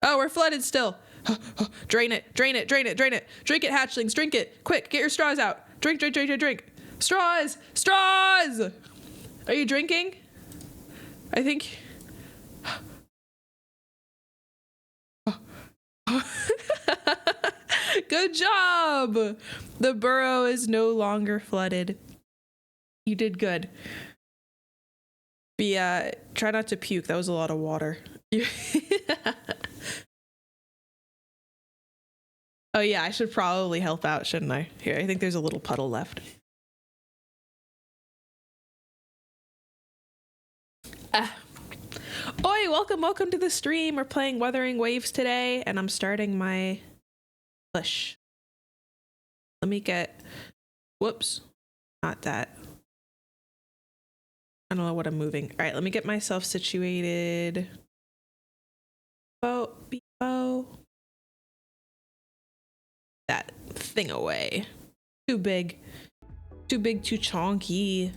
Oh, we're flooded still. Drain it, drain it, drain it, drain it. Drink it, hatchlings, drink it. Quick, get your straws out. Drink, drink, drink, drink, drink. Straws! Straws! Are you drinking? I think... Good job! The burrow is no longer flooded. You did good. But yeah, try not to puke. That was a lot of water. Oh yeah, I should probably help out, shouldn't I? Here, I think there's a little puddle left. Oi, welcome to the stream. We're playing Wuthering Waves today, and I'm starting my push. Let me get, whoops, not that. I don't know what I'm moving. All right, let me get myself situated. Oh, that thing away. Too big, too chonky.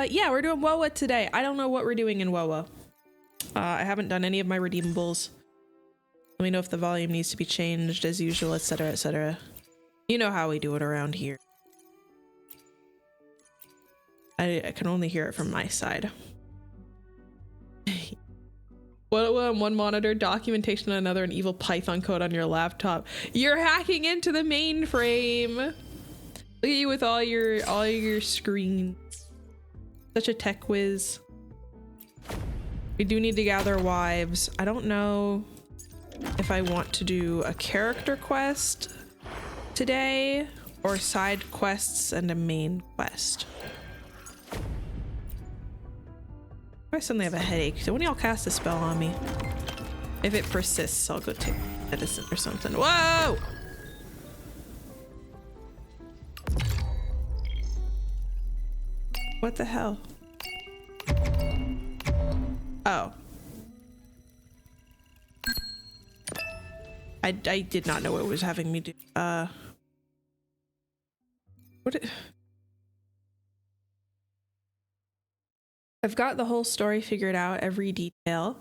Yeah, we're doing WoWa today. I don't know what we're doing in WoWa. I haven't done any of my redeemables. Let me know if the volume needs to be changed as usual, etc, etc. You know how we do it around here. I can only hear it from my side. WoWa on one monitor, documentation on another, and evil Python code on your laptop. You're hacking into the mainframe. Look at you with all your screens. Such a tech whiz. We do need to gather wives. I don't know if I want to do a character quest today or side quests and a main quest. I suddenly have a headache. So when y'all cast a spell on me? If it persists, I'll go take medicine or something. Whoa! What the hell? Oh. I did not know what it was having me do. I've got the whole story figured out, every detail.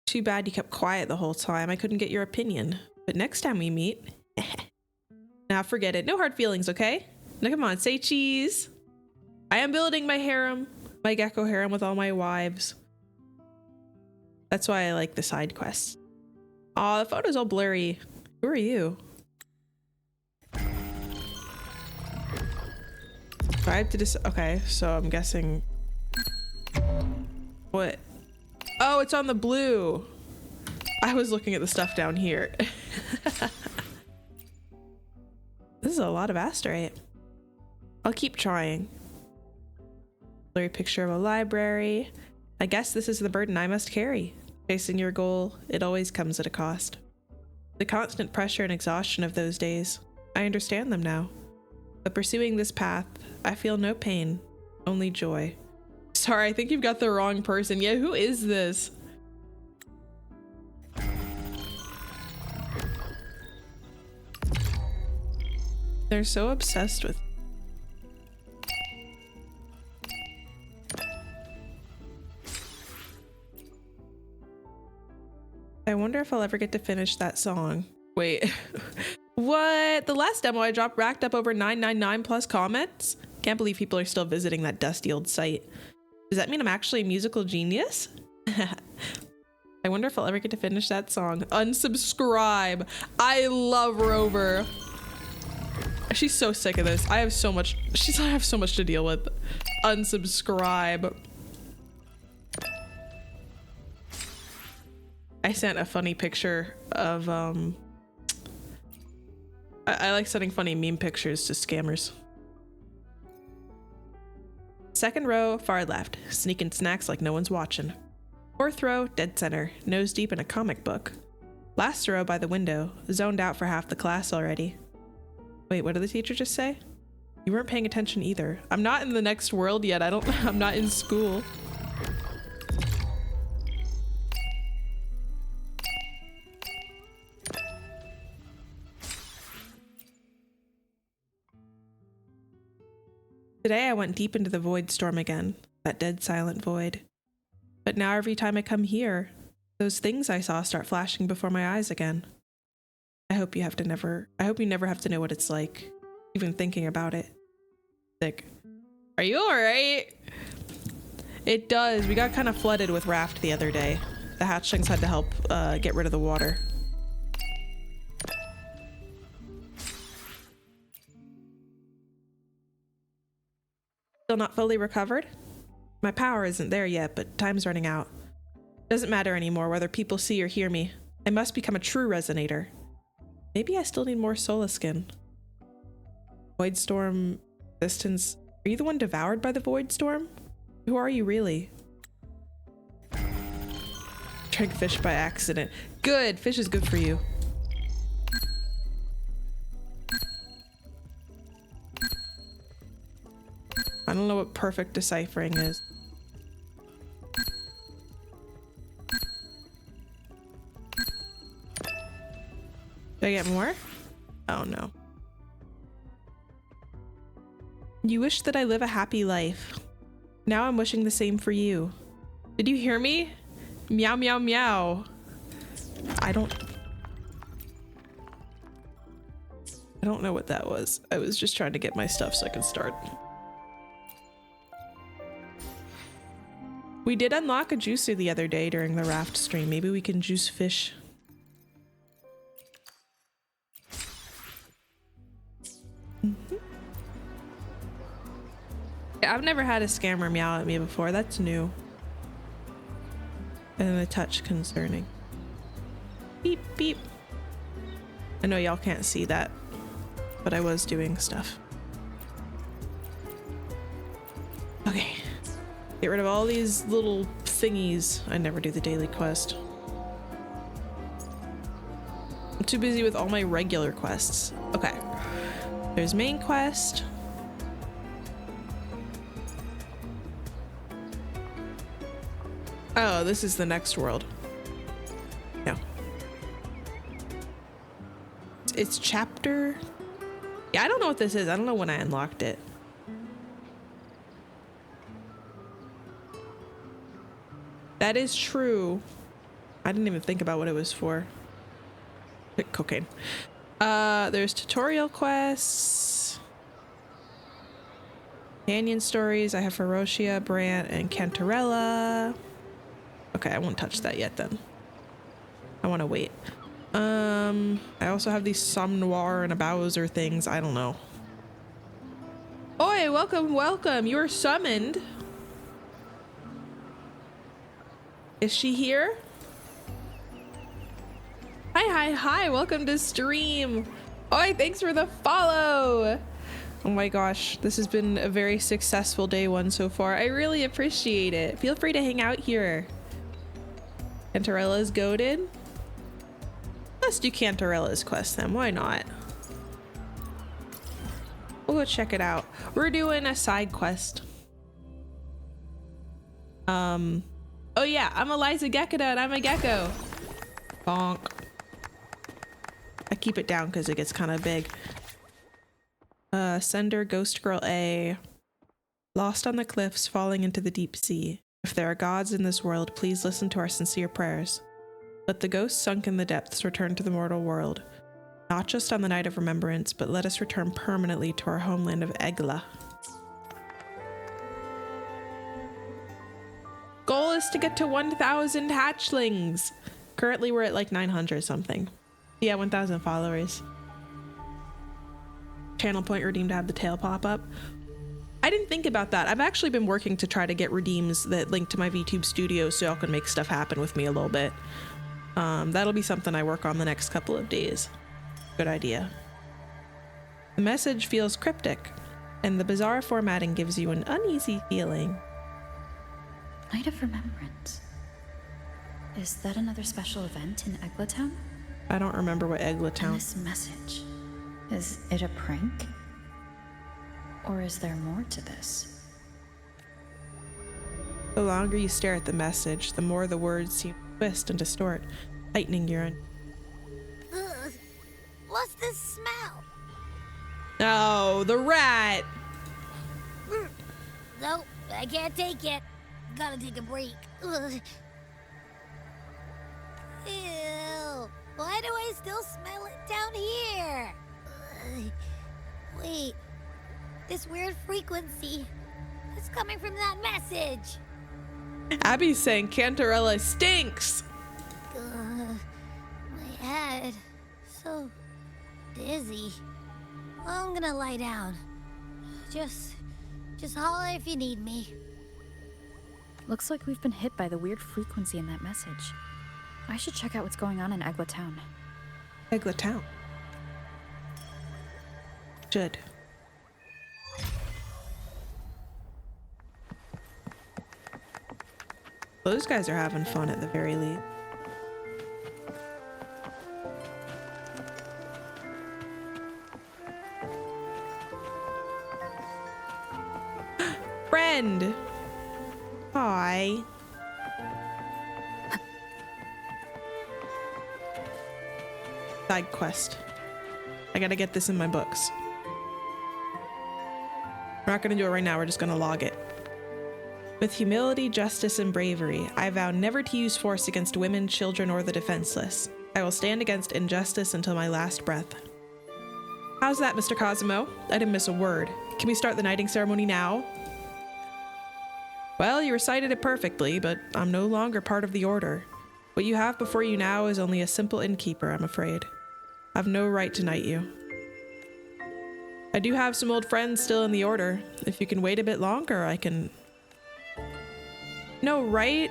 Too bad you kept quiet the whole time. I couldn't get your opinion. But next time we meet... Now forget it. No hard feelings, okay? Now come on, say cheese. I am building my harem. My gecko harem with all my wives. That's why I like the side quests. Aw, the photo's all blurry. Who are you? I have to okay, so I'm guessing... What? Oh, it's on the blue. I was looking at the stuff down here. This is a lot of asterite. I'll keep trying. Blurry picture of a library. I guess this is the burden I must carry. Chasing your goal, it always comes at a cost. The constant pressure and exhaustion of those days. I understand them now. But pursuing this path, I feel no pain, only joy. Sorry, I think you've got the wrong person. Yeah, who is this? They're so obsessed with... I wonder if I'll ever get to finish that song. Wait. What? The last demo I dropped racked up over 999 plus comments? Can't believe people are still visiting that dusty old site. Does that mean I'm actually a musical genius? I wonder if I'll ever get to finish that song. Unsubscribe. I love Rover. She's so sick of this. I have so much to deal with. Unsubscribe. I sent a funny picture of I like sending funny meme pictures to scammers. Second row, far left, sneaking snacks like no one's watching. Fourth row, dead center, nose deep in a comic book. Last row by the window, zoned out for half the class already. Wait, what did the teacher just say? You weren't paying attention either. I'm not in the next world yet. I'm not in school. Today I went deep into the void storm again, that dead silent void. But now every time I come here, those things I saw start flashing before my eyes again. I hope you never have to know what it's like, even thinking about it. Sick. Are you alright? It does. We got kind of flooded with raft the other day. The hatchlings had to help get rid of the water. Still not fully recovered? My power isn't there yet, but time's running out. Doesn't matter anymore whether people see or hear me. I must become a true resonator. Maybe I still need more Solaskin. Void Storm existence. Are you the one devoured by the Void Storm? Who are you really? Drank fish by accident. Good! Fish is good for you. I don't know what perfect deciphering is. Do I get more? Oh no. You wish that I live a happy life. Now I'm wishing the same for you. Did you hear me? Meow meow meow. I don't know what that was. I was just trying to get my stuff so I can start. We did unlock a juicer the other day during the raft stream. Maybe we can juice fish. I've never had a scammer meow at me before. That's new. And a touch concerning. Beep, beep. I know y'all can't see that, but I was doing stuff. Okay. Get rid of all these little thingies. I never do the daily quest. I'm too busy with all my regular quests. Okay. There's main quest. Oh, this is the next world. No. It's chapter... Yeah, I don't know what this is. I don't know when I unlocked it. That is true. I didn't even think about what it was for. Cocaine. There's tutorial quests. Canyon stories. I have Ferocia, Brant, and Cantarella. Okay, I won't touch that yet then. I want to wait. I also have these Somnoir and a Bowser things. I don't know. Oi, welcome, welcome. You are summoned. Is she here? Hi. Welcome to stream. Oi, thanks for the follow. Oh my gosh, this has been a very successful day one so far. I really appreciate it. Feel free to hang out here. Cantarella's goated. Let's do Cantarella's quest then. Why not? We'll go check it out. We're doing a side quest. Oh yeah, I'm Eliza Geckadot. I'm a gecko. Bonk. I keep it down because it gets kind of big. Sender, Ghost Girl A. Lost on the cliffs, falling into the deep sea. If there are gods in this world, please listen to our sincere prayers. Let the ghosts sunk in the depths return to the mortal world. Not just on the night of remembrance, but let us return permanently to our homeland of Egla. Goal is to get to 1,000 hatchlings. Currently we're at like 900 something. Yeah, 1,000 followers. Channel point redeemed to have the tail pop up. I didn't think about that. I've actually been working to try to get redeems that link to my VTube studio so y'all can make stuff happen with me a little bit. That'll be something I work on the next couple of days. Good idea. The message feels cryptic, and the bizarre formatting gives you an uneasy feeling. Night of Remembrance. Is that another special event in Eglatown? I don't remember what And Eglatown. this message, is it a prank? Or is there more to this? The longer you stare at the message, the more the words seem to twist and distort, tightening your own. Ugh. What's this smell? Oh, the rat! Nope, I can't take it. Gotta take a break. Ugh. Why do I still smell it down here? Wait, this weird frequency. It's coming from that message. Abby's saying Cantarella stinks. My head. So dizzy. I'm gonna lie down. Just holler if you need me. Looks like we've been hit by the weird frequency in that message. I should check out what's going on in Egla Town. Egla Town. Should. Those guys are having fun at the very least. Friend! Hi. Side quest. I gotta get this in my books. We're not gonna do it right now, we're just gonna log it. With humility, justice, and bravery, I vow never to use force against women, children, or the defenseless. I will stand against injustice until my last breath. How's that, Mr. Cosimo? I didn't miss a word. Can we start the knighting ceremony now? Well, you recited it perfectly, but I'm no longer part of the order. What you have before you now is only a simple innkeeper, I'm afraid. I've no right to knight you. I do have some old friends still in the order. If you can wait a bit longer, I can... No, right?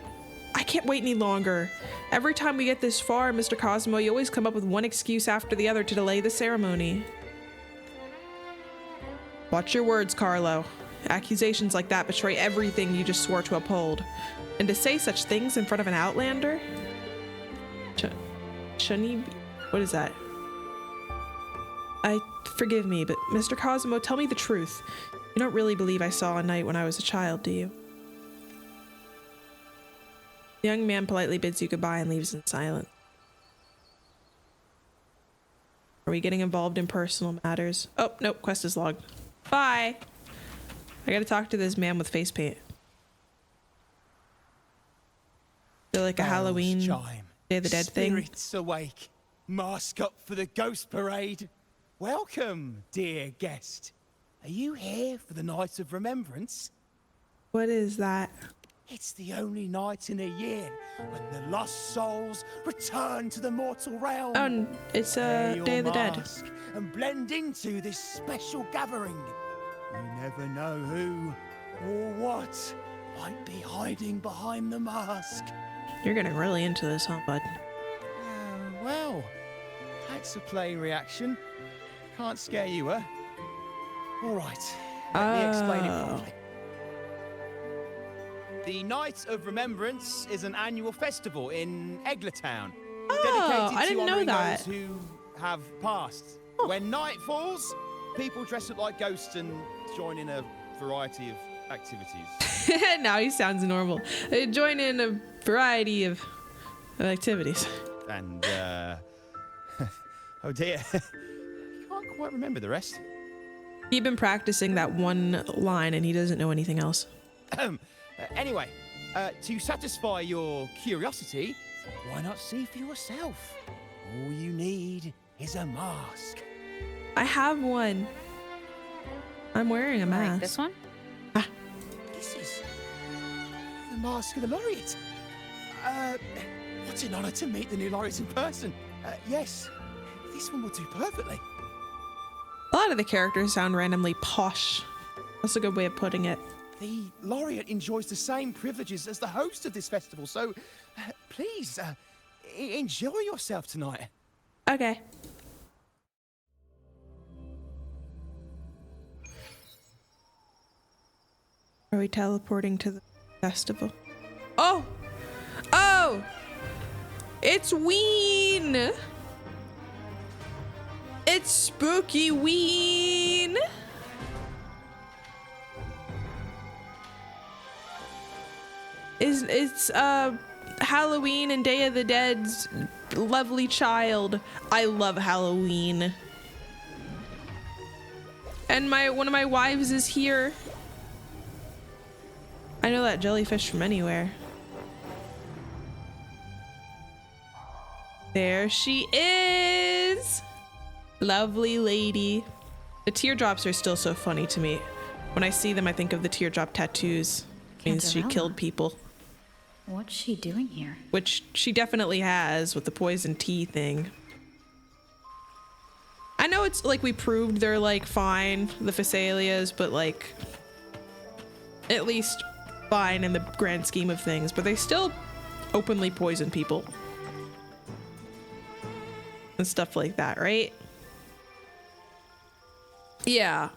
I can't wait any longer. Every time we get this far, Mr. Cosimo, you always come up with one excuse after the other to delay the ceremony. Watch your words, Carlo. Accusations like that betray everything you just swore to uphold. And to say such things in front of an outlander? Shouldn't what is that? Forgive me, but Mr. Cosimo, tell me the truth. You don't really believe I saw a knight when I was a child, do you? The young man politely bids you goodbye and leaves in silence. Are we getting involved in personal matters? Oh, nope, quest is logged. Bye! I gotta talk to this man with face paint. Feel like a Halloween Day of the Dead thing. Spirits awake. Mask up for the ghost parade. Welcome, dear guest. Are you here for the Night of Remembrance? What is that? It's the only night in a year when the lost souls return to the mortal realm. Oh, it's Wear Day your of the Dead. mask and blend into this special gathering. You never know who or what might be hiding behind the mask. You're getting really into this, huh, bud? Well, that's a plain reaction. Can't scare you, huh? All right, let me explain it properly. The Night of Remembrance is an annual festival in Egla Town, dedicated I didn't to know honouring that. those who have passed. When night falls, people dress up like ghosts and join in a variety of activities. Now he sounds normal. They join in a variety of activities. And, oh dear, can't quite remember the rest. He'd been practicing that one line and he doesn't know anything else. Anyway, to satisfy your curiosity, why not see for yourself? All you need is a mask. I have one. I'm wearing a mask. Like this one? This is the mask of the laureate. What an honor to meet the new laureate in person. Yes, this one will do perfectly. A lot of the characters sound randomly posh. That's a good way of putting it. The laureate enjoys the same privileges as the host of this festival, so please enjoy yourself tonight. Okay. Are we teleporting to the festival? Oh! Oh! It's Ween! It's spooky Ween! It's Halloween and Day of the Dead's lovely child. I love Halloween. And one of my wives is here. I know that jellyfish from anywhere. There she is. Lovely lady. The teardrops are still so funny to me. When I see them, I think of the teardrop tattoos. Means she killed people. What's she doing here? Which she definitely has with the poison tea thing. I know it's like we proved they're like fine, the Phasalias, but like at least fine in the grand scheme of things, but they still openly poison people. And stuff like that, right? Yeah.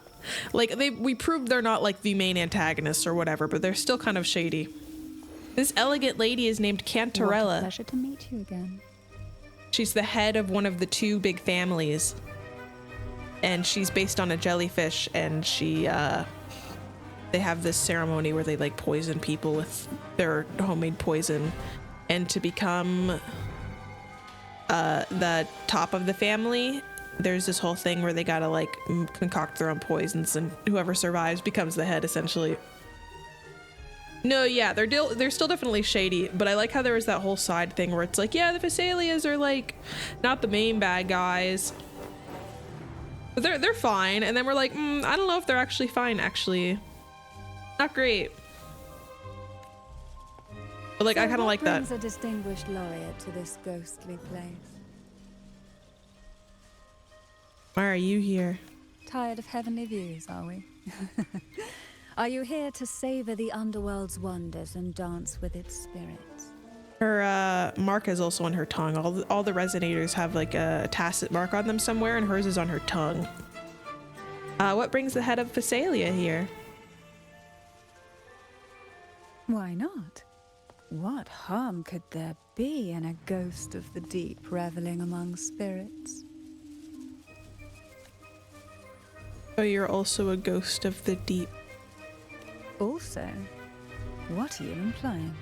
Like we proved they're not like the main antagonists or whatever, but they're still kind of shady. This elegant lady is named Cantarella. What a pleasure to meet you again. She's the head of one of the two big families. And she's based on a jellyfish, and she they have this ceremony where they like poison people with their homemade poison. And to become the top of the family, there's this whole thing where they gotta like concoct their own poisons, and whoever survives becomes the head, essentially. No, yeah, they're still definitely shady, but I like how there was that whole side thing where it's like, yeah, the Phasalias are like not the main bad guys, but they're fine. And then we're like, I don't know if they're actually fine. Actually, not great. But like, I kind of like that. What brings a distinguished laureate to this ghostly place? Why are you here? Tired of heavenly views, are we? Are you here to savor the underworld's wonders and dance with its spirits? Her mark is also on her tongue. All the resonators have like a tacit mark on them somewhere, and hers is on her tongue. What brings the head of Phasalia here? Why not? What harm could there be in a ghost of the deep reveling among spirits? Oh, you're also a ghost of the deep. Also, what are you implying?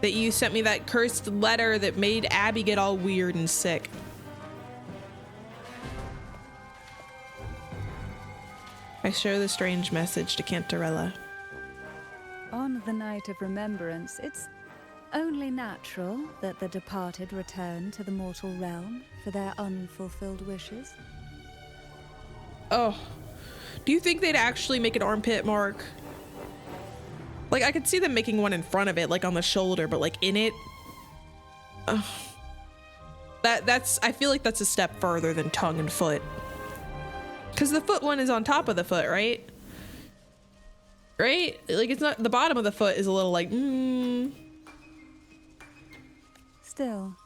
That you sent me that cursed letter that made Abby get all weird and sick. I show the strange message to Cantarella. On the night of remembrance, it's only natural that the departed return to the mortal realm for their unfulfilled wishes. Oh, do you think they'd actually make an armpit mark? Like, I could see them making one in front of it, like on the shoulder, but like in it. I feel like that's a step further than tongue and foot. Because the foot one is on top of the foot, right? Right? Like, it's not, the bottom of the foot is a little like, Still,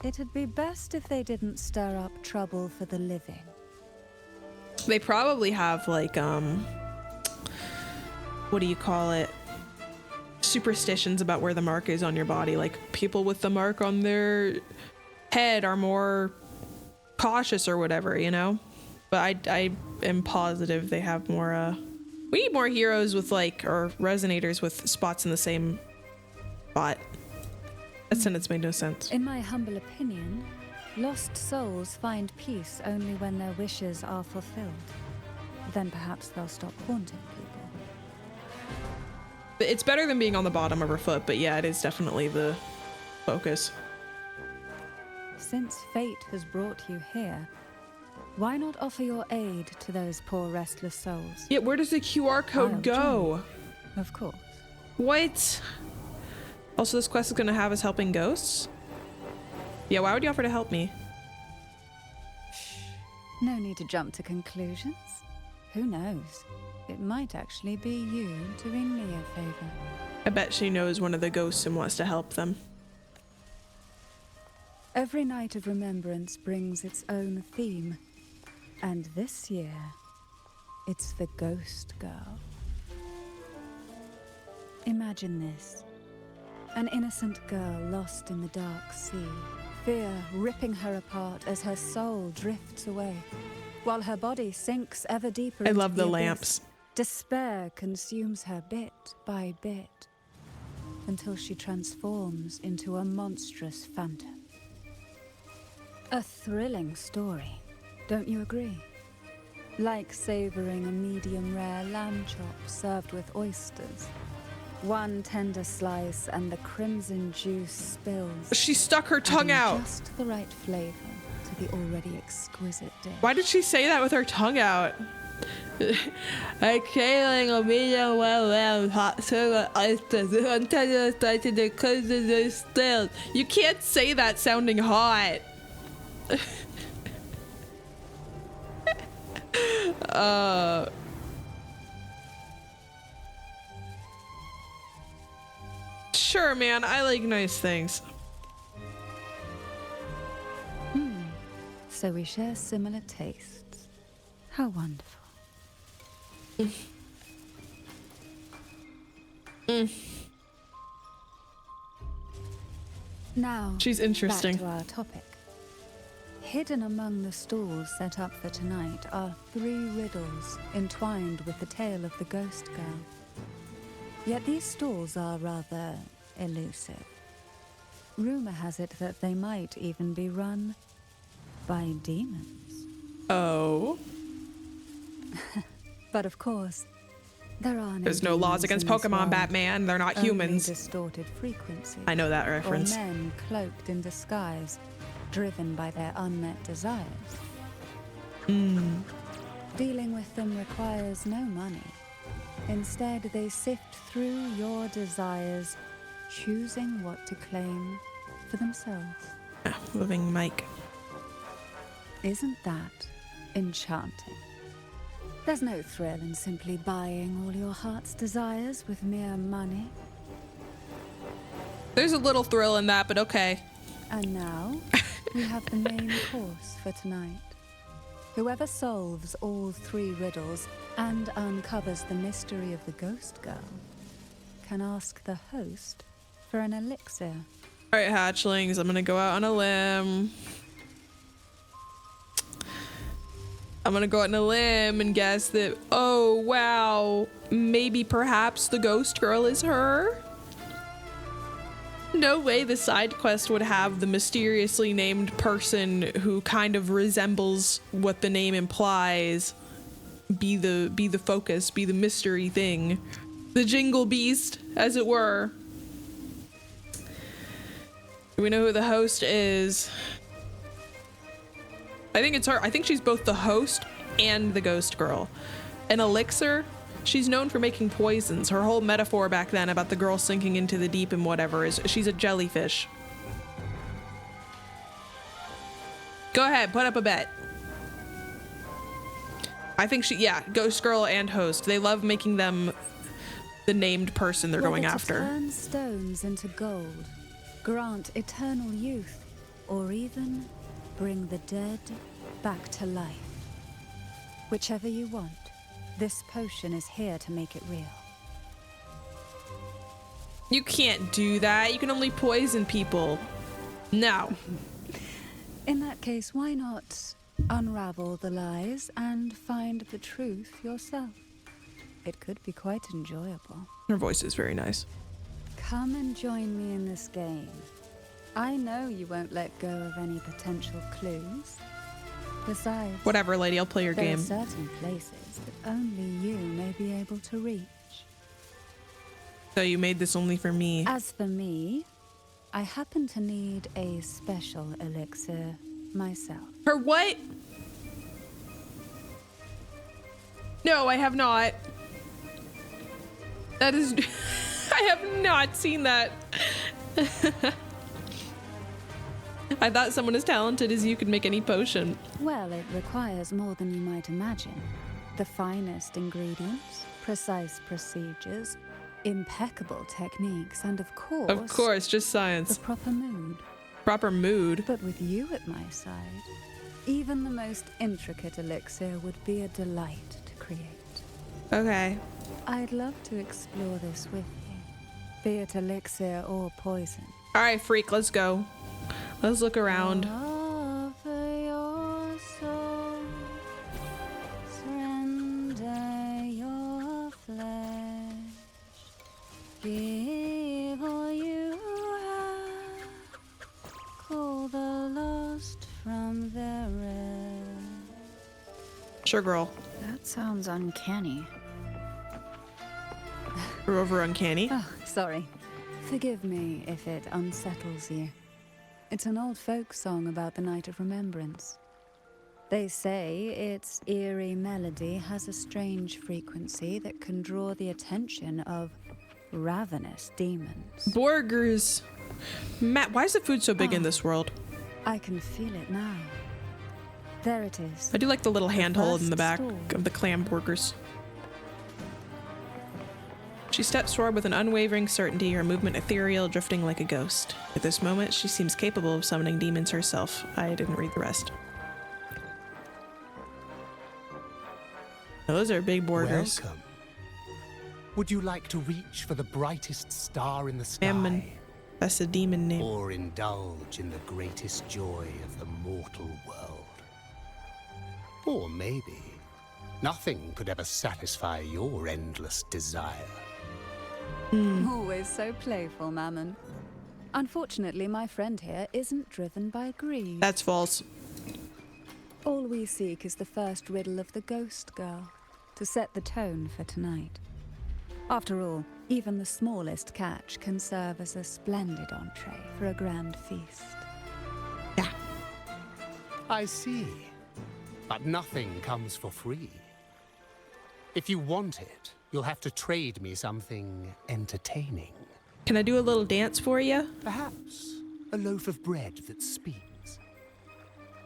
it'd be best if they didn't stir up trouble for the living. They probably have like, what do you call it? Superstitions about where the mark is on your body. Like, people with the mark on their head are more cautious or whatever, you know? But I am positive they have more, we need more heroes with like, or resonators with spots in the same spot. That sentence made no sense. In my humble opinion, lost souls find peace only when their wishes are fulfilled. Then perhaps they'll stop haunting people. It's better than being on the bottom of her foot, but yeah, it is definitely the focus. Since fate has brought you here, why not offer your aid to those poor restless souls? Yeah, where does the QR code I'll go? join. Of course. What? Also, this quest is gonna have us helping ghosts? Yeah, why would you offer to help me? No need to jump to conclusions. Who knows? It might actually be you doing me a favor. I bet she knows one of the ghosts and wants to help them. Every night of remembrance brings its own theme. And this year, it's the Ghost Girl. Imagine this. An innocent girl lost in the dark sea. Fear ripping her apart as her soul drifts away, while her body sinks ever deeper into I love the abyss. lamps. Despair consumes her bit by bit, until she transforms into a monstrous phantom. A thrilling story, don't you agree? Like savoring a medium-rare lamb chop served with oysters. One tender slice and the crimson juice spills. She stuck her tongue adding out. Just the right flavor to the already exquisite dish. Why did she say that with her tongue out? I came like a medium well hot sugar ice until started to close the still. You can't say that sounding hot. Sure, man. I like nice things. So we share similar tastes. How wonderful. Now, She's interesting. back to our topic. Hidden among the stalls set up for tonight are 3 riddles entwined with the tale of the ghost girl. Yet these stalls are rather elusive. Rumor has it that they might even be run by demons. Oh. But of course, there are no There's no laws demons against in this Pokemon, world. Batman. They're not Only humans. distorted frequency. I know that reference. Or men cloaked in disguise, driven by their unmet desires. Dealing with them requires no money. Instead, they sift through your desires, choosing what to claim for themselves. Moving mic. Isn't that enchanting? There's no thrill in simply buying all your heart's desires with mere money. There's a little thrill in that, but okay. And now, we have the main course for tonight. Whoever solves all 3 riddles and uncovers the mystery of the ghost girl can ask the host for an elixir. All right, hatchlings. I'm gonna go out on a limb. And guess that, oh wow, maybe perhaps the ghost girl is her? No way the side quest would have the mysteriously named person who kind of resembles what the name implies be the focus, be the mystery thing. The jingle beast, as it were. Do we know who the host is? I think it's her. I think she's both the host and the ghost girl. An elixir? She's known for making poisons. Her whole metaphor back then about the girl sinking into the deep and whatever is she's a jellyfish. Go ahead, put up a bet. I think yeah, ghost girl and host. They love making them the named person they're going after. Turn stones into gold, grant eternal youth, or even bring the dead back to life. Whichever you want, this potion is here to make it real. You can't do that. You can only poison people. No. In that case, why not unravel the lies and find the truth yourself? It could be quite enjoyable. Her voice is very nice. Come and join me in this game. I know you won't let go of any potential clues. Besides, Whatever, lady, I'll play your there game. are certain places that only you may be able to reach. So you made this only for me. As for me, I happen to need a special elixir myself. For what? No, I have not. That is... I have not seen that. I thought someone as talented as you could make any potion. Well, it requires more than you might imagine. The finest ingredients, precise procedures, impeccable techniques, and of course, just science. the proper mood. Proper mood. But with you at my side, even the most intricate elixir would be a delight to create. Okay. I'd love to explore this with you, be it elixir or poison. All right, freak, let's go. Let's look around. Offer your soul, surrender your flesh, give all you have, call the lost from their rest. Sure, girl. That sounds uncanny. Rover uncanny. Oh, sorry. Forgive me if it unsettles you. It's an old folk song about the Night of Remembrance. They say its eerie melody has a strange frequency that can draw the attention of ravenous demons. Burgers. Matt, why is the food so big in this world? I can feel it now. There it is. I do like the little handhold in the back stall. of the clam burgers. She steps forward with an unwavering certainty, her movement ethereal, drifting like a ghost. At this moment, she seems capable of summoning demons herself. I didn't read the rest. Those are big burgers. Welcome. Would you like to reach for the brightest star in the sky? Ammon. That's a demon name. Or indulge in the greatest joy of the mortal world? Or maybe nothing could ever satisfy your endless desire. Always so playful, Mammon. Unfortunately, my friend here isn't driven by greed. That's false. All we seek is the first riddle of the ghost girl, to set the tone for tonight. After all, even the smallest catch can serve as a splendid entree for a grand feast. Yeah. I see. But nothing comes for free. If you want it, you'll have to trade me something entertaining. Can I do a little dance for you? Perhaps a loaf of bread that speaks.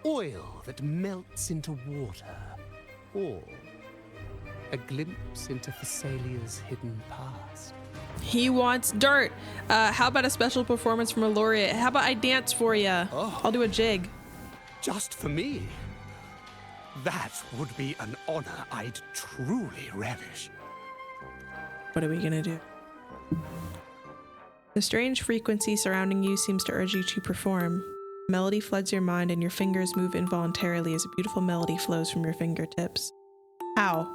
Oil that melts into water. Or a glimpse into Thessalia's hidden past. He wants dirt. How about a special performance from a laureate? How about I dance for you? Oh. I'll do a jig. Just for me? That would be an honor I'd truly relish. What are we gonna do? The strange frequency surrounding you seems to urge you to perform. Melody floods your mind and your fingers move involuntarily as a beautiful melody flows from your fingertips. How?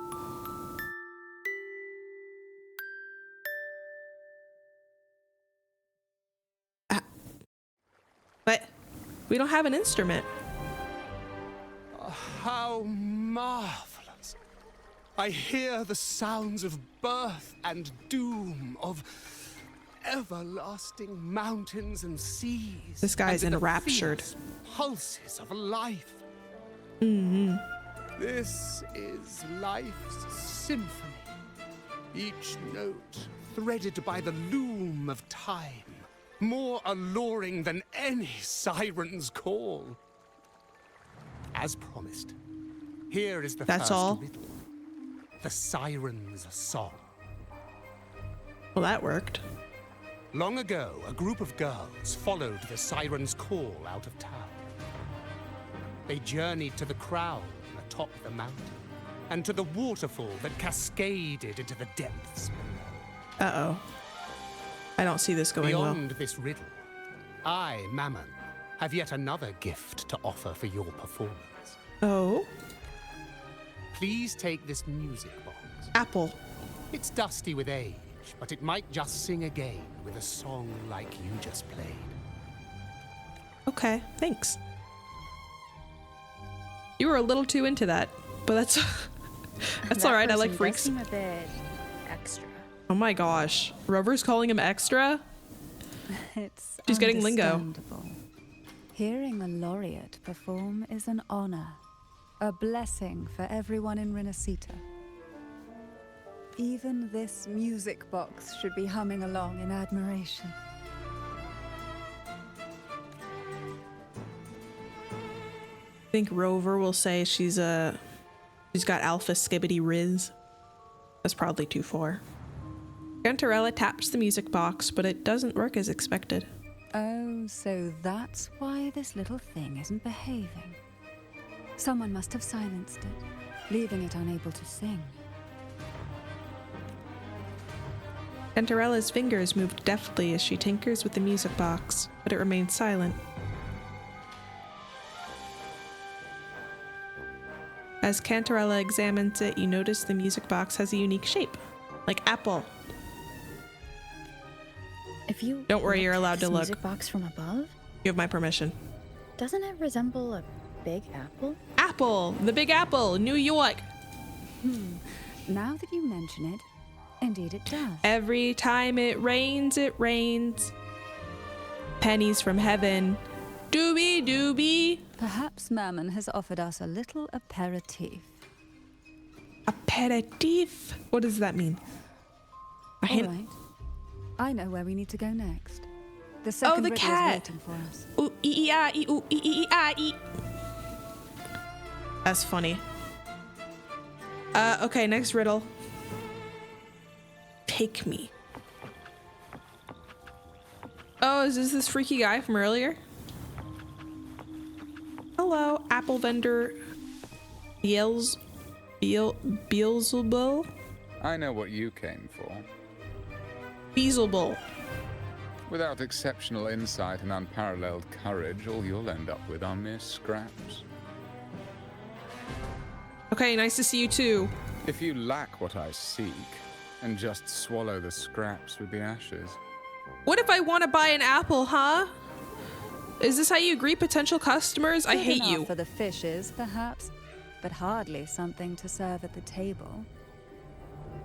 What? We don't have an instrument. How marvelous. I hear the sounds of birth and doom, of everlasting mountains and seas. This guy's and the enraptured. fierce pulses of life. This is life's symphony. Each note threaded by the loom of time, more alluring than any siren's call. As promised, here is the That's first all? riddle. The siren's song. Well, that worked. Long ago, a group of girls followed the siren's call out of town. They journeyed to the crown atop the mountain, and to the waterfall that cascaded into the depths below. Uh-oh. I don't see this going well. Beyond this riddle, I, Mammon, have yet another gift to offer for your performance. Oh? Please take this music box. Apple. It's dusty with age, but it might just sing again with a song like you just played. Okay, thanks. You were a little too into that, but that's that's all right. I like freaks. Seem a bit extra. Oh my gosh, Rover's calling him extra. It's She's getting lingo. understandable. Hearing a laureate perform is an honor, a blessing for everyone in Renacita. Even this music box should be humming along in admiration. I think Rover will say she's got alpha skibbity riz. That's probably too far. Cantarella taps the music box, but it doesn't work as expected. Oh, so that's why this little thing isn't behaving. Someone must have silenced it, leaving it unable to sing. Cantarella's fingers moved deftly as she tinkers with the music box, but it remained silent. As Cantarella examines it, you notice the music box has a unique shape, like apple. If you Don't worry, you're look at allowed to this look. music box from above, You have my permission. doesn't it resemble a big apple? Apple! The Big Apple, New York! Now that you mention it, Indeed it does. Every time it rains, it rains. Pennies from heaven. Doobie doobie. Perhaps Mammon has offered us a little aperitif. Aperitif? What does that mean? A All hint? right. I know where we need to go next. The second the riddle cat. is waiting for us. Ooh, ee, ah, ee, ooh, ee, ah, ee. That's funny. Okay, next riddle. Take me. Oh, is this freaky guy from earlier? Hello, apple vendor Beelzebul? I know what you came for. Beelzebul. Without exceptional insight and unparalleled courage, all you'll end up with are mere scraps. Okay, nice to see you too. If you lack what I seek, and just swallow the scraps with the ashes. What if I want to buy an apple, huh? Is this how you greet potential customers? I Good hate enough you. for the fishes, perhaps, but hardly something to serve at the table.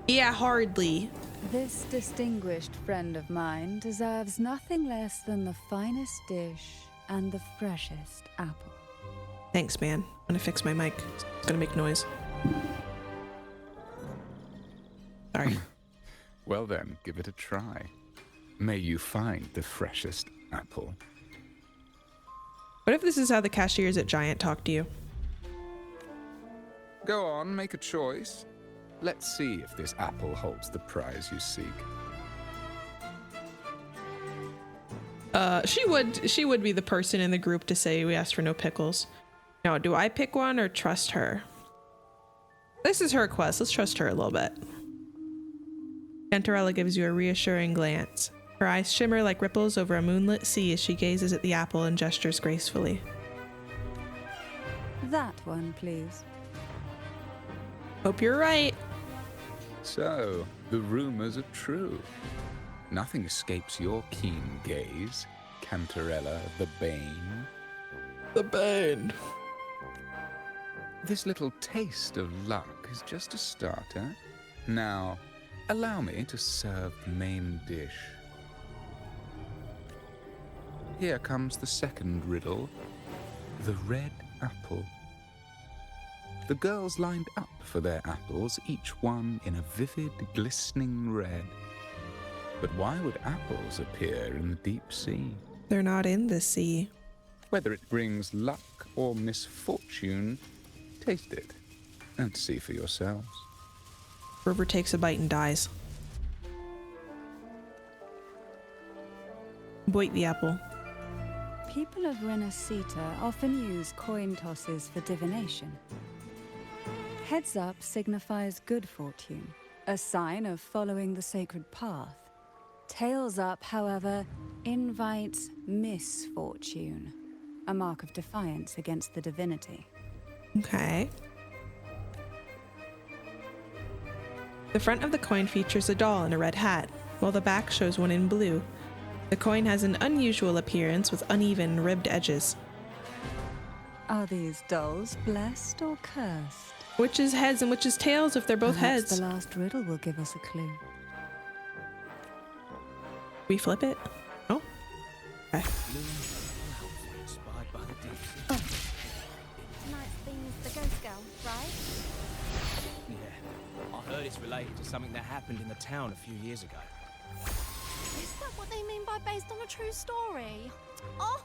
Yeah, hardly. This distinguished friend of mine deserves nothing less than the finest dish and the freshest apple. Thanks, man. I'm gonna fix my mic. It's gonna make noise. Sorry. Well then, give it a try. May you find the freshest apple. What if this is how the cashiers at Giant talk to you? Go on, make a choice. Let's see if this apple holds the prize you seek. She would be the person in the group to say we asked for no pickles. Now, do I pick one or trust her? This is her quest. Let's trust her a little bit. Cantarella gives you a reassuring glance. Her eyes shimmer like ripples over a moonlit sea as she gazes at the apple and gestures gracefully. That one, please. Hope you're right. So, the rumors are true. Nothing escapes your keen gaze, Cantarella the Bane. The Bane. This little taste of luck is just a starter. Now, allow me to serve the main dish. Here comes the second riddle. The red apple. The girls lined up for their apples, each one in a vivid, glistening red. But why would apples appear in the deep sea? They're not in the sea. Whether it brings luck or misfortune, taste it and see for yourselves. River takes a bite and dies. Boit the apple. People of Renacita often use coin tosses for divination. Heads up signifies good fortune, a sign of following the sacred path. Tails up, however, invites misfortune, a mark of defiance against the divinity. Okay. The front of the coin features a doll in a red hat, while the back shows one in blue. The coin has an unusual appearance with uneven, ribbed edges. Are these dolls blessed or cursed? Which is heads and which is tails if they're both Perhaps heads? the last riddle will give us a clue. We flip it? Oh. Okay. Tonight's theme is the Ghost Girl, right? Yeah, I heard it's related to something that happened in the town a few years ago. Is that what they mean by based on a true story? Oh,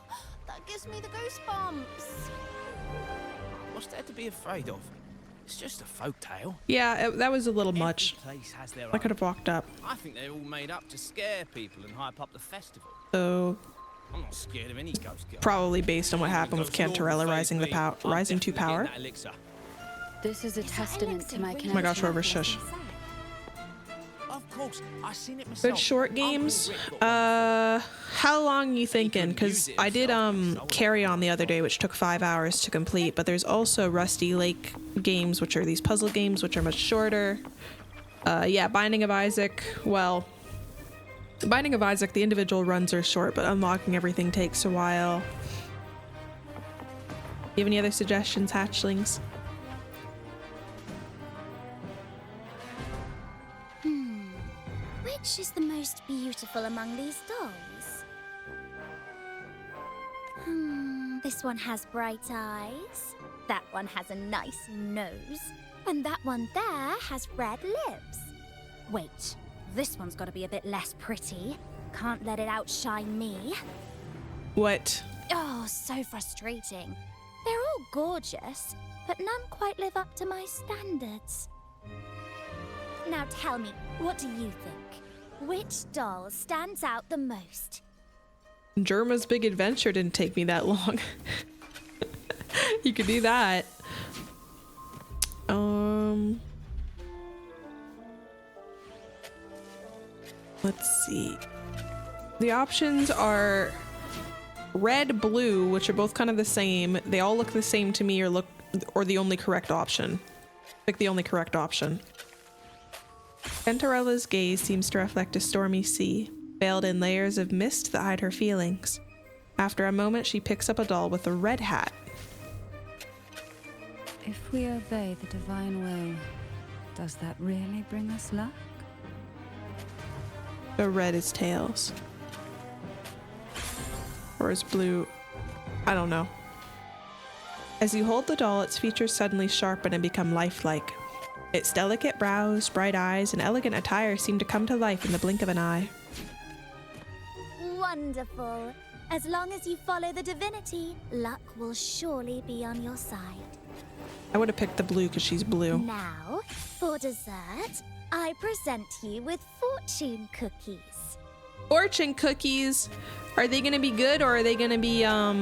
that gives me the goosebumps. What's there to be afraid of? It's just a folk tale. Yeah, that was a little much. Every place has their I could own. have walked up. I think they're all made up to scare people and hype up the festival. So, I'm not scared of any ghost girl. probably based on what happened with Cantarella rising to power. This is a testament to my connection. Oh my gosh, Rover, shush. Of course, I seen it myself. Good short games. How long you thinking? Because I did Carry On the other day, which took 5 hours to complete. But there's also Rusty Lake games, which are these puzzle games, which are much shorter. Yeah, Binding of Isaac. Well, Binding of Isaac, the individual runs are short, but unlocking everything takes a while. You have any other suggestions, hatchlings? Which is the most beautiful among these dolls? This one has bright eyes. That one has a nice nose. And that one there has red lips. Wait, this one's got to be a bit less pretty. Can't let it outshine me. What? Oh, so frustrating. They're all gorgeous, but none quite live up to my standards. Now tell me, what do you think? Which doll stands out the most? Germa's Big Adventure didn't take me that long. You could do that. Let's see. The options are red, blue, which are both kind of the same. They all look the same to me, or the only correct option. Pick the only correct option. Cantarella's gaze seems to reflect a stormy sea, veiled in layers of mist that hide her feelings. After a moment, she picks up a doll with a red hat. If we obey the divine will, does that really bring us luck? The red is tails. Or is blue? I don't know. As you hold the doll, its features suddenly sharpen and become lifelike. Its delicate brows, bright eyes, and elegant attire seem to come to life in the blink of an eye. Wonderful. As long as you follow the divinity, luck will surely be on your side. I would have picked the blue because she's blue. Now, for dessert, I present you with fortune cookies. Fortune cookies! Are they gonna be good, or are they gonna be, Are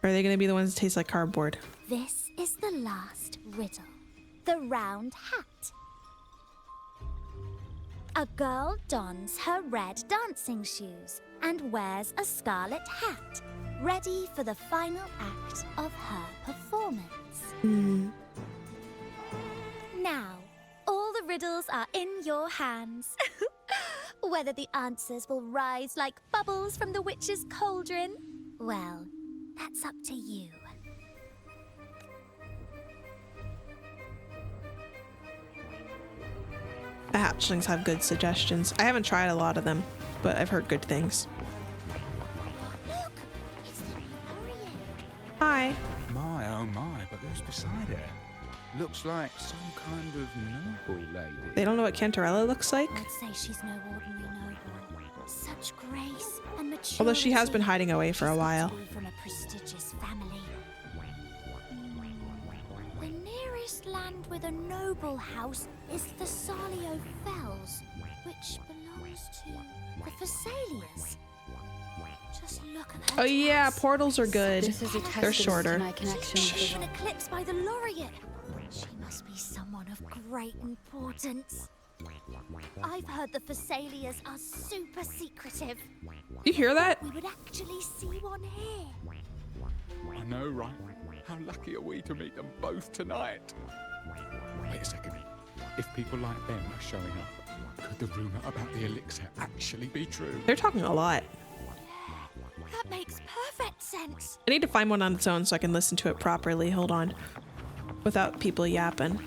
they gonna be the ones that taste like cardboard? This is the last riddle. The round hat. A girl dons her red dancing shoes and wears a scarlet hat, ready for the final act of her performance. Now, all the riddles are in your hands. Whether the answers will rise like bubbles from the witch's cauldron, well, that's up to you. The hatchlings have good suggestions. I haven't tried a lot of them, but I've heard good things. Look, it's the Orion. Hi. My, oh my, but who's beside her? Looks like some kind of noble lady. They don't know what Cantarella looks like? I'd say she's no ordinary noble. Such grace and maturity. Although she has been hiding away for a while. She's got to be from a prestigious family. The nearest land with a noble house is the Salio Fells, which belongs to the Thessalias. Just look at her. Oh yeah, dress. portals are good. This is a They're testament shorter. to my connection with She's the been eclipsed by the laureate. She must be someone of great importance. I've heard the Thessalias are super secretive. You hear that? We would actually see one here. I know, right? How lucky are we to meet them both tonight? Wait a second. If people like them are showing up, could the rumor about the elixir actually be true? They're talking a lot. That makes perfect sense. I need to find one on its own so I can listen to it properly. Hold on. Without people yapping.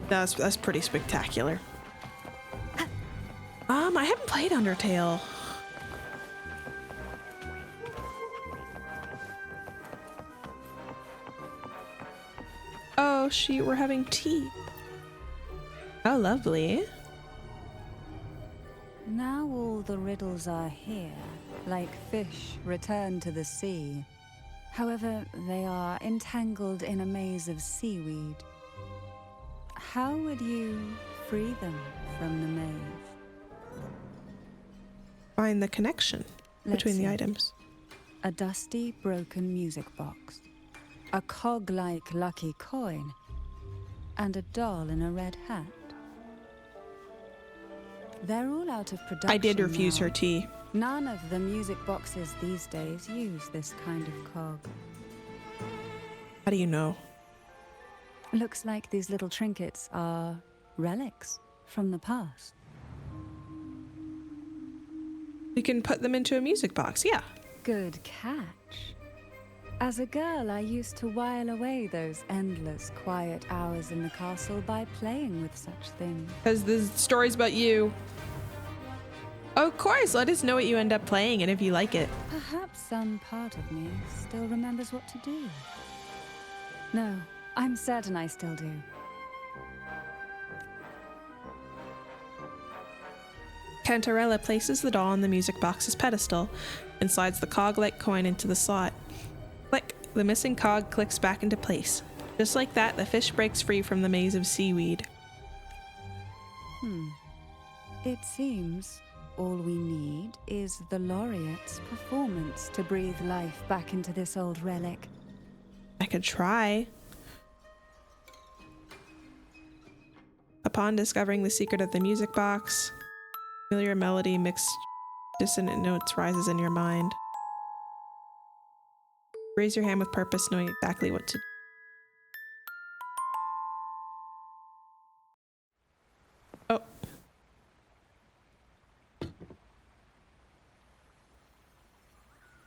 That's pretty spectacular. I haven't played Undertale. Oh, shoot, we're having tea. Oh, lovely. Now all the riddles are here, like fish returned to the sea. However, they are entangled in a maze of seaweed. How would you free them from the maze? Find the connection between the items. A dusty, broken music box, a cog-like lucky coin, and a doll in a red hat. They're all out of production. I did refuse now. her tea. None of the music boxes these days use this kind of cog. How do you know? Looks like these little trinkets are relics from the past. We can put them into a music box, yeah. Good catch. As a girl, I used to while away those endless, quiet hours in the castle by playing with such things. Because the story's about you. Of course, let us know what you end up playing and if you like it. Perhaps some part of me still remembers what to do. No, I'm certain I still do. Cantarella places the doll on the music box's pedestal and slides the cog-like coin into the slot. Click, the missing cog clicks back into place. Just like that, the fish breaks free from the maze of seaweed. It seems all we need is the laureate's performance to breathe life back into this old relic. I could try. Upon discovering the secret of the music box, familiar melody mixed dissonant notes rises in your mind. Raise your hand with purpose, knowing exactly what to do. Oh.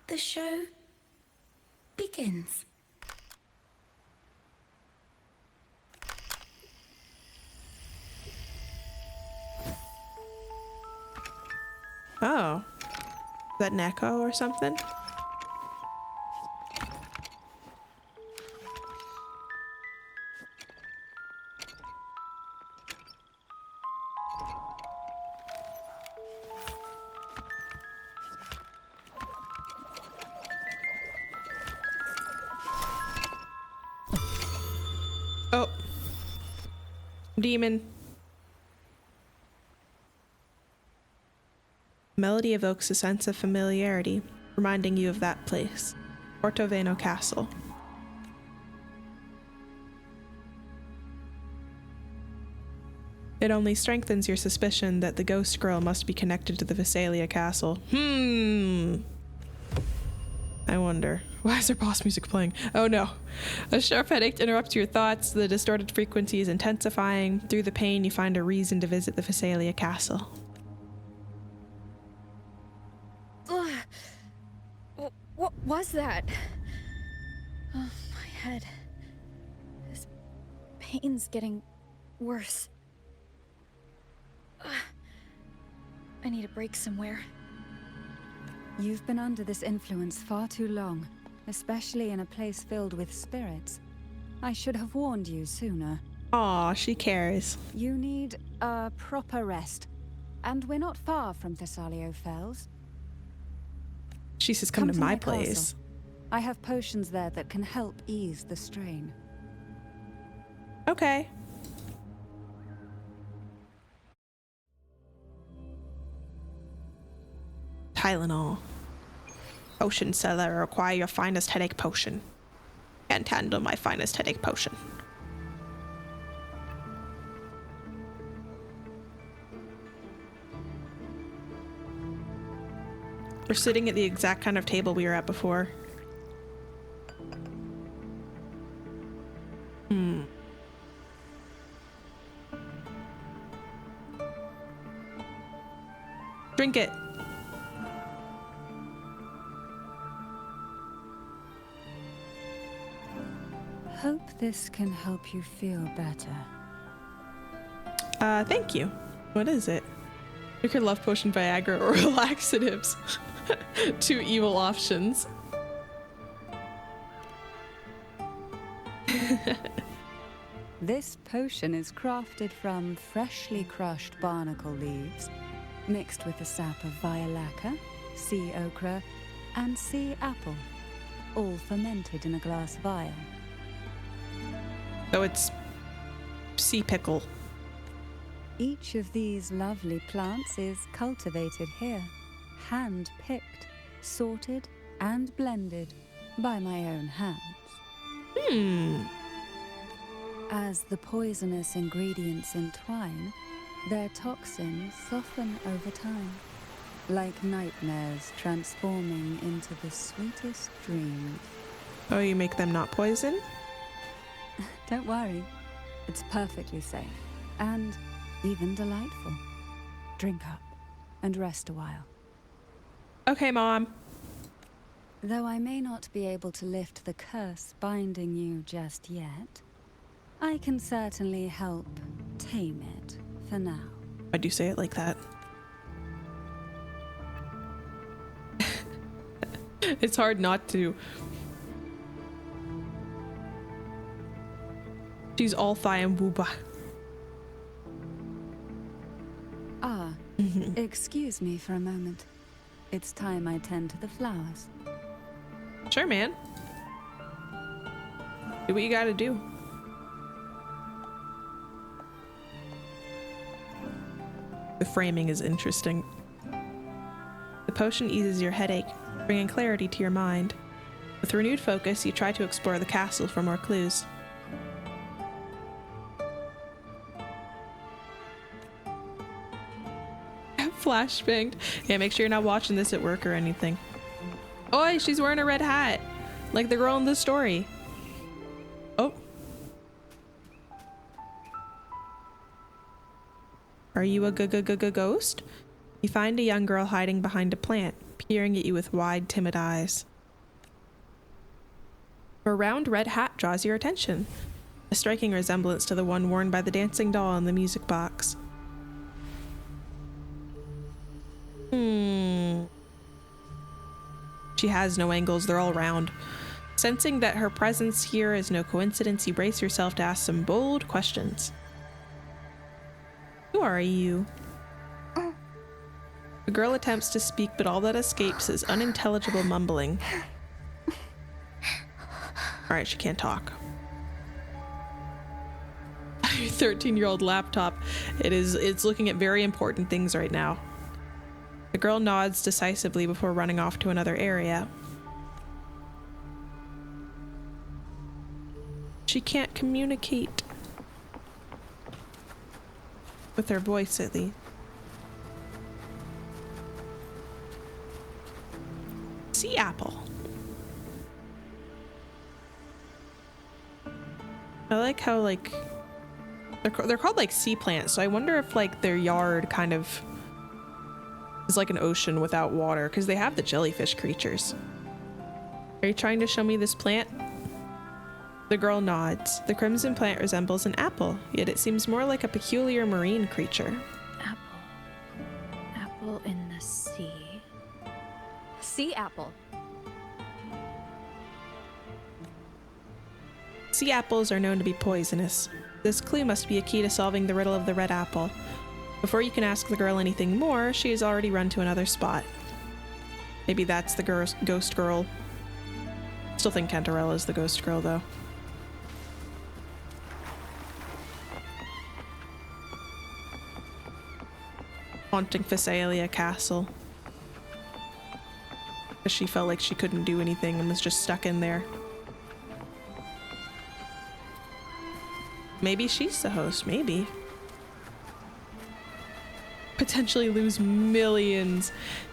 The show begins. Oh. Is that an echo or something? Oh. Demon. Melody evokes a sense of familiarity, reminding you of that place, Portoveno Castle. It only strengthens your suspicion that the ghost girl must be connected to the Visalia Castle. I wonder, why is there boss music playing? Oh no. A sharp headache interrupts your thoughts, the distorted frequency is intensifying. Through the pain, you find a reason to visit the Visalia Castle. What was that? Oh, my head. This pain's getting worse. I need a break somewhere. You've been under this influence far too long, especially in a place filled with spirits. I should have warned you sooner. Aw, she cares. You need a proper rest, and we're not far from Thessalio Fells. She says come to my place. Castle. I have potions there that can help ease the strain. Okay. Tylenol. Potion seller, require your finest headache potion. Can't handle my finest headache potion. We're sitting at the exact kind of table we were at before. Drink it. Hope this can help you feel better. Thank you. What is it? You could love potion, Viagra, or laxatives. Two evil options. This potion is crafted from freshly crushed barnacle leaves, mixed with the sap of violaca, sea okra, and sea apple, all fermented in a glass vial. So it's sea pickle. Each of these lovely plants is cultivated here, hand-picked, sorted, and blended by my own hands. As the poisonous ingredients entwine, their toxins soften over time, like nightmares transforming into the sweetest dreams. Oh, you make them not poison? Don't worry, It's perfectly safe and even delightful. Drink up and rest a while. Okay, Mom. Though I may not be able to lift the curse binding you just yet, I can certainly help tame it for now. Why'd you say it like that? It's hard not to. She's all thigh and wooba. Ah, excuse me for a moment. It's time I tend to the flowers. Sure, man. Do what you gotta do. The framing is interesting. The potion eases your headache, bringing clarity to your mind. With renewed focus, you try to explore the castle for more clues. Flashbanged. Yeah, make sure you're not watching this at work or anything. Oi, she's wearing a red hat. Like the girl in the story. Oh. Are you a ghost? You find a young girl hiding behind a plant, peering at you with wide, timid eyes. Her round red hat draws your attention, a striking resemblance to the one worn by the dancing doll in the music box. She has no angles, they're all round. Sensing that her presence here is no coincidence, you brace yourself to ask some bold questions. Who are you? The girl attempts to speak, but all that escapes is unintelligible mumbling. Alright, she can't talk. Your 13-year-old laptop. It's looking at very important things right now. The girl nods decisively before running off to another area. She can't communicate. With her voice, at least. Sea apple. I like how, like, they're called, like, sea plants, so I wonder if, like, their yard kind of is like an ocean without water, because they have the jellyfish creatures. Are you trying to show me this plant? The girl nods. The crimson plant resembles an apple, yet it seems more like a peculiar marine creature. Apple. Apple in the sea. Sea apple. Sea apples are known to be poisonous. This clue must be a key to solving the riddle of the red apple. Before you can ask the girl anything more, she has already run to another spot. Maybe that's the ghost girl. Still think Cantarella is the ghost girl, though. Haunting Phasalia Castle. Because she felt like she couldn't do anything and was just stuck in there. Maybe she's the host, maybe. Potentially lose millions.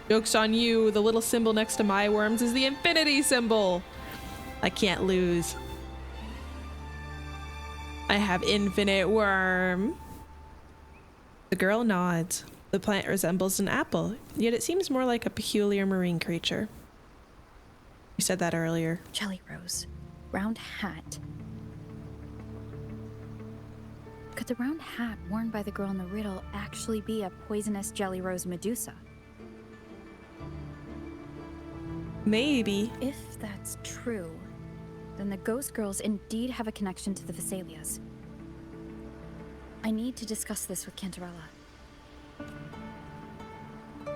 Joke's on you. The little symbol next to my worms is the infinity symbol. I can't lose. I have infinite worm. The girl nods. The plant resembles an apple, yet it seems more like a peculiar marine creature. You said that earlier. Jelly rose. Round hat. Could the round hat worn by the girl in the riddle actually be a poisonous jelly rose Medusa? Maybe. If that's true, then the ghost girls indeed have a connection to the Phasalias. I need to discuss this with Cantarella.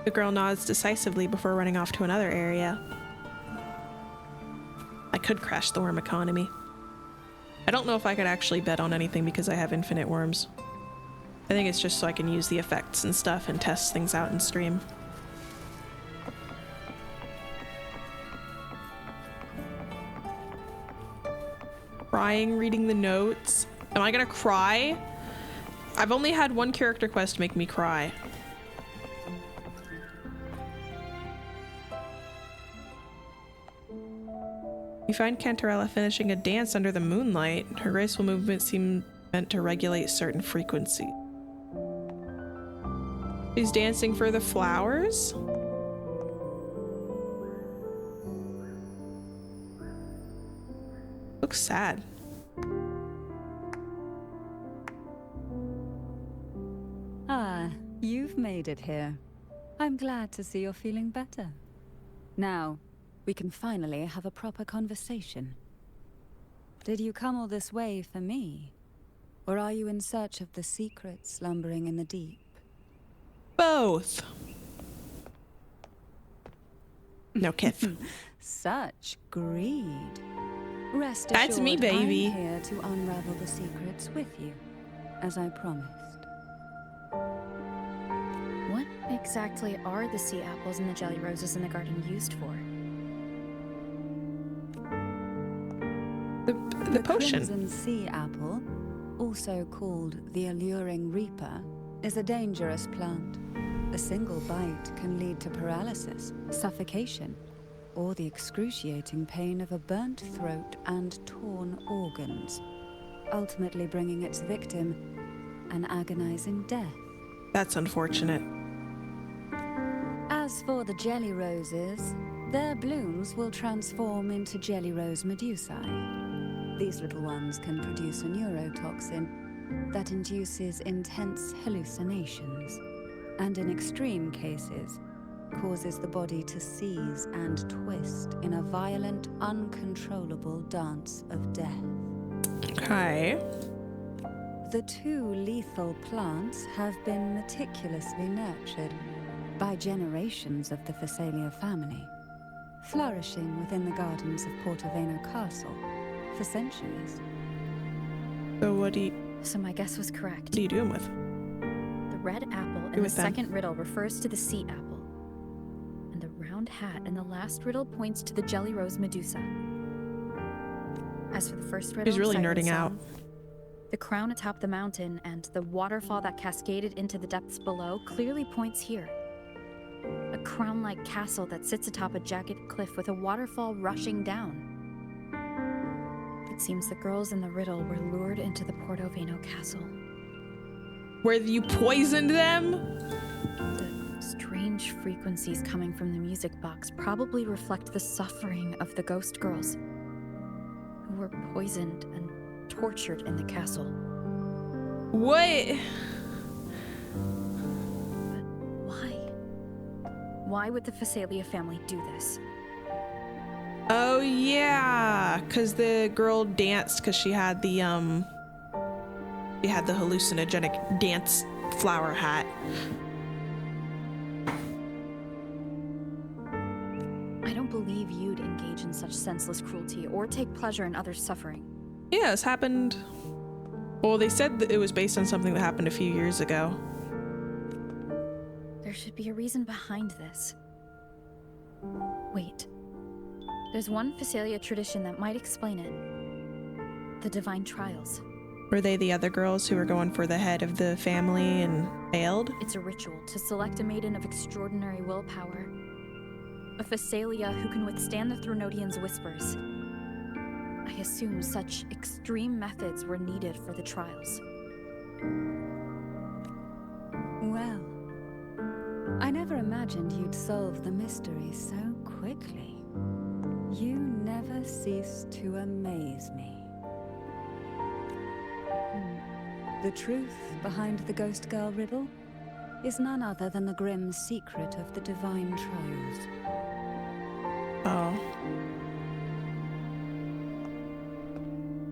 The girl nods decisively before running off to another area. I could crash the worm economy. I don't know if I could actually bet on anything because I have infinite worms. I think it's just so I can use the effects and stuff and test things out in stream. Crying, reading the notes. Am I gonna cry? I've only had one character quest make me cry. You find Cantarella finishing a dance under the moonlight. Her graceful movements seem meant to regulate certain frequency. She's dancing for the flowers? Looks sad. Ah, you've made it here. I'm glad to see you're feeling better. Now, we can finally have a proper conversation. Did you come all this way for me? Or are you in search of the secret slumbering in the deep? Both. No kith. Such greed. Rest That's assured, me, baby. I'm here to unravel the secrets with you, as I promised. What exactly are the sea apples and the jelly roses in the garden used for? The potion. Crimson sea apple, also called the alluring reaper, is a dangerous plant. A single bite can lead to paralysis, suffocation, or the excruciating pain of a burnt throat and torn organs, ultimately bringing its victim an agonizing death. That's unfortunate. As for the jelly roses, their blooms will transform into jelly rose medusae. These little ones can produce a neurotoxin that induces intense hallucinations, and in extreme cases, causes the body to seize and twist in a violent, uncontrollable dance of death. Okay. The two lethal plants have been meticulously nurtured by generations of the Phasalia family, flourishing within the gardens of Portoveno Castle for centuries. So what are So my guess was correct. you doing with? The red apple in Do the with them. second riddle refers to the sea apple. And the round hat in the last riddle points to the jelly rose medusa. As for the first riddle, She's really Siren nerding out. Song, the crown atop the mountain and the waterfall that cascaded into the depths below clearly points here. A crown-like castle that sits atop a jagged cliff with a waterfall rushing down. It seems the girls in the riddle were lured into the Portoveno castle. Where you poisoned them? The strange frequencies coming from the music box probably reflect the suffering of the ghost girls who were poisoned and tortured in the castle. What? Why? Why would the Phasalia family do this? Oh yeah, cause the girl danced cause she had the hallucinogenic dance flower hat. I don't believe you'd engage in such senseless cruelty or take pleasure in others' suffering. Yeah, this happened. Well, they said that it was based on something that happened a few years ago. There should be a reason behind this. Wait. There's one Phasalia tradition that might explain it. The Divine Trials. Were they the other girls who were going for the head of the family and failed? It's a ritual to select a maiden of extraordinary willpower. A Phasalia who can withstand the Thronodians' whispers. I assume such extreme methods were needed for the trials. Well, I never imagined you'd solve the mystery so quickly. You never cease to amaze me. The truth behind the Ghost Girl riddle is none other than the grim secret of the Divine Trials. Oh.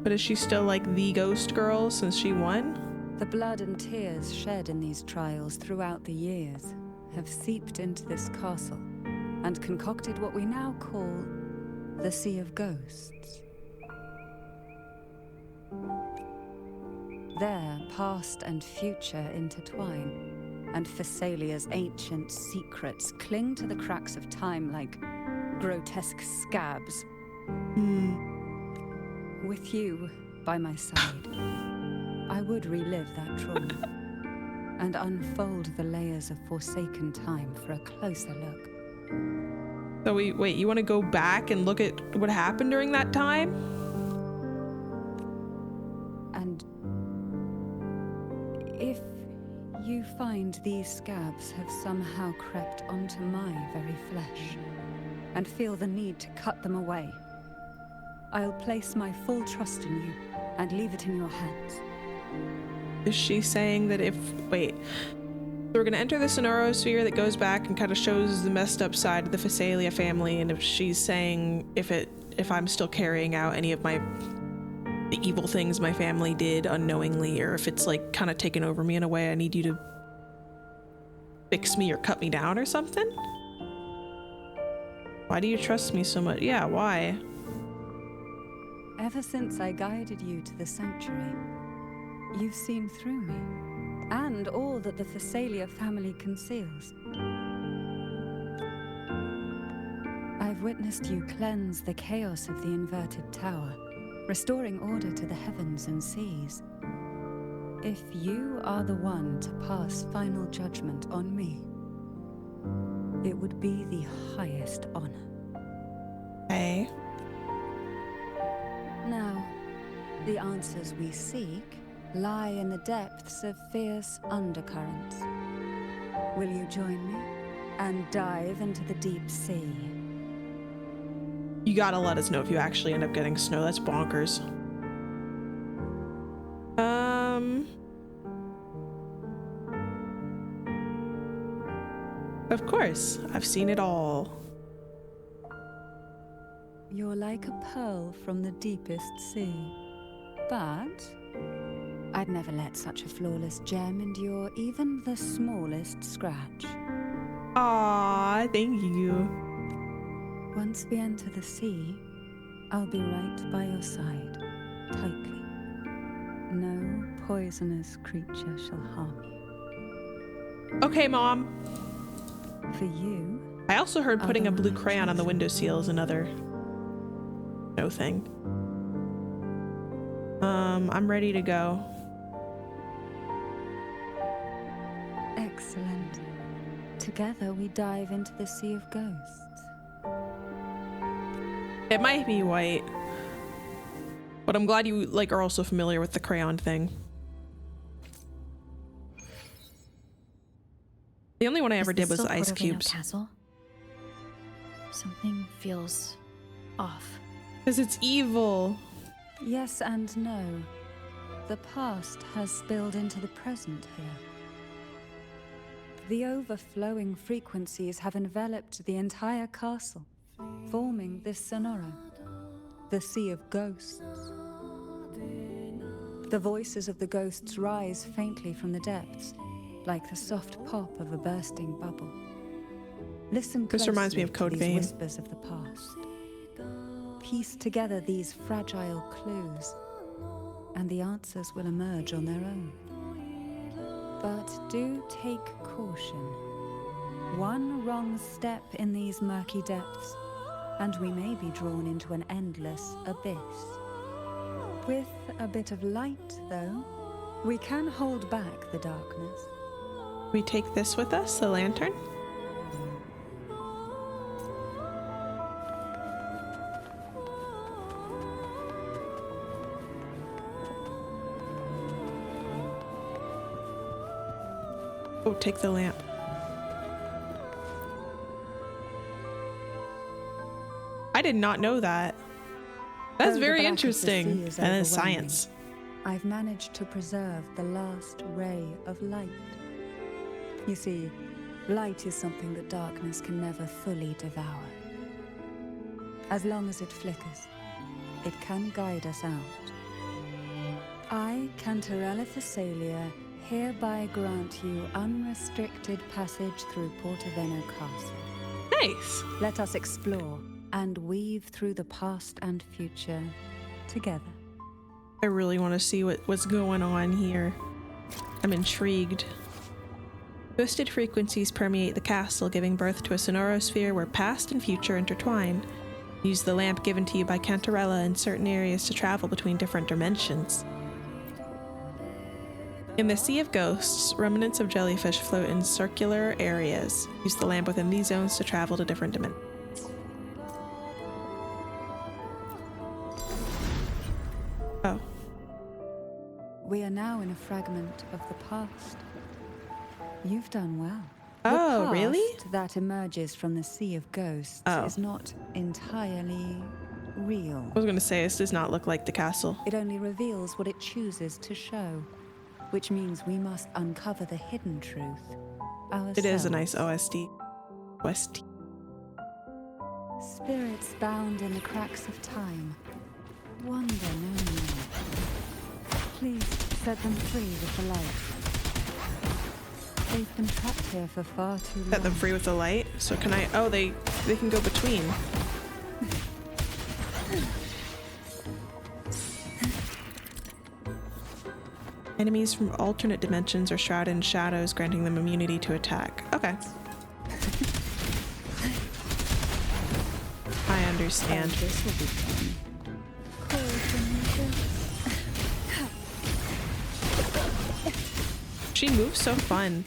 But is she still like the ghost girl since she won? The blood and tears shed in these trials throughout the years have seeped into this castle and concocted what we now call the Sea of Ghosts. There, past and future intertwine, and Phasalia's ancient secrets cling to the cracks of time like grotesque scabs. With you by my side, I would relive that trauma and unfold the layers of forsaken time for a closer look. So wait, you want to go back and look at what happened during that time? And find these scabs have somehow crept onto my very flesh, and feel the need to cut them away. I'll place my full trust in you, and leave it in your hands. Is she saying that if... Wait. So we're going to enter the sonorosphere that goes back and kind of shows the messed up side of the Phasalia family, and if she's saying if I'm still carrying out any of the evil things my family did unknowingly, or if it's like kind of taken over me in a way I need you to fix me or cut me down or something? Why do you trust me so much? Yeah, why? Ever since I guided you to the sanctuary, you've seen through me, and all that the Phasalia family conceals. I've witnessed you cleanse the chaos of the inverted tower, restoring order to the heavens and seas. If you are the one to pass final judgment on me, it would be the highest honor. Hey. Now, the answers we seek lie in the depths of fierce undercurrents. Will you join me and dive into the deep sea? You gotta let us know if you actually end up getting snow. That's bonkers. Of course, I've seen it all. You're like a pearl from the deepest sea. But I'd never let such a flawless gem endure even the smallest scratch. Aw, thank you. Once we enter the sea, I'll be right by your side, tightly. No poisonous creature shall harm you. Okay, Mom. For you, I also heard putting a blue crayon on the windowsill is another no thing. I'm ready to go. Excellent. Together we dive into the Sea of Ghosts. It might be white, but I'm glad you are also familiar with the crayon thing. The only one I ever did was ice cubes. Castle? Something feels off. Because it's evil. Yes and no. The past has spilled into the present here. The overflowing frequencies have enveloped the entire castle, forming this sonoro, the Sea of Ghosts. The voices of the ghosts rise faintly from the depths, like the soft pop of a bursting bubble. Listen closely. This reminds me of Code to these Vein. whispers of the past. Piece together these fragile clues, and the answers will emerge on their own. But do take caution. One wrong step in these murky depths, and we may be drawn into an endless abyss. With a bit of light, though, we can hold back the darkness. We take this with us, the lantern? Oh, take the lamp. I did not know that. That's Though very the black of the interesting. sea is And then overwhelming, science. I've managed to preserve the last ray of light. You see, light is something that darkness can never fully devour. As long as it flickers, it can guide us out. I, Cantarella Phasalia, hereby grant you unrestricted passage through Portoveno Castle. Nice. Let us explore and weave through the past and future together. I really want to see what's going on here. I'm intrigued. Twisted frequencies permeate the castle, giving birth to a sonorosphere where past and future intertwine. Use the lamp given to you by Cantarella in certain areas to travel between different dimensions. In the Sea of Ghosts, remnants of jellyfish float in circular areas. Use the lamp within these zones to travel to different dimensions. Oh. We are now in a fragment of the past. You've done well. Oh, the past really? that emerges from the Sea of Ghosts is not entirely real. I was gonna say, this does not look like the castle. It only reveals what it chooses to show, which means we must uncover the hidden truth ourselves. It is a nice OST. OST. Spirits bound in the cracks of time. Wonder no more. Please set them free with the light. They've been trapped here for far too long. Set them free with the light. So can I? Oh, they can go between. Enemies from alternate dimensions are shrouded in shadows, granting them immunity to attack. Okay. I understand. This will be fun. She moves so fun.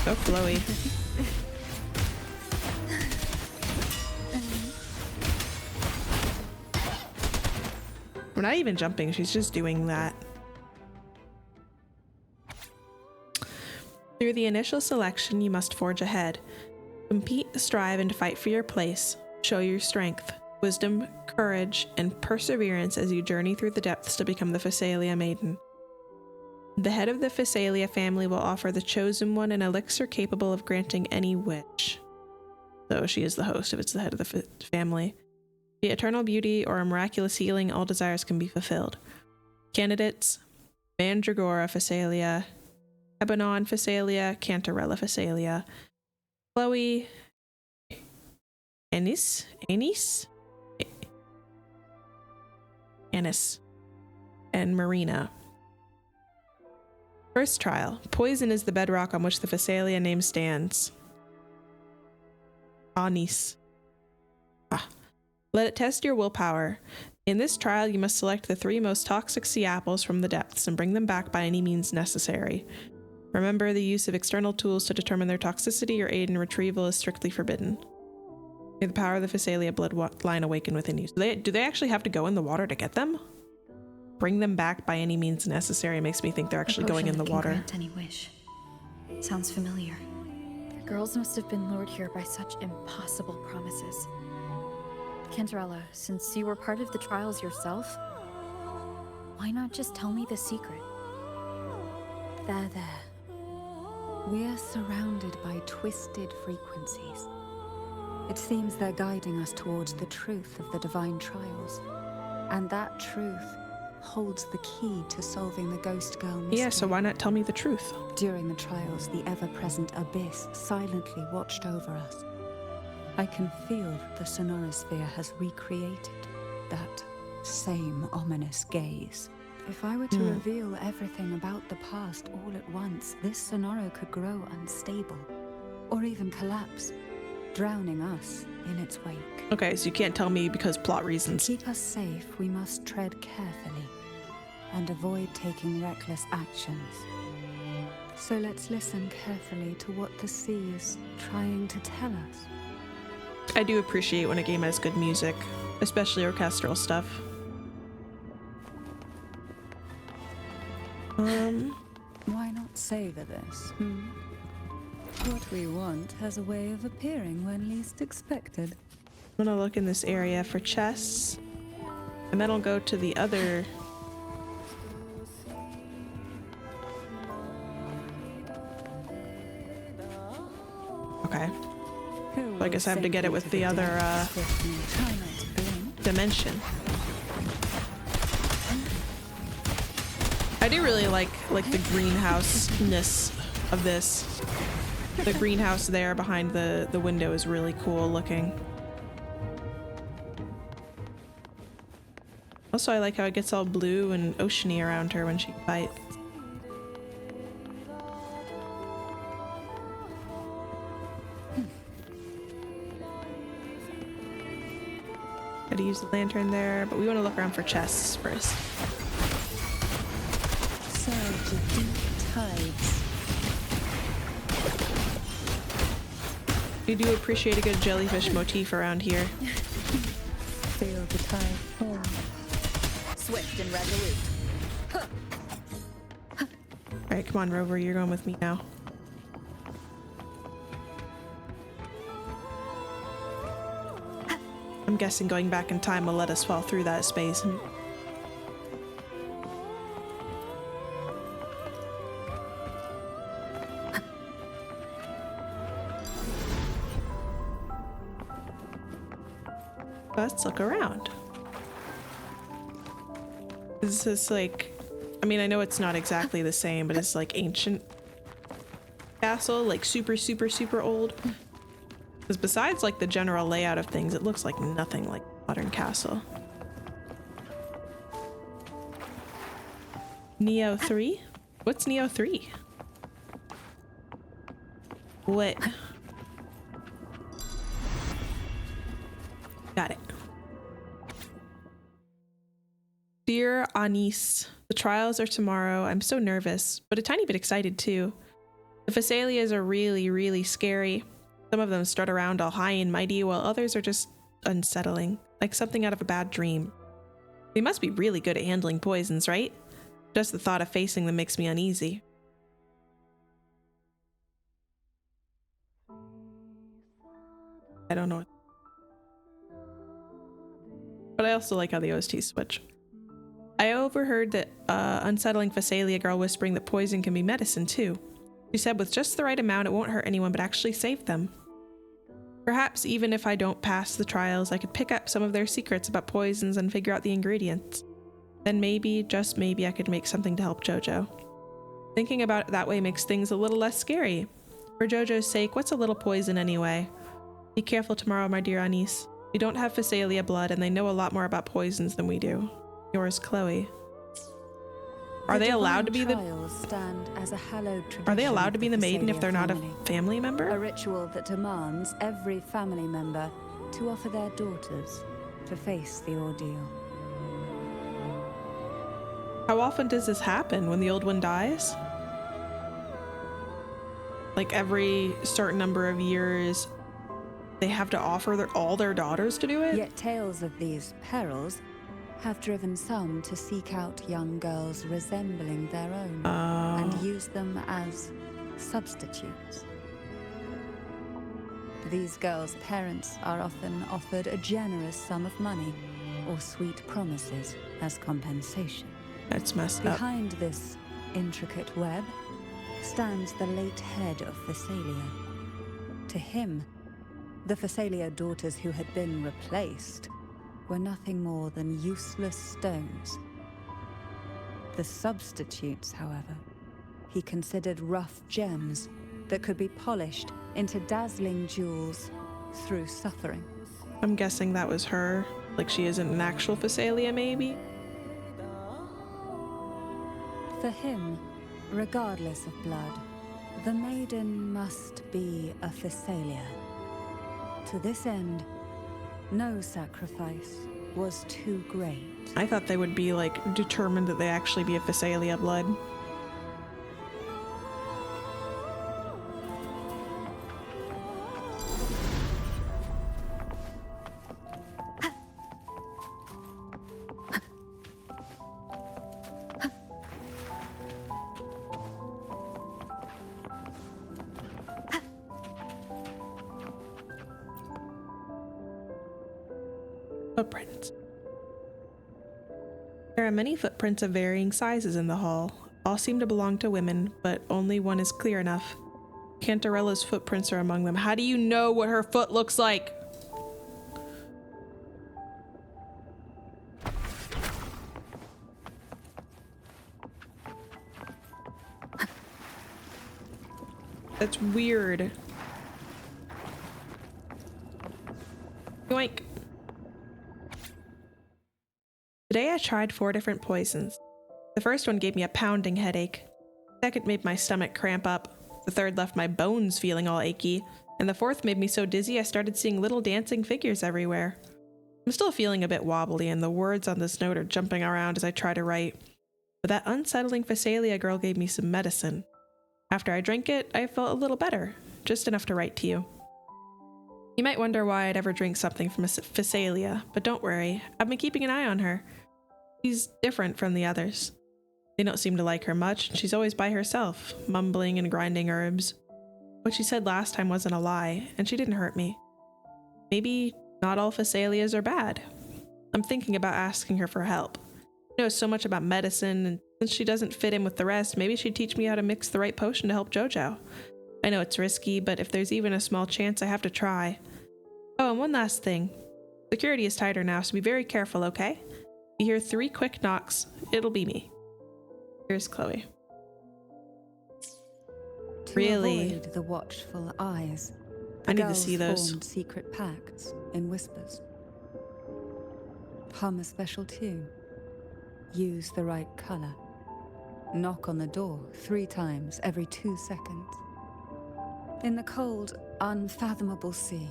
So flowy. We're not even jumping, she's just doing that. Through the initial selection, you must forge ahead. Compete, strive, and fight for your place. Show your strength, wisdom, courage, and perseverance as you journey through the depths to become the Phasalia Maiden. The head of the Phasalia family will offer the chosen one an elixir capable of granting any wish. So she is the host if it's the head of the family. The eternal beauty or a miraculous healing, all desires can be fulfilled. Candidates: Mandragora Phasalia, Ebanon Phasalia, Cantarella Phasalia, Chloe, Anis, and Marina. First trial. Poison is the bedrock on which the Phasalia name stands. Anis. Let it test your willpower. In this trial, you must select the 3 most toxic sea apples from the depths and bring them back by any means necessary. Remember, the use of external tools to determine their toxicity or aid in retrieval is strictly forbidden. May the power of the Phasalia bloodline awaken within you. Do they actually have to go in the water to get them? Bring them back by any means necessary makes me think they're actually going in the water. Grant any wish. Sounds familiar. The girls must have been lured here by such impossible promises. Cantarella, since you were part of the trials yourself, why not just tell me the secret? There. We are surrounded by twisted frequencies. It seems they're guiding us towards the truth of the divine trials. And that truth holds the key to solving the ghost girl mystery. Yeah, so why not tell me the truth? During the trials, the ever-present abyss silently watched over us. I can feel the sonorosphere has recreated that same ominous gaze. If I were to reveal everything about the past all at once, this sonoro could grow unstable, or even collapse, drowning us in its wake. Okay, so you can't tell me because plot reasons. To keep us safe, we must tread carefully and avoid taking reckless actions. So let's listen carefully to what the sea is trying to tell us. I do appreciate when a game has good music, especially orchestral stuff. Why not savor this? What we want has a way of appearing when least expected. I'm gonna look in this area for chests, and then I'll go to the other. Okay. So I guess I have to get it with the other dimension. I do really like the greenhouse-ness of this. The greenhouse there behind the window is really cool looking. Also, I like how it gets all blue and oceany around her when she fights. Gotta use the lantern there, but we want to look around for chests first. Surge of deep tides. We do appreciate a good jellyfish motif around here. Feel the tide fall. Swift and resolute. Alright, Alright, come on, Rover, you're going with me now. I'm guessing going back in time will let us fall through that space. Let's look around. Is this like, I mean, I know it's not exactly the same, but it's like ancient castle, like super old. Because besides like the general layout of things, it looks like nothing like modern castle. Neo 3? What's Neo 3? What? Got it. Dear Anis, the trials are tomorrow. I'm so nervous, but a tiny bit excited too. The Phasalias are really scary. Some of them strut around all high and mighty, while others are just unsettling, like something out of a bad dream. They must be really good at handling poisons, right? Just the thought of facing them makes me uneasy. I don't know. But I also like how the OSTs switch. I overheard that unsettling Phasalia girl whispering that poison can be medicine too. She said with just the right amount it won't hurt anyone but actually save them. Perhaps even if I don't pass the trials, I could pick up some of their secrets about poisons and figure out the ingredients. Then maybe, just maybe, I could make something to help Jojo. Thinking about it that way makes things a little less scary. For Jojo's sake, what's a little poison anyway? Be careful tomorrow, my dear Anis. We don't have Phasalia blood and they know a lot more about poisons than we do. Yours, Chloe. Are they allowed to be the maiden if they're not a family member? A ritual that demands every family member to offer their daughters to face the ordeal. How often does this happen when the old one dies? Like every certain number of years, they have to offer all their daughters to do it? Yet tales of these perils have driven some to seek out young girls resembling their own and use them as substitutes. These girls' parents are often offered a generous sum of money or sweet promises as compensation. That's messed up. Behind this intricate web stands the late head of Phasalia. To him, the Phasalia daughters who had been replaced were nothing more than useless stones. The substitutes, however, he considered rough gems that could be polished into dazzling jewels through suffering. I'm guessing that was her. Like she isn't an actual Phasalia, maybe? For him, regardless of blood, the maiden must be a Phasalia. To this end, no sacrifice was too great. I thought they would be like determined that they actually be a Phasalia blood. Footprints. There are many footprints of varying sizes in the hall. All seem to belong to women, but only one is clear enough. Cantarella's footprints are among them. How do you know what her foot looks like? That's weird. Yoink. Today I tried 4 different poisons. The first one gave me a pounding headache. The second made my stomach cramp up. The third left my bones feeling all achy. And the fourth made me so dizzy I started seeing little dancing figures everywhere. I'm still feeling a bit wobbly and the words on this note are jumping around as I try to write. But that unsettling Phasalia girl gave me some medicine. After I drank it, I felt a little better. Just enough to write to you. You might wonder why I'd ever drink something from a Phasalia, but don't worry, I've been keeping an eye on her. She's different from the others. They don't seem to like her much. She's always by herself, mumbling and grinding herbs. What she said last time wasn't a lie, and she didn't hurt me. Maybe not all Phasalias are bad. I'm thinking about asking her for help. She knows so much about medicine, and since she doesn't fit in with the rest, maybe she'd teach me how to mix the right potion to help Jojo. I know it's risky, but if there's even a small chance, I have to try. Oh, and one last thing. Security is tighter now, so be very careful, okay? If you hear 3 quick knocks, it'll be me. Here's Chloe. To Really? avoid the watchful eyes, I need to girls see those. formed secret pacts in whispers. Hum a special tune. Use the right color. Knock on the door 3 times every 2 seconds. In the cold, unfathomable sea,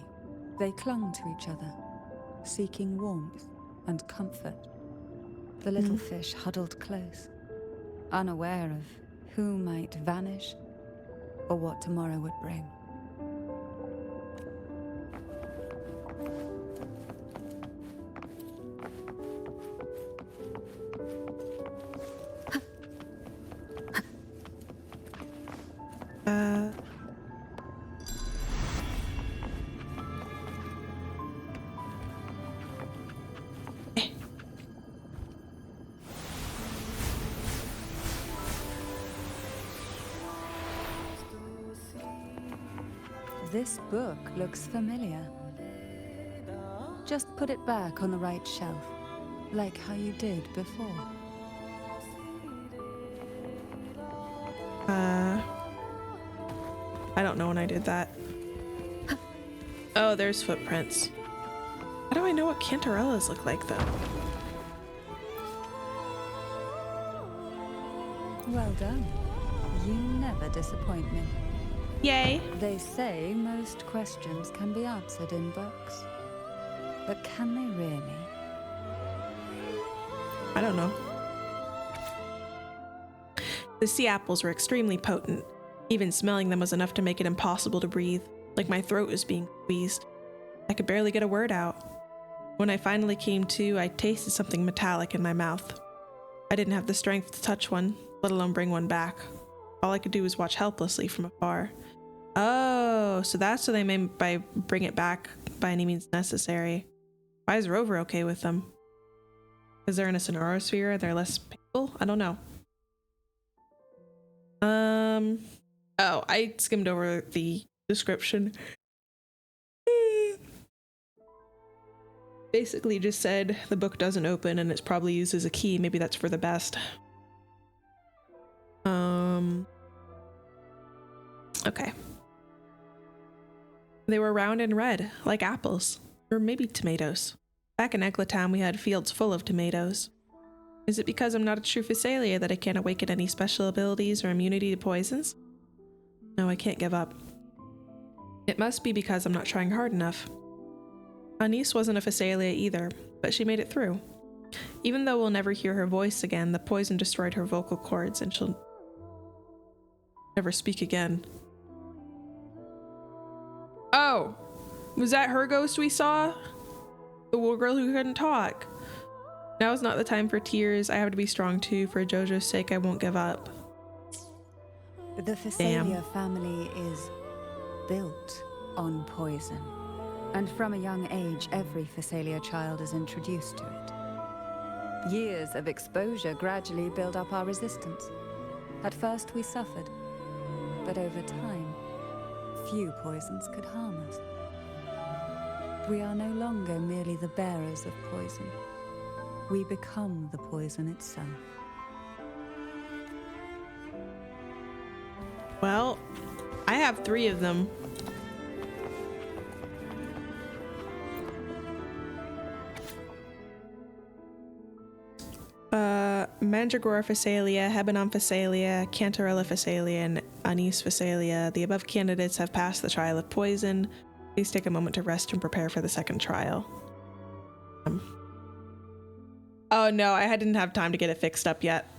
they clung to each other, seeking warmth and comfort. The little fish huddled close, unaware of who might vanish or what tomorrow would bring. This book looks familiar. Just put it back on the right shelf, like how you did before. I don't know when I did that. Oh, there's footprints. How do I know what cantarellas look like, though? Well done. You never disappoint me. Yay! They say most questions can be answered in books. But can they really? I don't know. The sea apples were extremely potent. Even smelling them was enough to make it impossible to breathe, like my throat was being squeezed. I could barely get a word out. When I finally came to, I tasted something metallic in my mouth. I didn't have the strength to touch one, let alone bring one back. All I could do was watch helplessly from afar. Oh, so that's what they meant by bring it back by any means necessary. Why is Rover okay with them? Because they're in a sonorosphere, they're less painful? I don't know. Oh, I skimmed over the description. Basically just said the book doesn't open and it's probably used as a key. Maybe that's for the best. Okay. They were round and red, like apples. Or maybe tomatoes. Back in Eglatown, we had fields full of tomatoes. Is it because I'm not a true Phasalia that I can't awaken any special abilities or immunity to poisons? No, I can't give up. It must be because I'm not trying hard enough. Anise wasn't a Phasalia either, but she made it through. Even though we'll never hear her voice again, the poison destroyed her vocal cords and she'll never speak again. Oh! Was that her ghost we saw? The little girl who couldn't talk. Now is not the time for tears. I have to be strong too. For Jojo's sake, I won't give up. The Phasalia family is built on poison. And from a young age, every Phasalia child is introduced to it. Years of exposure gradually build up our resistance. At first we suffered, but over time, few poisons could harm us. We are no longer merely the bearers of poison. We become the poison itself. Well, I have 3 of them. Mandragora Phasalia, Hebanon Phasalia, Cantarella Phasalia, and Anise Phasalia. The above candidates have passed the trial of poison. Please take a moment to rest and prepare for the second trial. Oh no, I didn't have time to get it fixed up yet.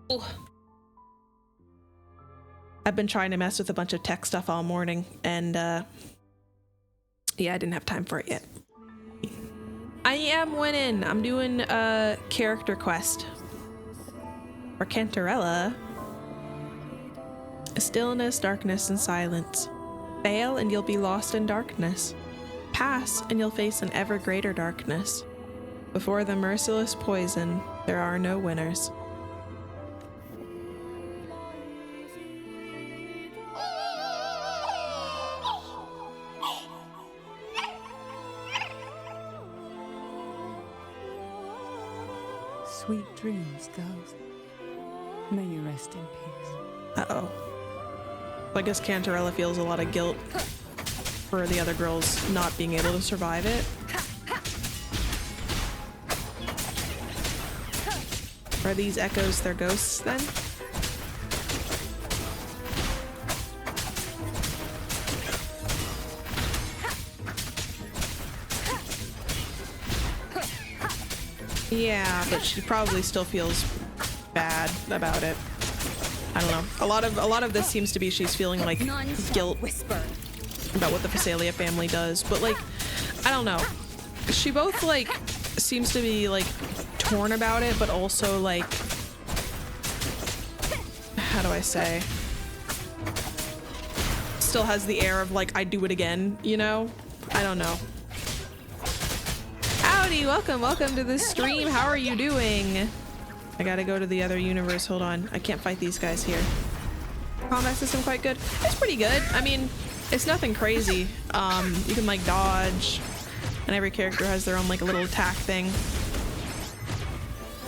Ugh. I've been trying to mess with a bunch of tech stuff all morning, and yeah, I didn't have time for it yet. I am winning. I'm doing a character quest. Or Cantarella. Stillness, darkness, and silence. Fail and you'll be lost in darkness. Pass and you'll face an ever greater darkness. Before the merciless poison, there are no winners. Sweet dreams, girls. May you rest in peace. Uh-oh. I guess Cantarella feels a lot of guilt for the other girls not being able to survive it. Are these echoes their ghosts then? Yeah, but she probably still feels bad about it. I don't know. A lot of this seems to be she's feeling like guilt about what the Phasalia family does, but like, I don't know. She both like seems to be like torn about it, but also like, how do I say? Still has the air of like, I'd do it again, you know? I don't know. Howdy, welcome to the stream. How are you doing? I gotta go to the other universe. Hold on. I can't fight these guys here. Combat system quite good. It's pretty good. I mean, it's nothing crazy. You can like dodge, and every character has their own like little attack thing.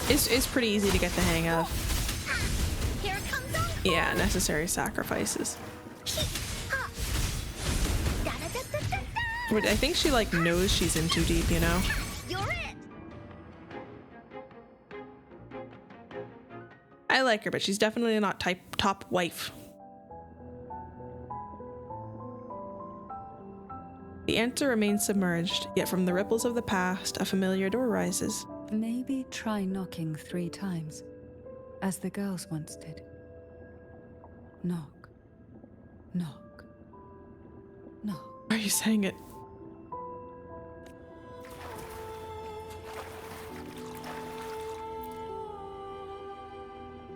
It's pretty easy to get the hang of. Yeah, necessary sacrifices. But I think she like knows she's in too deep, you know? I like her, but she's definitely not top wife. The answer remains submerged, yet from the ripples of the past, a familiar door rises. Maybe try knocking 3 times, as the girls once did. Knock. Knock. Knock. Why are you saying it?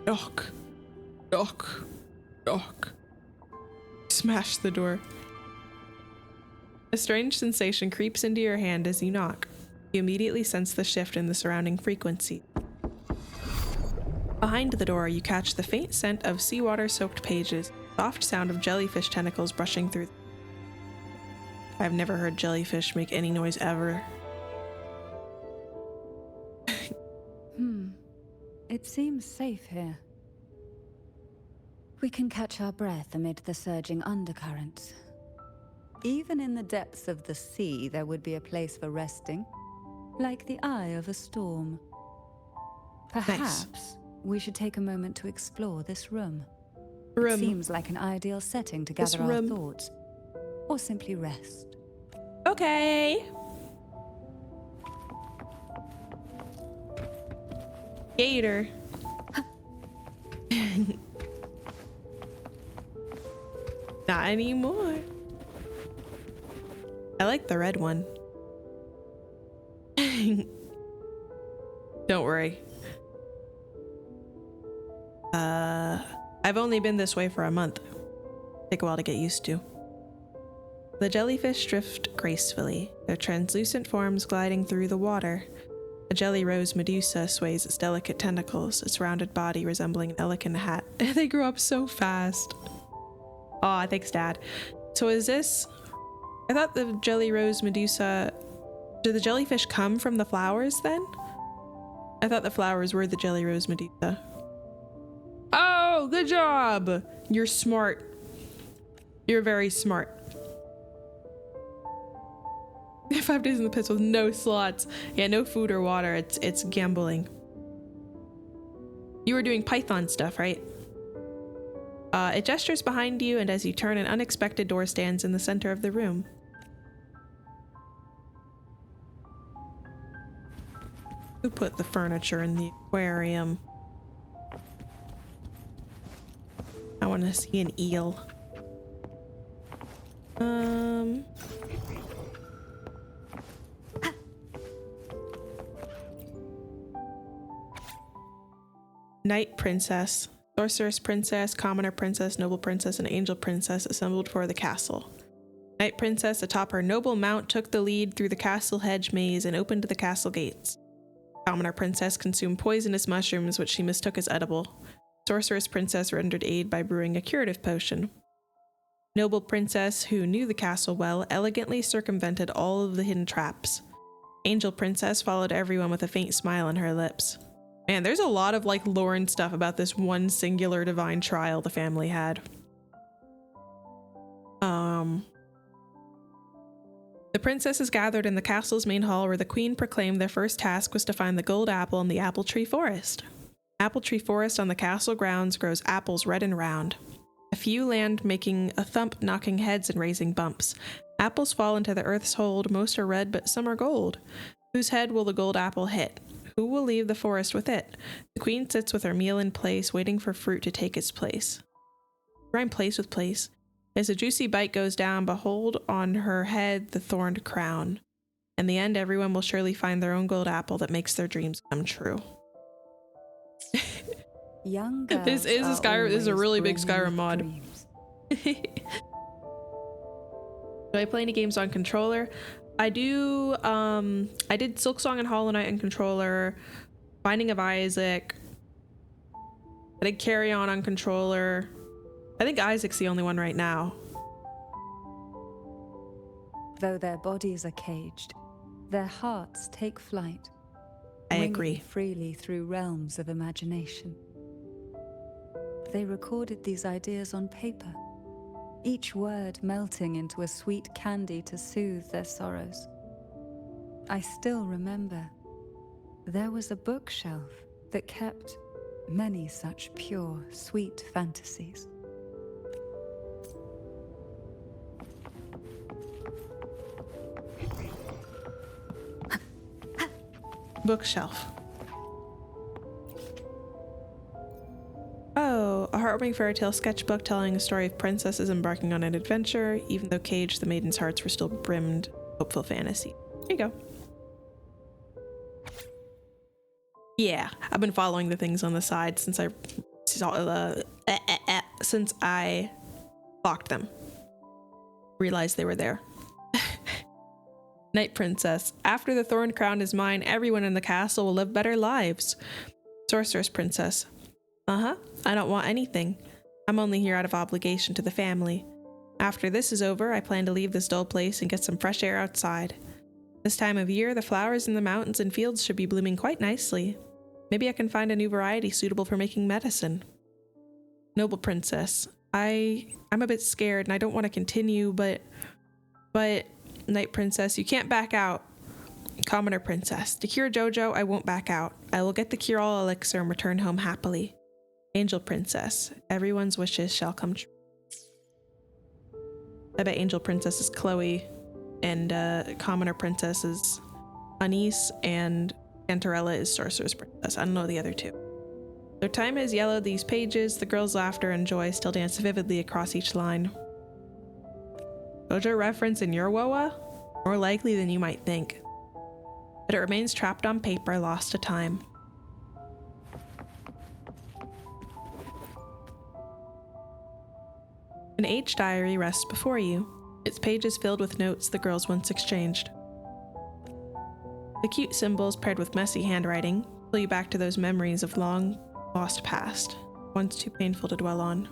Knock. Knock. Knock. Smash the door. A strange sensation creeps into your hand as you knock. You immediately sense the shift in the surrounding frequency. Behind the door, you catch the faint scent of seawater-soaked pages, soft sound of jellyfish tentacles brushing through. I've never heard jellyfish make any noise ever. It seems safe here. We can catch our breath amid the surging undercurrents. Even in the depths of the sea, there would be a place for resting, like the eye of a storm. Perhaps we should take a moment to explore this room. It seems like an ideal setting to gather our thoughts, or simply rest. Okay. Gator. Not anymore. I like the red one. Don't worry. I've only been this way for a month. Take a while to get used to. The jellyfish drift gracefully, their translucent forms gliding through the water. A jelly rose Medusa sways its delicate tentacles, its rounded body resembling an elegant hat. They grew up so fast. Aw, thanks, Dad. So is this... I thought the jelly rose Medusa... Do the jellyfish come from the flowers then? I thought the flowers were the jelly rose Medusa. Oh, good job! You're smart. You're very smart. 5 days in the pits with no slots. Yeah, no food or water. It's gambling. You were doing Python stuff, right? It gestures behind you, and as you turn, an unexpected door stands in the center of the room. Who put the furniture in the aquarium? I want to see an eel. Knight princess, sorceress princess, commoner princess, noble princess, and angel princess assembled for the castle. Knight princess atop her noble mount took the lead through the castle hedge maze and opened the castle gates. Commoner princess consumed poisonous mushrooms, which she mistook as edible. Sorceress princess rendered aid by brewing a curative potion. Noble princess, who knew the castle well, elegantly circumvented all of the hidden traps. Angel princess followed everyone with a faint smile on her lips. Man, there's a lot of like lore and stuff about this one singular divine trial the family had. The princesses gathered in the castle's main hall where the queen proclaimed their first task was to find the gold apple in the apple tree forest. Apple tree forest on the castle grounds grows apples red and round. A few land making a thump, knocking heads and raising bumps. Apples fall into the earth's hold, most are red but some are gold. Whose head will the gold apple hit? Who will leave the forest with it? The queen sits with her meal in place, waiting for fruit to take its place. Rhyme place with place. As a juicy bite goes down, behold on her head the thorned crown. In the end, everyone will surely find their own gold apple that makes their dreams come true. Young girls This is a Skyrim. This is a really big Skyrim mod. Dreams. Do I play any games on controller? I do. I did Silksong and Hollow Knight on controller. Binding of Isaac. I did Carry On controller. I think Isaac's the only one right now. Though their bodies are caged, their hearts take flight. I winging agree. freely through realms of imagination. They recorded these ideas on paper, each word melting into a sweet candy to soothe their sorrows. I still remember there was a bookshelf that kept many such pure, sweet fantasies. Bookshelf. Oh, a heartwarming fairy tale sketchbook telling a story of princesses embarking on an adventure, even though caged, the maidens' hearts were still brimmed hopeful fantasy. There you go. Yeah, I've been following the things on the side since I blocked them. Realized they were there. Night princess. After the thorn crown is mine, everyone in the castle will live better lives. Sorceress princess. I don't want anything. I'm only here out of obligation to the family. After this is over, I plan to leave this dull place and get some fresh air outside. This time of year, the flowers in the mountains and fields should be blooming quite nicely. Maybe I can find a new variety suitable for making medicine. Noble princess. I'm a bit scared and I don't want to continue, but Night princess, you can't back out. Commoner princess. To cure Jojo, I won't back out. I will get the cure-all elixir and return home happily. Angel princess. Everyone's wishes shall come true. I bet Angel princess is Chloe, and Commoner princess is Anise, and Cantarella is Sorceress princess. I don't know the other two. Their time has yellowed these pages. The girls' laughter and joy still dance vividly across each line. Jojo reference in your WoA? More likely than you might think. But it remains trapped on paper, lost to time. An age diary rests before you, its pages filled with notes the girls once exchanged. The cute symbols paired with messy handwriting pull you back to those memories of long lost past, once too painful to dwell on.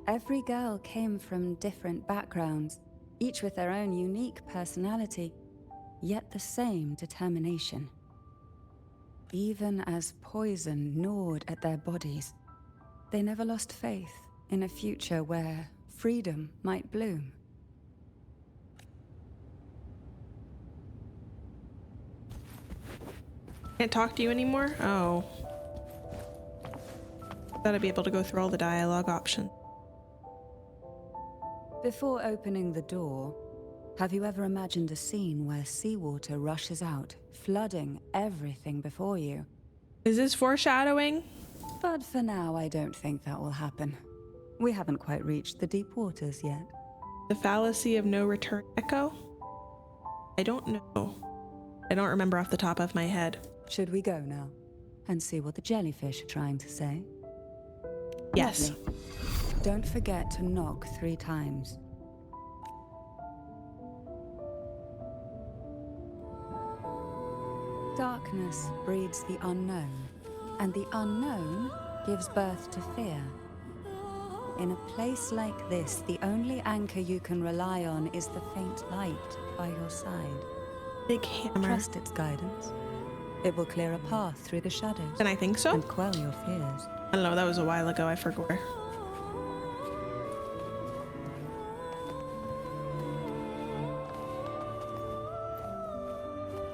Every girl came from different backgrounds, each with their own unique personality, yet the same determination. Even as poison gnawed at their bodies, they never lost faith in a future where freedom might bloom. Can't talk to you anymore? Oh. Thought I'd be able to go through all the dialogue options. Before opening the door, have you ever imagined a scene where seawater rushes out, flooding everything before you? Is this foreshadowing? But for now, I don't think that will happen. We haven't quite reached the deep waters yet. The fallacy of no return echo? I don't know. I don't remember off the top of my head. Should we go now and see what the jellyfish are trying to say? Yes. Lovely. Don't forget to knock 3 times. Darkness breeds the unknown, and the unknown gives birth to fear. In a place like this, the only anchor you can rely on is the faint light by your side. Big hammer. Trust its guidance. It will clear a path through the shadows. And I think so? And quell your fears. I don't know, that was a while ago, I forgot.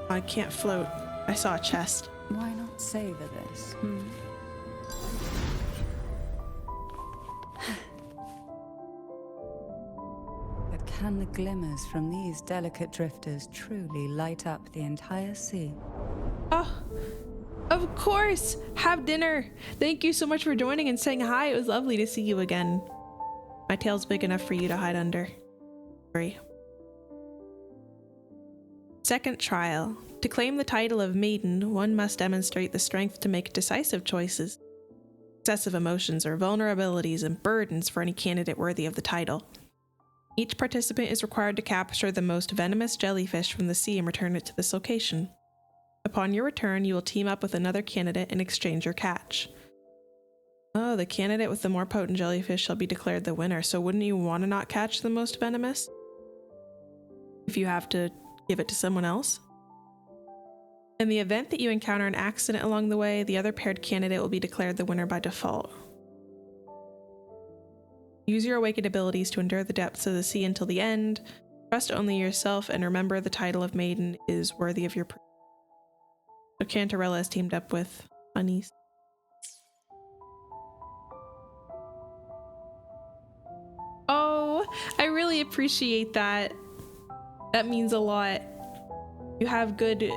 I can't float. I saw a chest. Why not savor this? But can the glimmers from these delicate drifters truly light up the entire sea? Oh, of course! Have dinner! Thank you so much for joining and saying hi. It was lovely to see you again. My tail's big enough for you to hide under. Sorry. Second trial. To claim the title of maiden, one must demonstrate the strength to make decisive choices. Excessive emotions or vulnerabilities and burdens for any candidate worthy of the title. Each participant is required to capture the most venomous jellyfish from the sea and return it to this location. Upon your return, you will team up with another candidate and exchange your catch. Oh, the candidate with the more potent jellyfish shall be declared the winner, so wouldn't you want to not catch the most venomous? If you have to give it to someone else? In the event that you encounter an accident along the way, the other paired candidate will be declared the winner by default. Use your awakened abilities to endure the depths of the sea until the end. Trust only yourself and remember the title of maiden is worthy of your So Cantarella is teamed up with Bunnies. Oh, I really appreciate that. That means a lot. You have good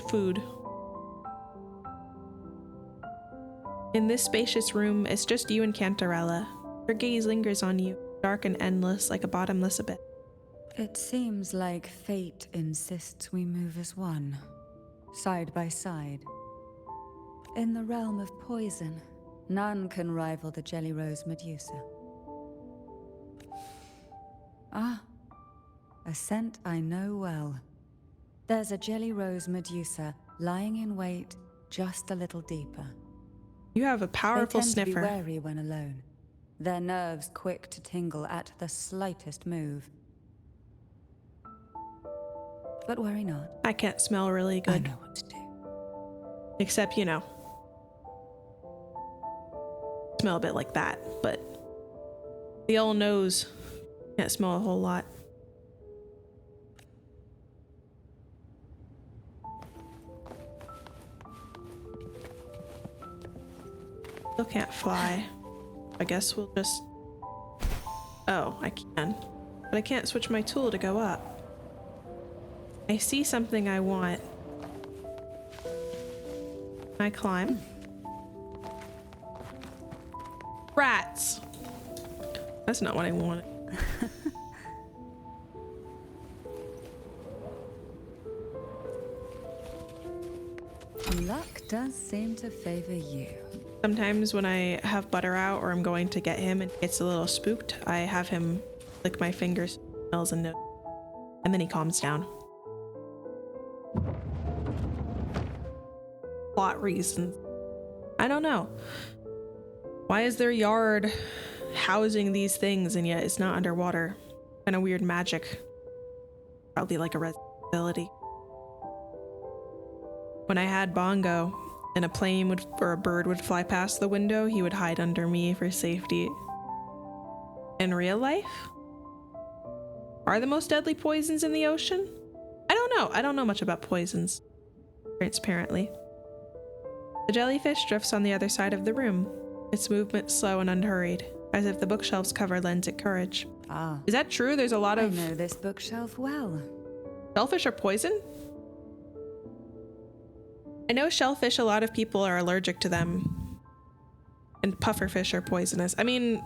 food. In this spacious room, it's just you and Cantarella. Her gaze lingers on you, dark and endless like a bottomless abyss. It seems like fate insists we move as one, side by side. In the realm of poison, none can rival the Jelly Rose Medusa. Ah, a scent I know well. There's a Jelly Rose Medusa lying in wait just a little deeper. You have a powerful they tend sniffer. To be wary when alone, their nerves quick to tingle at the slightest move. But worry not. I can't smell really good. I know what to do. Except, you know, smell a bit like that, but the old nose can't smell a whole lot. Still can't fly. I guess we'll just... Oh, I can. But I can't switch my tool to go up. I see something I want. Can I climb? Rats! That's not what I wanted. Luck does seem to favor you. Sometimes when I have Butter out or I'm going to get him and he gets a little spooked, I have him lick my fingers, smells and nose, and then he calms down. Plot reasons. I don't know. Why is their yard housing these things and yet it's not underwater? Kind of weird magic. Probably like a ability. When I had Bongo and a plane would or a bird would fly past the window, he would hide under me for safety. In real life? Are the most deadly poisons in the ocean? I don't know. I don't know much about poisons. Transparently. The jellyfish drifts on the other side of the room, its movement slow and unhurried, as if the bookshelf's cover lends it courage. Ah. Is that true? There's a lot of... I know this bookshelf well. Shellfish are poison? I know shellfish, a lot of people are allergic to them. And pufferfish are poisonous. I mean,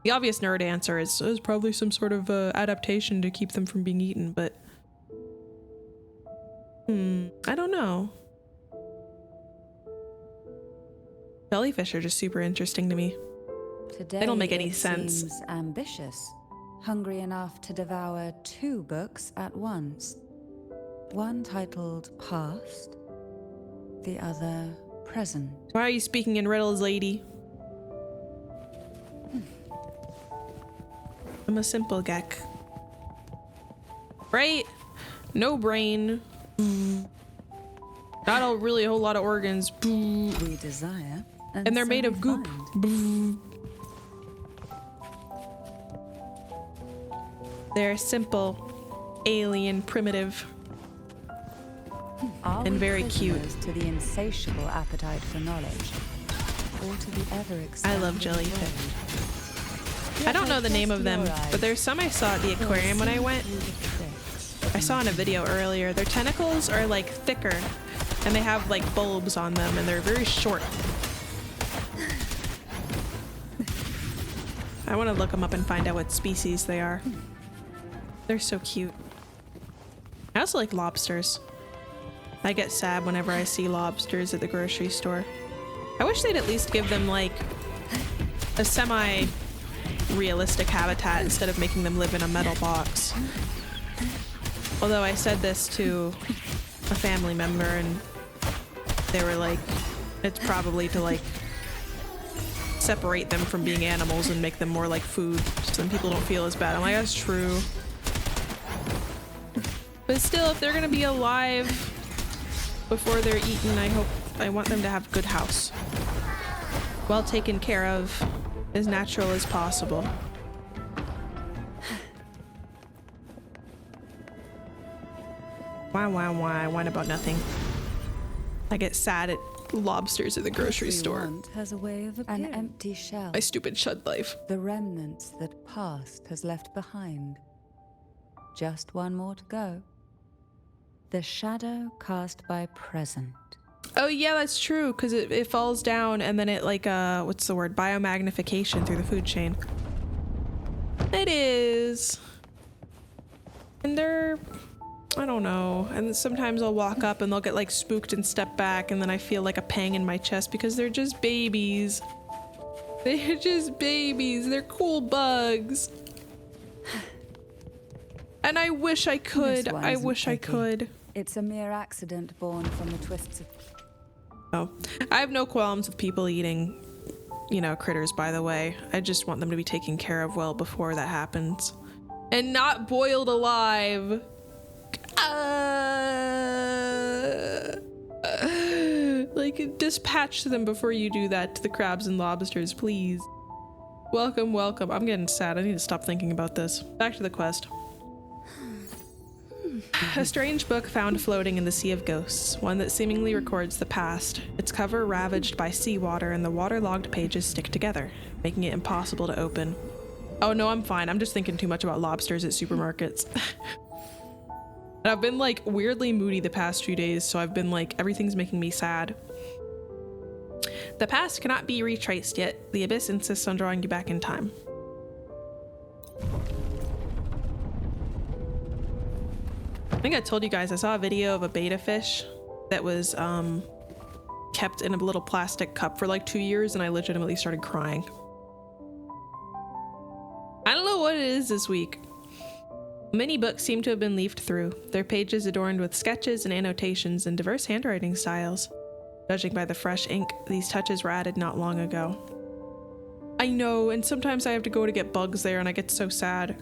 the obvious nerd answer is probably some sort of adaptation to keep them from being eaten, but I don't know. Jellyfish are just super interesting to me. Today They don't make any it sense. Seems ambitious, hungry enough to devour 2 books at once. One titled Past, the other Present. Why are you speaking in riddles, lady? I'm a simple gek. Right? No brain. Not a really a whole lot of organs. We desire, And they're so made we of goop. find. They're simple, alien, primitive. Are And we very cute. prisoners to the insatiable appetite for knowledge, or to the ever I love expanding jellyfish. road? I don't know the name of them, Trust your but there's some I saw at the aquarium when I went. I saw in a video earlier. Their tentacles are like thicker and they have like bulbs on them and they're very short. I want to look them up and find out what species they are. They're so cute. I also like lobsters. I get sad whenever I see lobsters at the grocery store. I wish they'd at least give them like a semi-realistic habitat instead of making them live in a metal box. Although I said this to a family member and they were like, it's probably to like separate them from being animals and make them more like food so then people don't feel as bad. I'm like, that's true. But still, if they're gonna be alive before they're eaten, I want them to have a good house. Well taken care of, as natural as possible. Why, whine about nothing. I get sad at lobsters at the grocery store. Every want has a way of appearing. An empty shell. My stupid chud life. The remnants that past has left behind. Just one more to go. The shadow cast by present. Oh yeah, that's true, because it falls down and then it like, what's the word? Biomagnification through the food chain. It is. And they're, I don't know. And sometimes I'll walk up and they'll get like spooked and step back and then I feel like a pang in my chest because they're just babies. They're just babies. They're cool bugs. And I wish I could. This one I isn't wish I picky. could. It's a mere accident born from the twists of... Oh, I have no qualms with people eating, you know, critters, by the way. I just want them to be taken care of well before that happens. And not boiled alive. Like, dispatch them before you do that to the crabs and lobsters, please. Welcome, welcome. I'm getting sad. I need to stop thinking about this. Back to the quest. A strange book found floating in the Sea of Ghosts, one that seemingly records the past. Its cover ravaged by seawater and the waterlogged pages stick together, making it impossible to open. Oh no, I'm fine. I'm just thinking too much about lobsters at supermarkets. And I've been like weirdly moody the past few days, so I've been like, everything's making me sad. The past cannot be retraced yet. The abyss insists on drawing you back in time. I think I told you guys I saw a video of a betta fish that was kept in a little plastic cup for like 2 years and I legitimately started crying. I don't know what it is this week. Many books seem to have been leafed through, their pages adorned with sketches and annotations in diverse handwriting styles. Judging by the fresh ink, these touches were added not long ago. I know, and sometimes I have to go to get bugs there and I get so sad.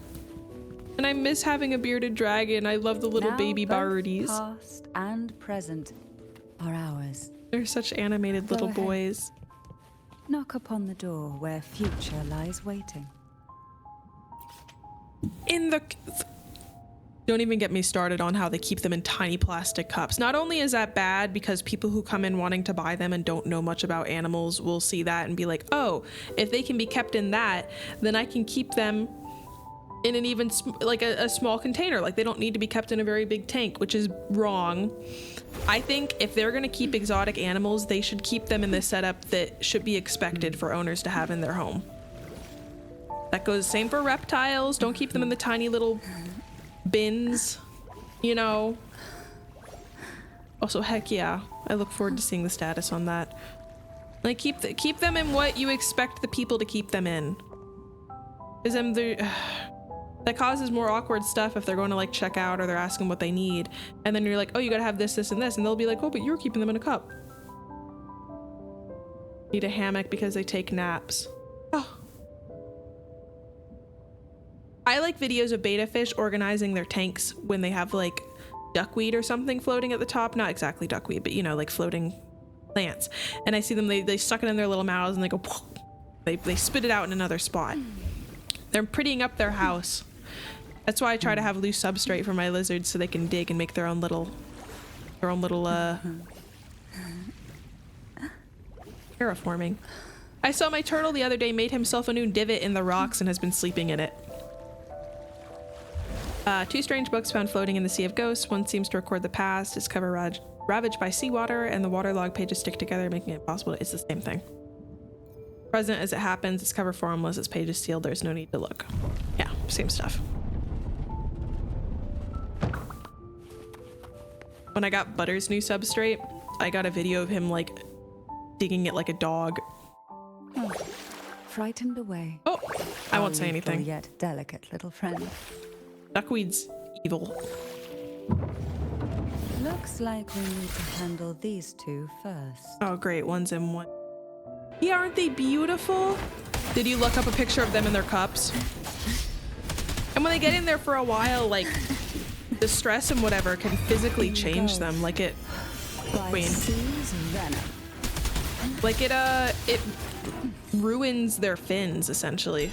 And I miss having a bearded dragon. I love the little Now baby both birdies. past and present are ours. They're such animated little Go ahead. boys. Knock upon the door where future lies waiting. In the... Don't even get me started on how they keep them in tiny plastic cups. Not only is that bad because people who come in wanting to buy them and don't know much about animals will see that and be like, oh, if they can be kept in that, then I can keep them in an even like a small container. Like they don't need to be kept in a very big tank, which is wrong. I think if they're going to keep exotic animals, they should keep them in the setup that should be expected for owners to have in their home. That goes same for reptiles. Don't keep them in the tiny little bins, you know. Also, heck yeah, I look forward to seeing the status on that. Like keep them in what you expect the people to keep them in. Is them that causes more awkward stuff if they're going to like check out or they're asking what they need, and then you're like, oh, you gotta have this, this, and this, and they'll be like, oh, but you're keeping them in a cup. Need a hammock because they take naps. Oh. I like videos of betta fish organizing their tanks when they have like duckweed or something floating at the top. Not exactly duckweed, but you know, like floating plants. And I see them, they suck it in their little mouths and they go, they spit it out in another spot. They're prettying up their house. That's why I try to have loose substrate for my lizards so they can dig and make their own little terraforming. I saw my turtle the other day made himself a new divot in the rocks and has been sleeping in it. 2 strange books found floating in the Sea of Ghosts. One seems to record the past. Its cover ravaged by seawater, and the waterlogged pages stick together, making it impossible. It's the same thing. Present as it happens, its cover formless, its pages sealed. There's no need to look. Yeah, same stuff. When I got Butter's new substrate, I got a video of him like digging it like a dog. Oh, frightened away. Oh, I won't say anything. Yet delicate little friend. Duckweed's evil. Looks like we need to handle these 2 first. Oh great, one's in one. Yeah, aren't they beautiful? Did you look up a picture of them in their cups? And when they get in there for a while, like the stress and whatever can physically change them. Like it, like it ruins their fins essentially.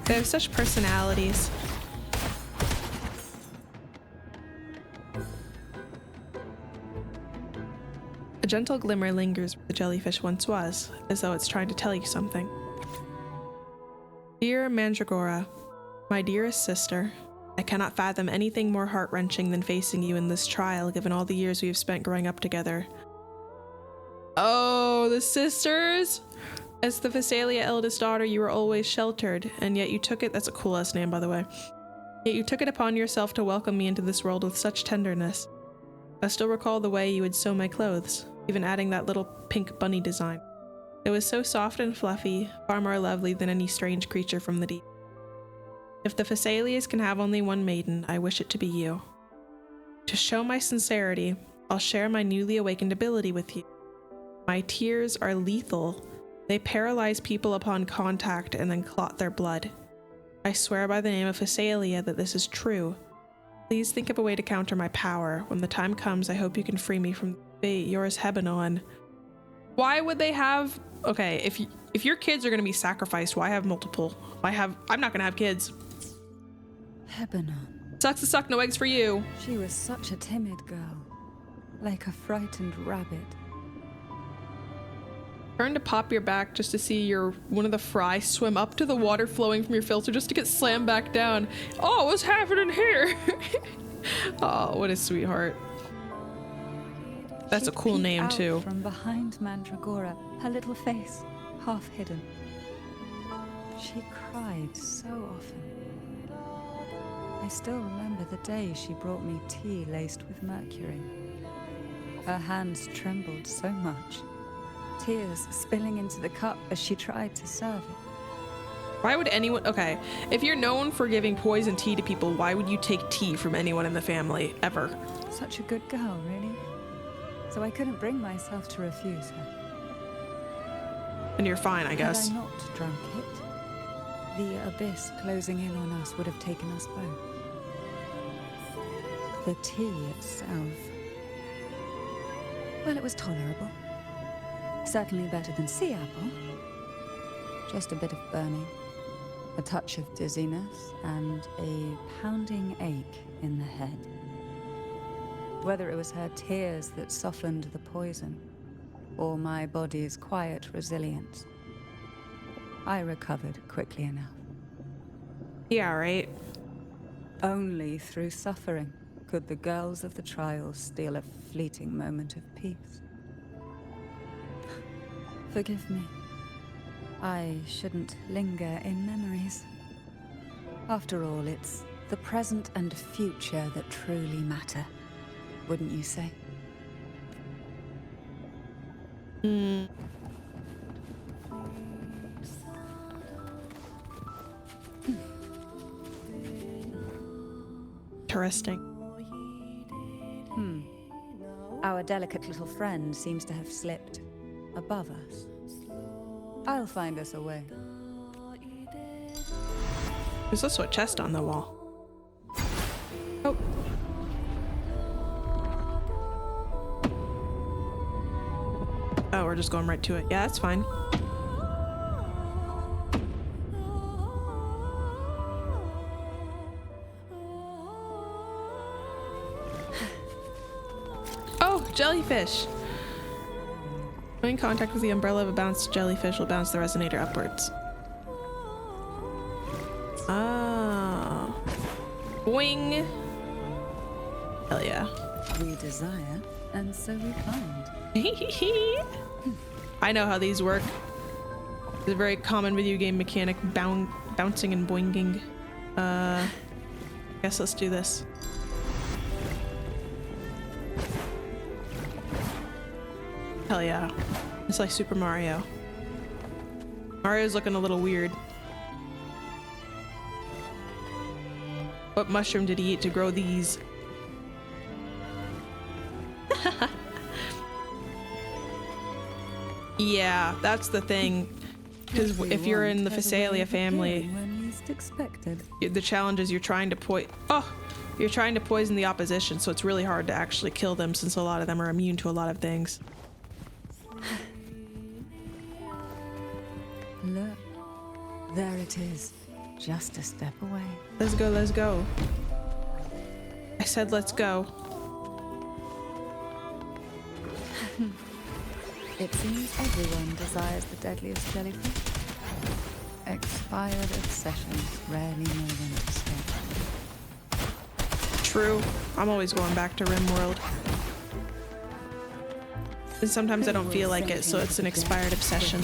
They have such personalities. A gentle glimmer lingers where the jellyfish once was, as though it's trying to tell you something. Dear Mandragora, my dearest sister, I cannot fathom anything more heart-wrenching than facing you in this trial, given all the years we have spent growing up together. Oh, the sisters? As the Phasalia eldest daughter, you were always sheltered, and yet you took it— that's a cool-ass name, by the way. Yet you took it upon yourself to welcome me into this world with such tenderness. I still recall the way you would sew my clothes, even adding that little pink bunny design. It was so soft and fluffy, far more lovely than any strange creature from the deep. If the Phasalias can have only one maiden, I wish it to be you. To show my sincerity, I'll share my newly awakened ability with you. My tears are lethal. They paralyze people upon contact and then clot their blood. I swear by the name of Phasalia that this is true. Please think of a way to counter my power. When the time comes, I hope you can free me from fate. Yours, Hebanon. Why would they have— okay, if your kids are going to be sacrificed, why have multiple? I'm not going to have kids. Hebanon. Sucks to suck, no eggs for you. She was such a timid girl, like a frightened rabbit. Turn to pop your back just to see one of the fry swim up to the water flowing from your filter just to get slammed back down. Oh, what's happening here? Oh, what a sweetheart. That's a cool name out too. From behind Mandragora, her little face half hidden. She cried so often. I still remember the day she brought me tea laced with mercury. Her hands trembled so much, tears spilling into the cup as she tried to serve it. Why would anyone— okay, if you're known for giving poison tea to people, why would you take tea from anyone in the family, ever? Such a good girl, really. So I couldn't bring myself to refuse her. And you're fine, I guess. Had I not drunk it, the abyss closing in on us would have taken us both. The tea itself— well, it was tolerable. Certainly better than sea apple. Just a bit of burning, a touch of dizziness, and a pounding ache in the head. Whether it was her tears that softened the poison, or my body's quiet resilience. I recovered quickly enough. Yeah, right. Only through suffering could the girls of the trials steal a fleeting moment of peace. Forgive me. I shouldn't linger in memories. After all, it's the present and future that truly matter, wouldn't you say? Interesting. Our delicate little friend seems to have slipped above us. I'll find us a way. There's also a chest on the wall. Oh. Oh, we're just going right to it. Yeah, that's fine. Oh, jellyfish. When in contact with the umbrella of a bounced jellyfish will bounce the resonator upwards. Ah. Boing. Hell yeah. We desire, and so we find. I know how these work. It's a very common video game mechanic, bouncing and boinging. Guess let's do this. Hell yeah. It's like Super Mario. Mario's looking a little weird. What mushroom did he eat to grow these? Yeah, that's the thing. Because if you're in the Phasalia family, When least expected. the challenge is you're trying to you're trying to poison the opposition, so it's really hard to actually kill them since a lot of them are immune to a lot of things. Look, there it is, just a step away. Let's go, let's go. I said let's go. It seems everyone desires the deadliest jellyfish. Expired obsessions rarely know when to stop. True. I'm always going back to RimWorld. And sometimes I don't feel like it, so it's an expired obsession.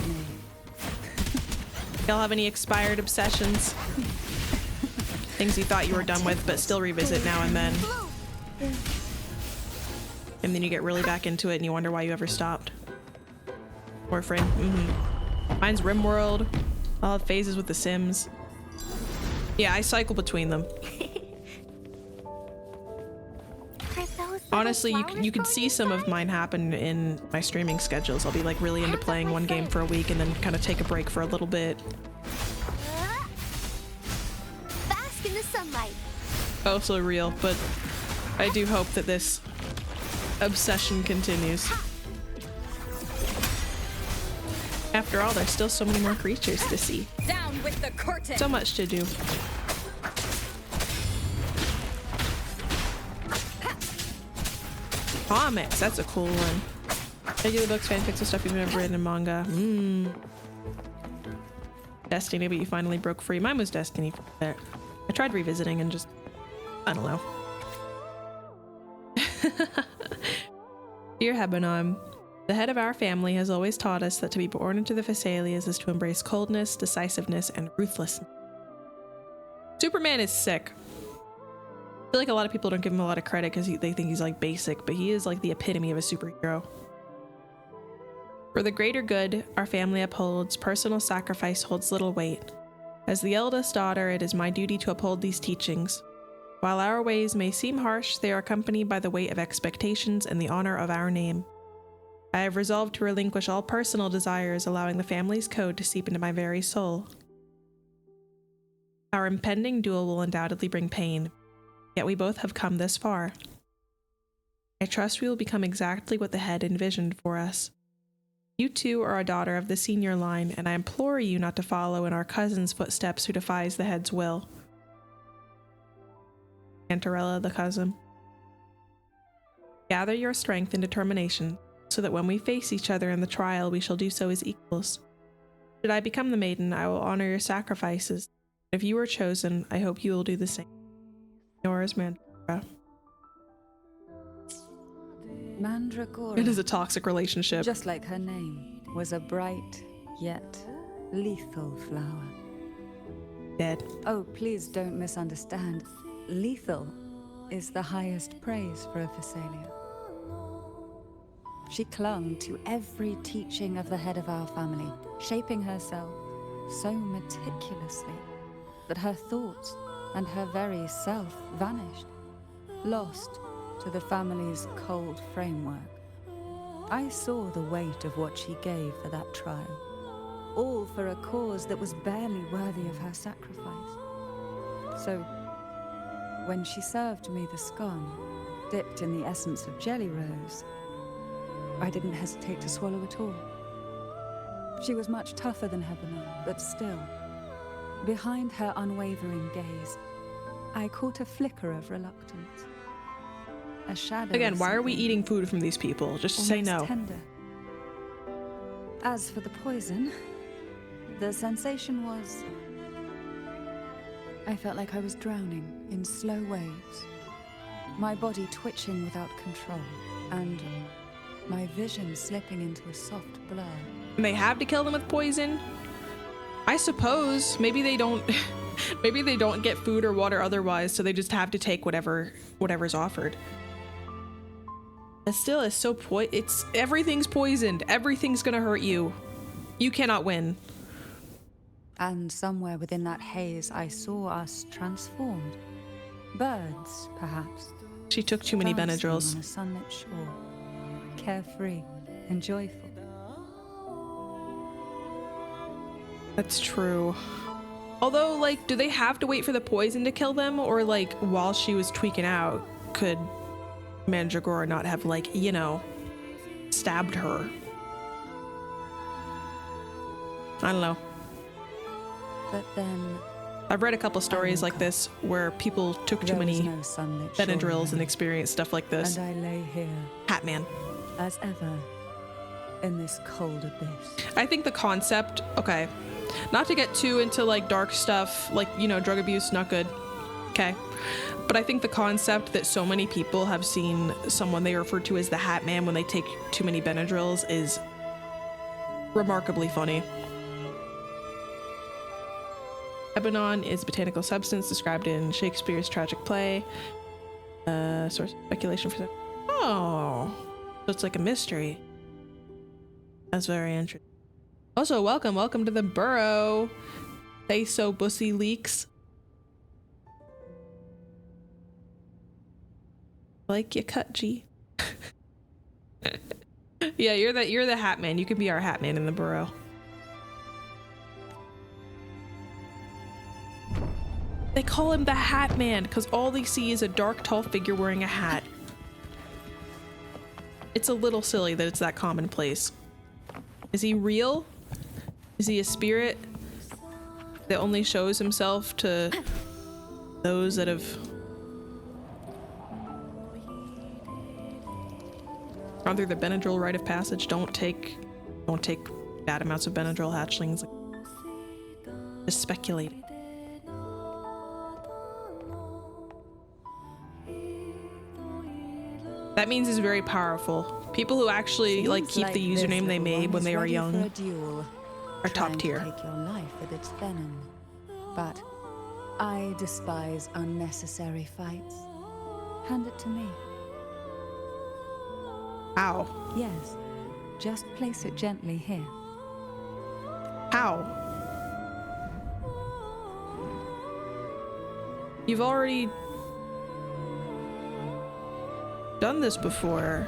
Y'all have any expired obsessions? Things you thought you were done with, but still revisit now and then. And then you get really back into it and you wonder why you ever stopped. Warframe. Mine's RimWorld. I'll have phases with The Sims. Yeah, I cycle between them. Honestly, you can see some of mine happen in my streaming schedules. I'll be like really into playing one game for a week and then kind of take a break for a little bit. Bask in the sunlight. Also real, but I do hope that this obsession continues. After all, there's still so many more creatures to see. Down with the curtain. So much to do. Comics, that's a cool one. Regular books, fanfics, and stuff you've never written in manga. Destiny, but you finally broke free. Mine was Destiny. There. I tried revisiting and just, I don't know. Dear Hebanon, the head of our family has always taught us that to be born into the Phasalias is to embrace coldness, decisiveness, and ruthlessness. Superman is sick. I feel like a lot of people don't give him a lot of credit because they think he's like basic, but he is like the epitome of a superhero. For the greater good our family upholds, personal sacrifice holds little weight. As the eldest daughter, it is my duty to uphold these teachings. While our ways may seem harsh, they are accompanied by the weight of expectations and the honor of our name. I have resolved to relinquish all personal desires, allowing the family's code to seep into my very soul. Our impending duel will undoubtedly bring pain, yet we both have come this far. I trust we will become exactly what the head envisioned for us. You too are a daughter of the senior line, and I implore you not to follow in our cousin's footsteps who defies the head's will. Antarella, the cousin. Gather your strength and determination, so that when we face each other in the trial, we shall do so as equals. Should I become the maiden, I will honor your sacrifices. If you are chosen, I hope you will do the same. Yours, Mandragora. Mandragora, It is a toxic relationship. just like her name, was a bright yet lethal flower. Dead. Oh, please don't misunderstand. Lethal is the highest praise for a Phasalia. She clung to every teaching of the head of our family, shaping herself so meticulously that her thoughts and her very self vanished, lost to the family's cold framework. I saw the weight of what she gave for that trial, all for a cause that was barely worthy of her sacrifice. So, when she served me the scone, dipped in the essence of jelly rose, I didn't hesitate to swallow it all. She was much tougher than Hebenon, but still, behind her unwavering gaze, I caught a flicker of reluctance. A shadow. Again, why are we something eating food from these people? Just say almost no. tender. As for the poison, the sensation was... I felt like I was drowning in slow waves, my body twitching without control, and my vision slipping into a soft blur. And they have to kill them with poison? I suppose. Maybe they don't maybe they don't get food or water otherwise, so they just have to take whatever's offered. But still, it's so everything's poisoned. Everything's gonna hurt you. You cannot win. And somewhere within that haze, I saw us transformed. Birds, perhaps. She took too many dancing Benadryls. on a sunlit shore, carefree and joyful. That's true. Although, like, do they have to wait for the poison to kill them? Or, like, while she was tweaking out, could Mandragora not have, like, you know, stabbed her? I don't know. But then I've read a couple stories like this where people took too there was many no sunlit shore Benadryls and ahead, experienced stuff like this. and I lay here Hat Man. as ever in this cold abyss. I think the concept, okay, not to get too into like dark stuff, like, you know, drug abuse, not good. Okay. But I think the concept that so many people have seen someone they refer to as the Hat Man when they take too many Benadryls is remarkably funny. Ebanon is a botanical substance described in Shakespeare's tragic play. Source of speculation for that. Oh, so it's like a mystery. That's very interesting. Also, welcome to the burrow. Say so, Bussy Leaks. Like your cut, G. Yeah, you're the Hat Man. You can be our Hat Man in the burrow. They call him the Hat Man because all they see is a dark, tall figure wearing a hat. It's a little silly that it's that commonplace. Is he real? Is he a spirit that only shows himself to those that have gone through the Benadryl rite of passage? Don't take bad amounts of Benadryl, hatchlings. Just speculate. That means he's very powerful. People who actually like keep the username they made when they were young are top tier. Take your life with its venom. But I despise unnecessary fights. Hand it to me. How? Yes. Just place it gently here. How? You've already done this before.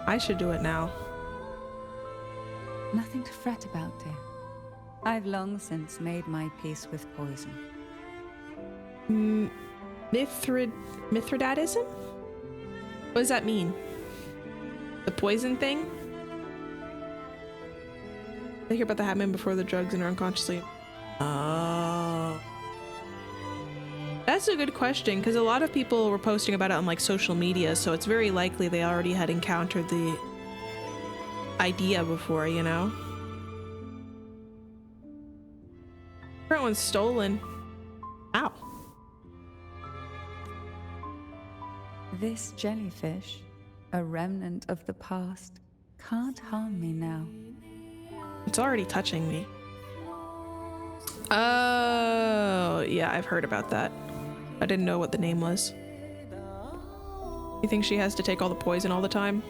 I should do it now. Nothing to fret about, dear. I've long since made my peace with poison. Mithridatism? What does that mean? The poison thing? They hear about the Hat Man before the drugs and are unconsciously. Oh. That's a good question, because a lot of people were posting about it on like social media, so it's very likely they already had encountered the idea before, you know? Current one's stolen. Ow. This jellyfish, a remnant of the past, can't harm me now. It's already touching me. Oh, yeah, I've heard about that. I didn't know what the name was. You think she has to take all the poison all the time?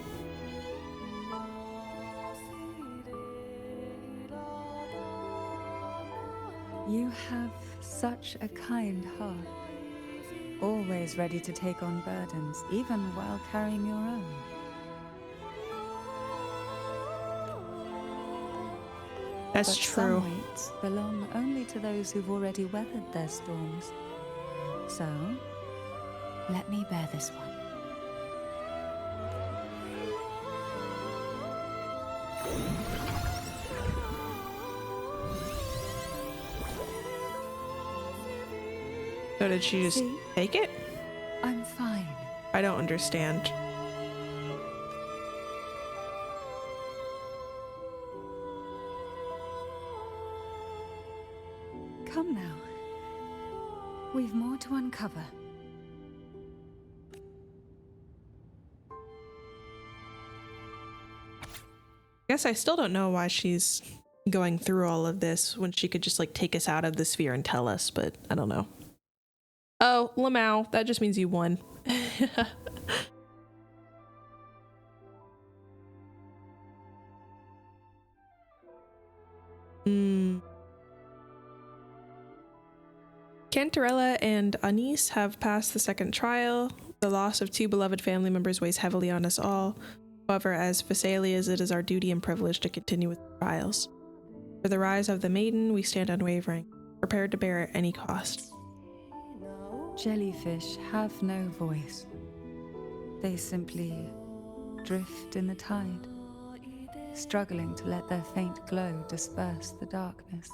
You have such a kind heart. Always ready to take on burdens, even while carrying your own. That's But true. some weights belong only to those who've already weathered their storms. So, let me bear this one. So did she just See? take it? I'm fine. I don't understand. Come now. We've more to uncover. I guess I still don't know why she's going through all of this when she could just like take us out of the sphere and tell us, but I don't know. Oh, Lamau, that just means you won. Cantarella and Anise have passed the second trial. The loss of two beloved family members weighs heavily on us all. However, as Vesalias, it is our duty and privilege to continue with the trials. For the rise of the maiden, we stand unwavering, prepared to bear at any cost. Jellyfish have no voice. They simply drift in the tide, struggling to let their faint glow disperse the darkness.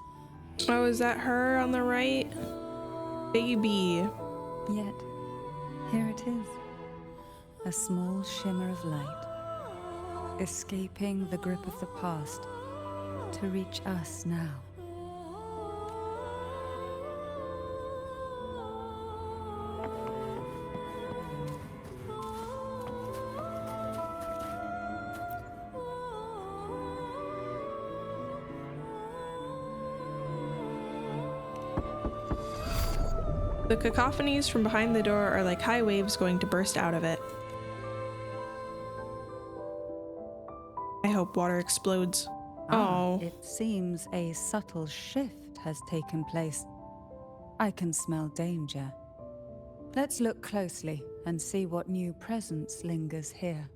Oh, is that her on the right? Baby. Yet, here it is, a small shimmer of light, escaping the grip of the past to reach us now. The cacophonies from behind the door are like high waves going to burst out of it. I hope water explodes. Oh. It seems a subtle shift has taken place. I can smell danger. Let's look closely and see what new presence lingers here.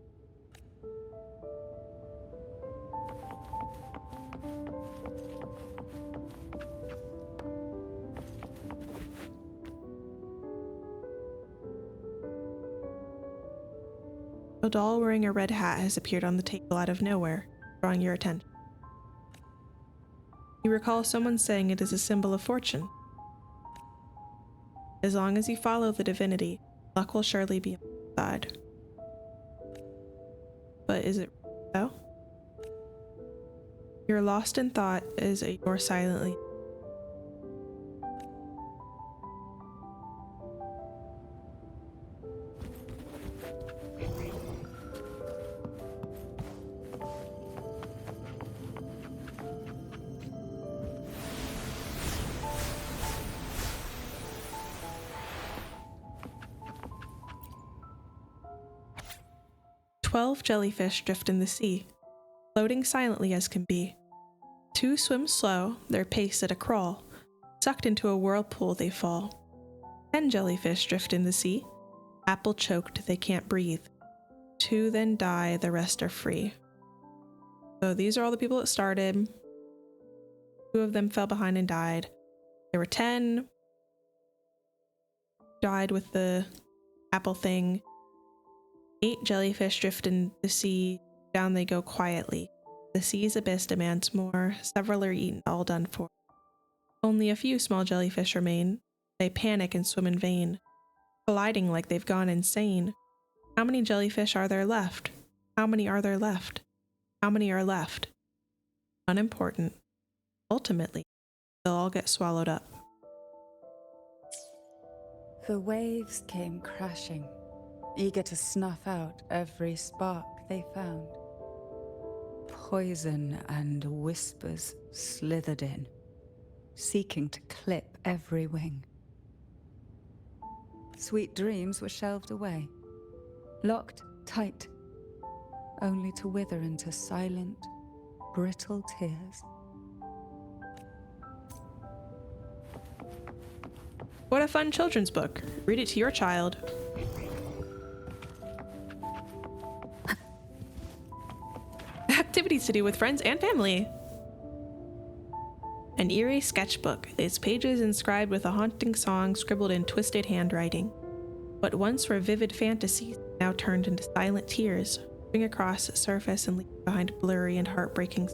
A doll wearing a red hat has appeared on the table out of nowhere, drawing your attention. You recall someone saying it is a symbol of fortune. As long as you follow the divinity, luck will surely be on your side. But is it so? You're lost in thought as a door silently. "12 jellyfish drift in the sea, floating silently as can be. 2 swim slow, their pace at a crawl. Sucked into a whirlpool they fall. 10 jellyfish drift in the sea, apple choked, they can't breathe. 2 then die, the rest are free." So these are all the people that started. 2 of them fell behind and died. There were 10 died with the apple thing. 8 jellyfish drift in the sea, down they go quietly. The sea's abyss demands more, several are eaten, all done for. Only a few small jellyfish remain, They panic and swim in vain, colliding like they've gone insane. How many jellyfish are there left? How many are there left? How many are left? Unimportant. Ultimately, they'll all get swallowed up. The waves came crashing, eager to snuff out every spark they found. Poison and whispers slithered in, seeking to clip every wing. Sweet dreams were shelved away, locked tight, only to wither into silent, brittle tears. What a fun children's book. Read it to your child. Activities to do with friends and family. An eerie sketchbook, its pages inscribed with a haunting song scribbled in twisted handwriting. What once were vivid fantasies now turned into silent tears, moving across the surface and leaving behind blurry and heartbreaking.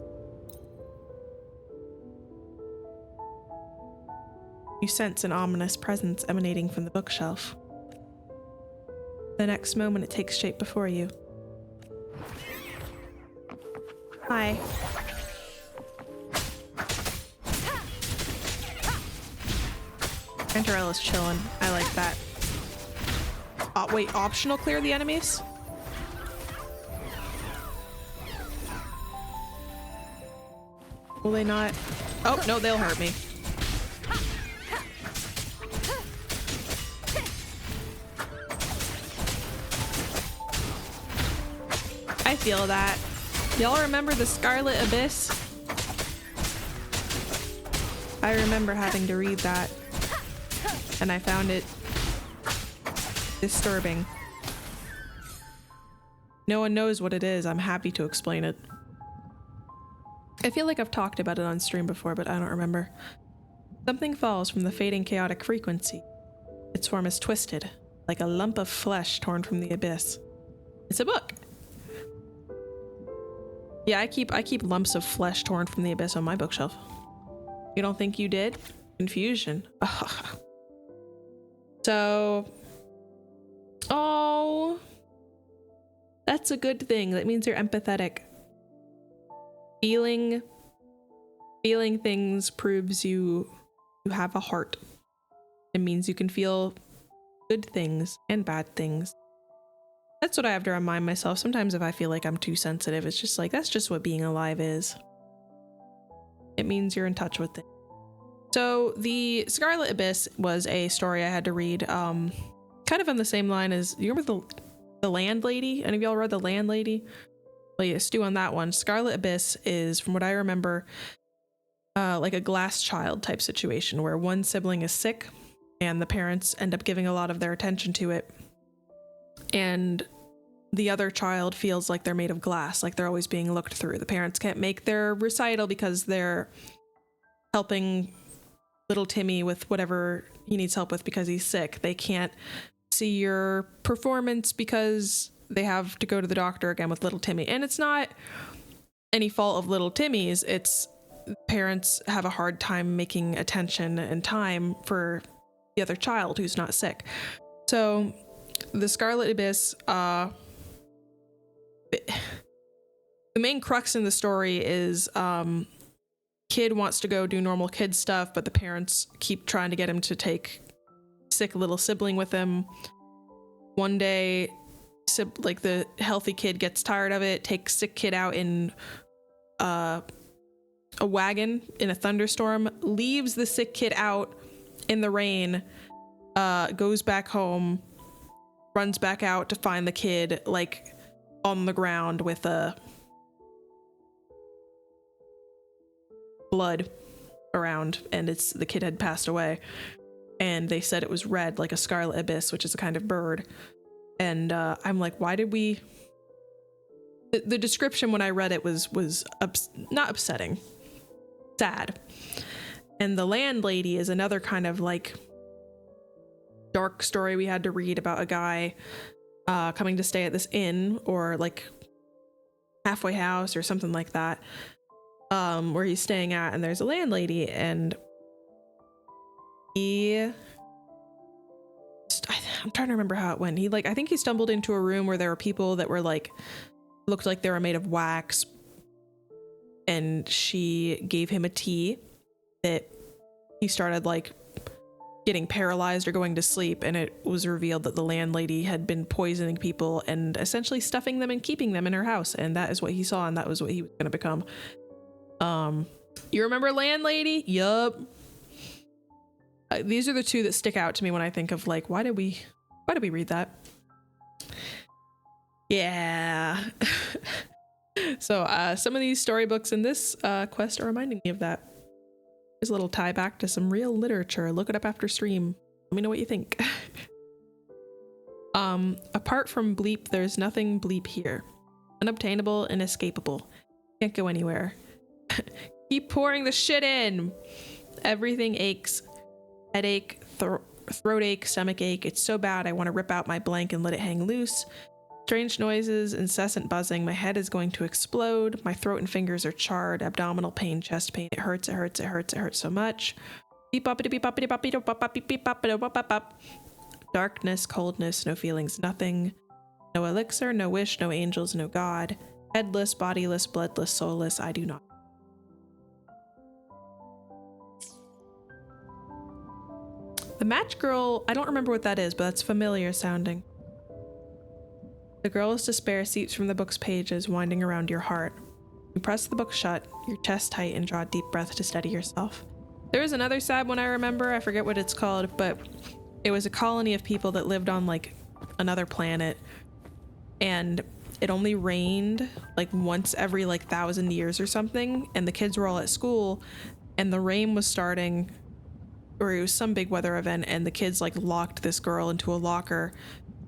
You sense an ominous presence emanating from the bookshelf. The next moment it takes shape before you. Hi. Cantarella's chilling. I like that. Wait, optional clear the enemies? Will they not? Oh, no, they'll hurt me. I feel that. Y'all remember the Scarlet Abyss? I remember having to read that, and I found it disturbing. No one knows what it is. I'm happy to explain it. I feel like I've talked about it on stream before, but I don't remember. Something falls from the fading chaotic frequency. Its form is twisted, like a lump of flesh torn from the abyss. It's a book. Yeah, I keep lumps of flesh torn from the abyss on my bookshelf. You don't think you did? Confusion. So, oh, that's a good thing. That means you're empathetic. Feeling things proves you have a heart. It means you can feel good things and bad things. That's what I have to remind myself. Sometimes if I feel like I'm too sensitive, it's just like, that's just what being alive is. It means you're in touch with it. So the Scarlet Abyss was a story I had to read, kind of on the same line as, you remember the Landlady? Any of y'all read The Landlady? Well, yeah, stew on that one. Scarlet Abyss is, from what I remember, like a glass child type situation where one sibling is sick and the parents end up giving a lot of their attention to it. And the other child feels like they're made of glass, like they're always being looked through. The parents can't make their recital because they're helping little Timmy with whatever he needs help with because he's sick. They can't see your performance because they have to go to the doctor again with little Timmy. And it's not any fault of little Timmy's. It's parents have a hard time making attention and time for the other child who's not sick. So the Scarlet Abyss, the main crux in the story is kid wants to go do normal kid stuff, but the parents keep trying to get him to take sick little sibling with him. One day, like the healthy kid gets tired of it, takes sick kid out in a wagon in a thunderstorm, leaves the sick kid out in the rain, goes back home, runs back out to find the kid like on the ground with blood around, and the kid had passed away, and they said it was red like a scarlet abyss, which is a kind of bird. And I'm like, why did we... The description when I read it was not upsetting, sad. And The Landlady is another kind of like dark story we had to read about a guy coming to stay at this inn or like halfway house or something like that, where he's staying at, and there's a landlady, and he I'm trying to remember how it went. He like, I think he stumbled into a room where there were people that were like, looked like they were made of wax, and she gave him a tea that he started like getting paralyzed or going to sleep, and it was revealed that the landlady had been poisoning people and essentially stuffing them and keeping them in her house, and that is what he saw, and that was what he was going to become. You remember Landlady? Yup. These are the two that stick out to me when I think of like, why did we read that? Yeah. So some of these storybooks in this quest are reminding me of that. Here's a little tie back to some real literature. Look it up after stream. Let me know what you think. Apart from bleep, there's nothing bleep here. Unobtainable, inescapable. Can't go anywhere. Keep pouring the shit in. Everything aches. Headache, throat ache, stomach ache. It's so bad I want to rip out my blank and let it hang loose. Strange noises, incessant buzzing. My head is going to explode. My throat and fingers are charred. Abdominal pain, chest pain. It hurts, it hurts, it hurts, it hurts so much. Darkness, coldness, no feelings, nothing. No elixir, no wish, no angels, no God. Headless, bodiless, bloodless, soulless, I do not. The match girl, I don't remember what that is, but that's familiar sounding. The girl's despair seeps from the book's pages, winding around your heart. You press the book shut, your chest tight, and draw a deep breath to steady yourself. There is another sad one I remember, I forget what it's called, but it was a colony of people that lived on like another planet, and it only rained like once every like 1,000 years or something, and the kids were all at school, and the rain was starting, or it was some big weather event, and the kids like locked this girl into a locker,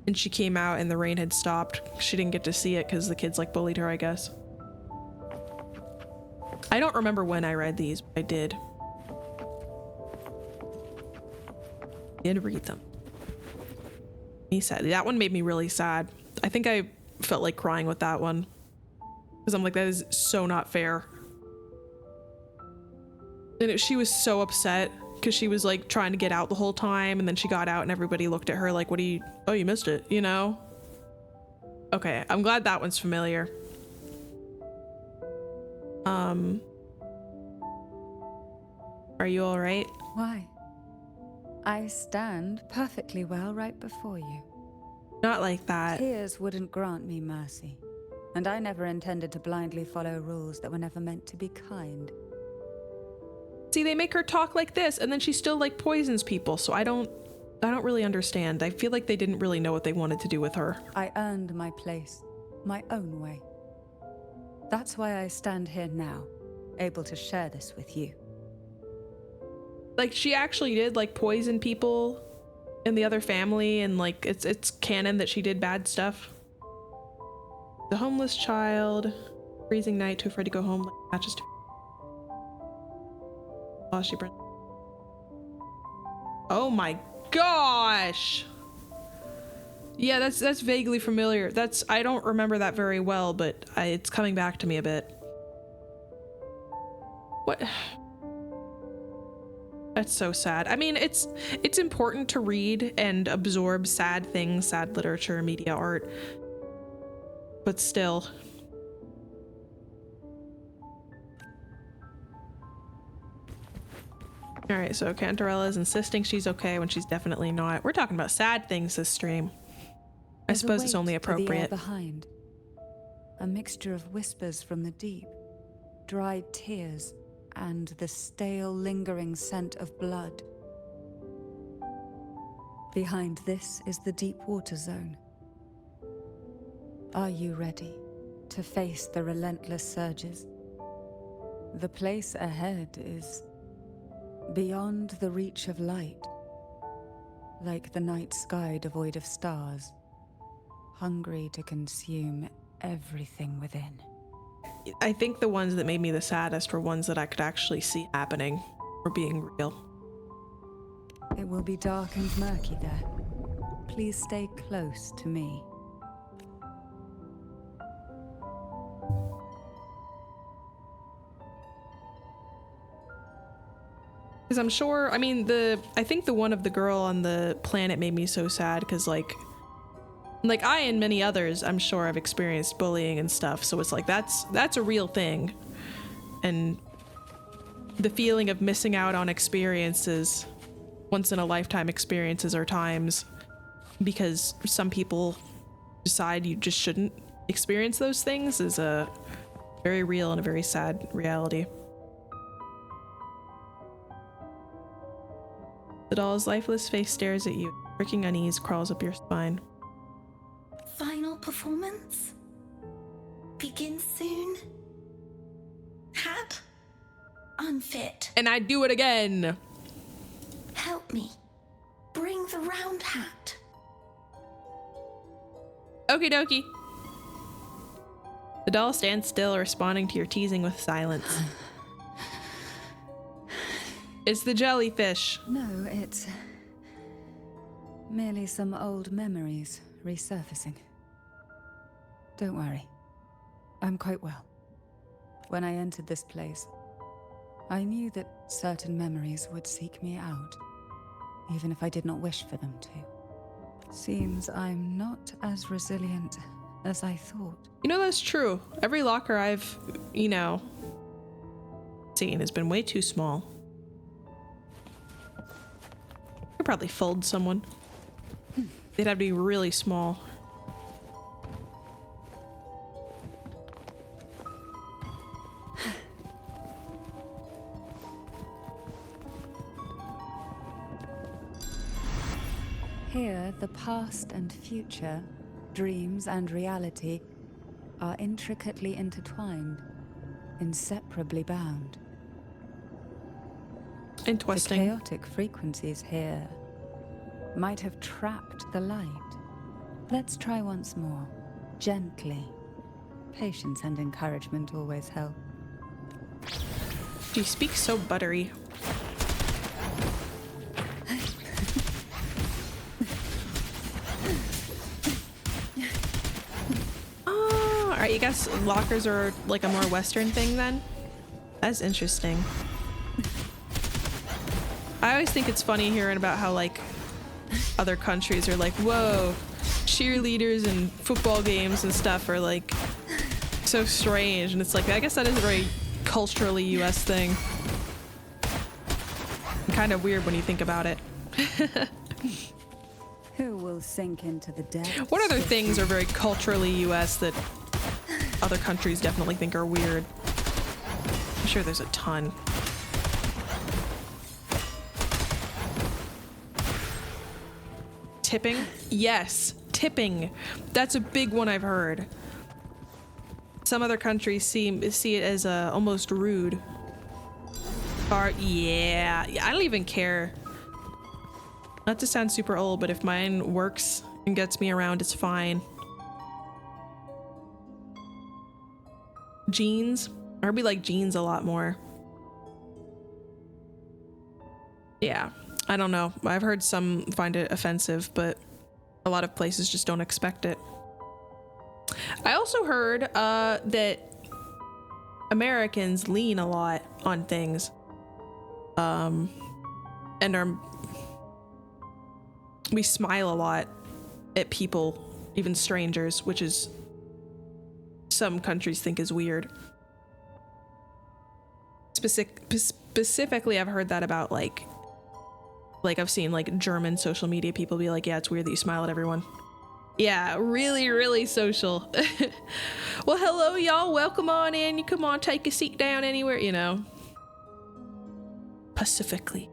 and she came out and the rain had stopped. She didn't get to see it because the kids like bullied her, I guess. I don't remember when I read these, but I did. I did read them. Me sad. That one made me really sad. I think I felt like crying with that one because I'm like, that is so not fair. And she was so upset because she was like trying to get out the whole time, and then she got out and everybody looked at her like, what do you, oh, you missed it, you know? Okay, I'm glad that one's familiar. Are you all right? Why? I stand perfectly well right before you. Not like that. Tears wouldn't grant me mercy, and I never intended to blindly follow rules that were never meant to be kind. See, they make her talk like this, and then she still like poisons people, so I don't really understand. I feel like they didn't really know what they wanted to do with her. I earned my place, my own way. That's why I stand here now, able to share this with you. Like, she actually did like poison people in the other family, and like it's canon that she did bad stuff. The homeless child, freezing night, too afraid to go home, like matches to. Oh, she burned. Oh my gosh. Yeah, that's vaguely familiar. I don't remember that very well, but it's coming back to me a bit. What? That's so sad. I mean, it's important to read and absorb sad things, sad literature, media, art, but still. All right, so Cantarella's insisting she's okay when she's definitely not. We're talking about sad things this stream. I suppose it's only appropriate. Behind, a mixture of whispers from the deep, dried tears, and the stale, lingering scent of blood. Behind this is the deep water zone. Are you ready to face the relentless surges? The place ahead is beyond the reach of light, like the night sky devoid of stars, hungry to consume everything within. I think the ones that made me the saddest were ones that I could actually see happening or being real. It will be dark and murky there. Please stay close to me. Because I'm sure, I mean, I think the one of the girl on the planet made me so sad because like I and many others, I'm sure, have experienced bullying and stuff. So it's like, that's a real thing. And the feeling of missing out on experiences, once in a lifetime experiences or times, because some people decide you just shouldn't experience those things, is a very real and a very sad reality. The doll's lifeless face stares at you. Pricking unease crawls up your spine. Final performance? Begins soon? Hat? Unfit. And I do it again. Help me. Bring the round hat. Okie dokie. The doll stands still, responding to your teasing with silence. It's the jellyfish. No, it's merely some old memories resurfacing. Don't worry. I'm quite well. When I entered this place, I knew that certain memories would seek me out, even if I did not wish for them to. Seems I'm not as resilient as I thought. You know, that's true. Every locker I've, seen has been way too small. Could probably fold someone. They'd have to be really small. Here, the past and future, dreams and reality, are intricately intertwined, inseparably bound. Interesting. The chaotic frequencies here might have trapped the light. Let's try once more, gently. Patience and encouragement always help. She speaks so buttery. Alright, you guess lockers are like a more Western thing then? That's interesting. I always think it's funny hearing about how like other countries are like, whoa, cheerleaders and football games and stuff are like so strange, and it's like, I guess that is a very culturally US thing. Kind of weird when you think about it. Who will sink into the depths? What other things are very culturally US that other countries definitely think are weird? I'm sure there's a ton. Tipping? Yes, tipping. That's a big one I've heard. Some other countries see it as almost rude. Or yeah, I don't even care. Not to sound super old, but if mine works and gets me around, it's fine. Jeans? Or we like jeans a lot more. Yeah, I don't know. I've heard some find it offensive, but a lot of places just don't expect it. I also heard that Americans lean a lot on things. And we smile a lot at people, even strangers, which is some countries think is weird. Specifically, I've heard that about like I've seen like German social media people be like, yeah, it's weird that you smile at everyone. Yeah, really, really social. Well, hello, y'all. Welcome on in. You come on, take a seat down anywhere, you know. Pacifically.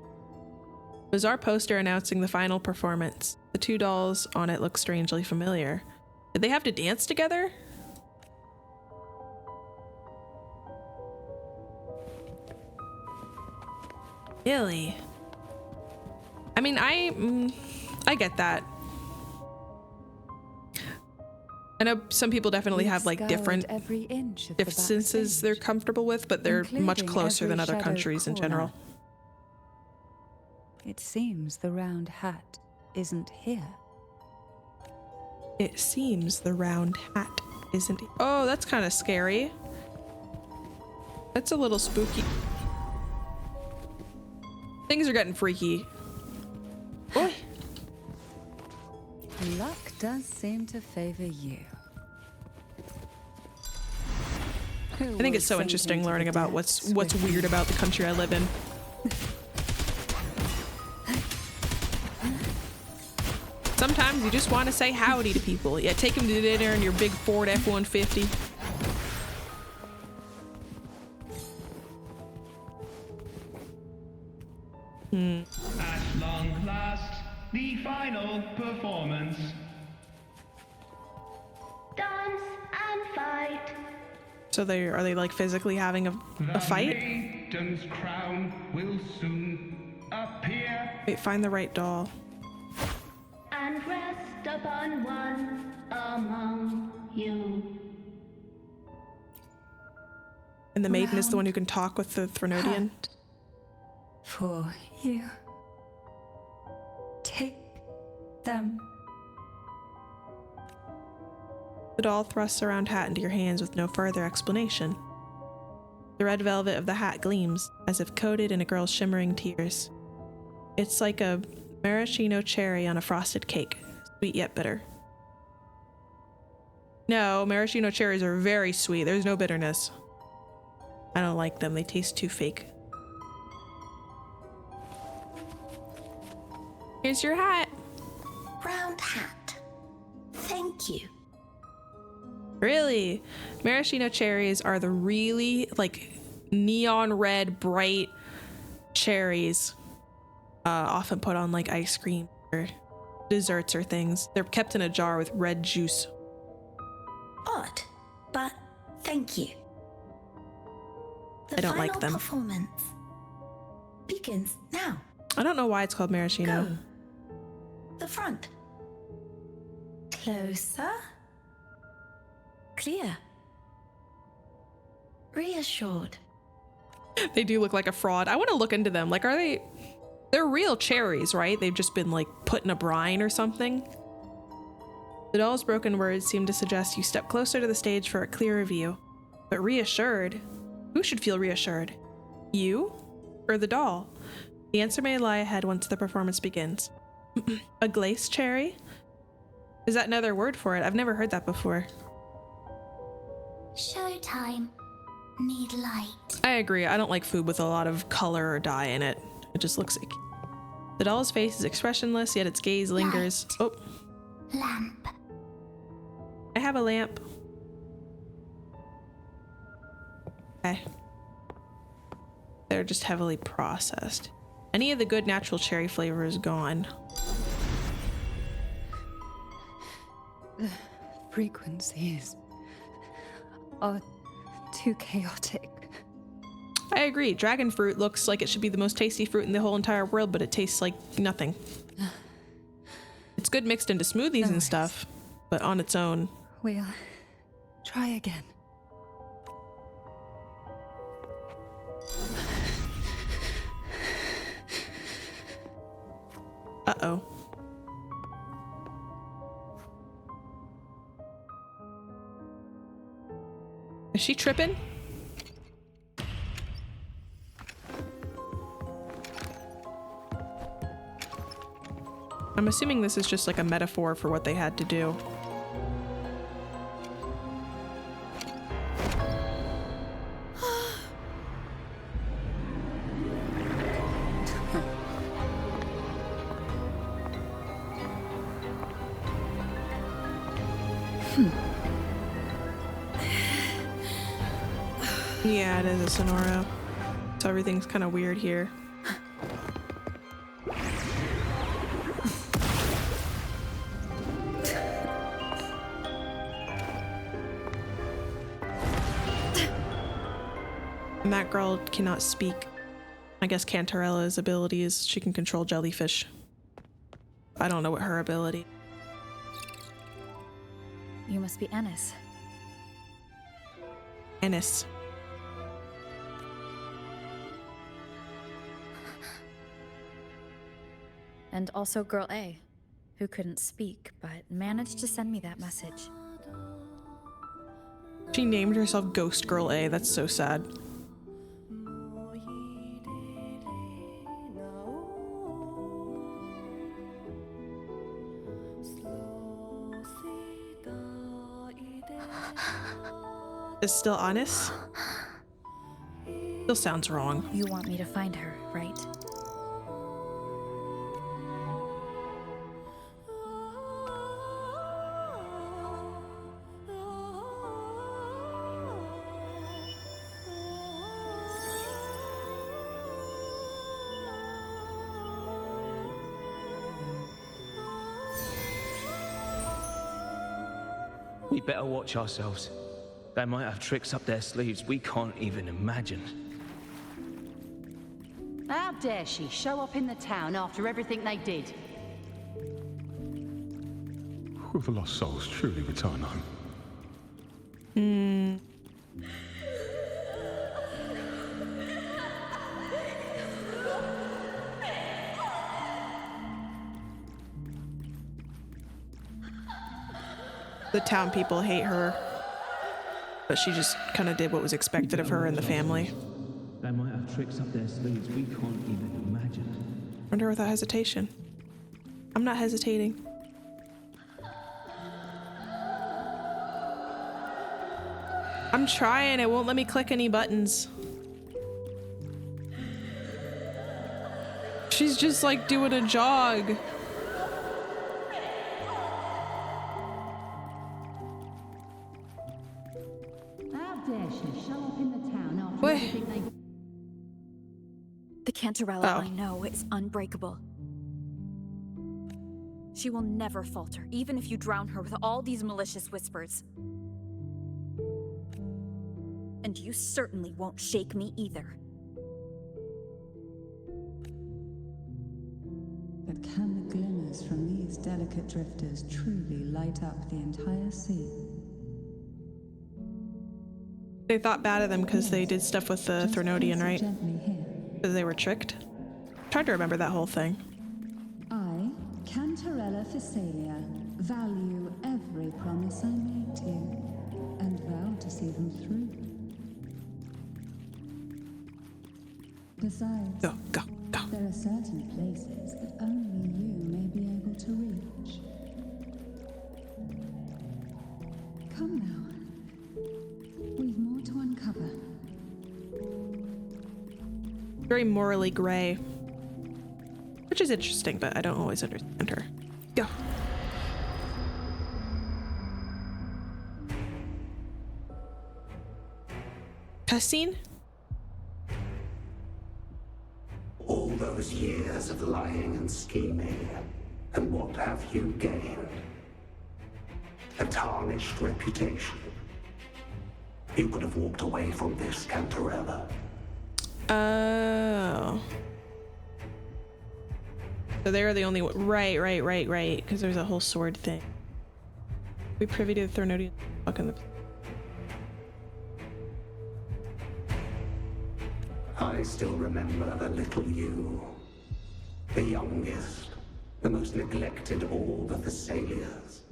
Bizarre poster announcing the final performance. The two dolls on it look strangely familiar. Did they have to dance together? Really? I mean, I get that. I know some people definitely have like different senses they're comfortable with, but they're much closer than other countries in general. It seems the round hat isn't here. It seems the round hat isn't. Oh, that's kind of scary. That's a little spooky. Things are getting freaky. Boy. Luck does seem to favor you. I think it's so interesting learning about what's weird about the country I live in. Sometimes you just want to say howdy to people. Yeah, take them to dinner in your big Ford F-150. At long last, the final performance. Dance and fight. So are they like physically having a fight? The maiden's crown will soon appear. Wait, find the right doll. And rest upon one among you. And the maiden is the one who can talk with the Threnodian. For you. Take them. The doll thrusts a round hat into your hands with no further explanation. The red velvet of the hat gleams, as if coated in a girl's shimmering tears. It's like a maraschino cherry on a frosted cake, sweet yet bitter. No, maraschino cherries are very sweet. There's no bitterness. I don't like them. They taste too fake. Here's your hat. Round hat. Thank you. Really? Maraschino cherries are the really like neon red, bright cherries. Often put on like ice cream or desserts or things. They're kept in a jar with red juice. Odd, but thank you. The I don't like final them. Performance begins now. I don't know why it's called maraschino. Go. The front. Closer. Clear. Reassured. They do look like a fraud. I want to look into them. Like, they're real cherries, right? They've just been like put in a brine or something. The doll's broken words seem to suggest you step closer to the stage for a clearer view. But reassured? Who should feel reassured? You? Or the doll? The answer may lie ahead once the performance begins. A glace cherry? Is that another word for it? I've never heard that before. Showtime. Need light. I agree. I don't like food with a lot of color or dye in it. It just looks like... The doll's face is expressionless, yet its gaze lingers. Light. Oh. Lamp. I have a lamp. Okay. They're just heavily processed. Any of the good natural cherry flavor is gone. The frequencies are too chaotic. I agree. Dragon fruit looks like it should be the most tasty fruit in the whole entire world, but it tastes like nothing. It's good mixed into smoothies and stuff, but on its own. We'll try again. Uh-oh. Is she tripping? I'm assuming this is just like a metaphor for what they had to do. Yeah, it is a Sonoro. So everything's kind of weird here. And that girl cannot speak. I guess Cantarella's ability is she can control jellyfish. I don't know what her ability. You must be Ennis. Ennis. And also Girl A, who couldn't speak, but managed to send me that message. She named herself Ghost Girl A. That's so sad. Is still honest? Still sounds wrong. You want me to find her, right? We better watch ourselves. They might have tricks up their sleeves we can't even imagine. How dare she show up in the town after everything they did? Will the lost souls truly return home? The town people hate her, but she just kind of did what was expected of her and the family. They might have tricks up their sleeves we can't even imagine. Wonder without hesitation. I'm not hesitating. I'm trying, it won't let me click any buttons. She's just like doing a jog. What? The Cantarella I know is unbreakable. She will never falter, even if you drown her with all these malicious whispers. And you certainly won't shake me either. But can the glimmers from these delicate drifters truly light up the entire sea? They thought bad of them because they did stuff with the Threnodian, right? Because they were tricked. Tried to remember that whole thing. I, Cantarella Physalia, value every promise I made to you, and vow to see them through. Besides, go. There are certain places that only you may be able to reach. Come now. We've more to uncover. Very morally gray. Which is interesting, but I don't always understand her. Go. Cutscene? All those years of lying and scheming, and what have you gained? A tarnished reputation. You could have walked away from this, Cantarella. Oh. So they're the only one. Right. Because there's a whole sword thing. We privy to the Threnodian. I still remember the little you. The youngest. The most neglected of all the Thessalias.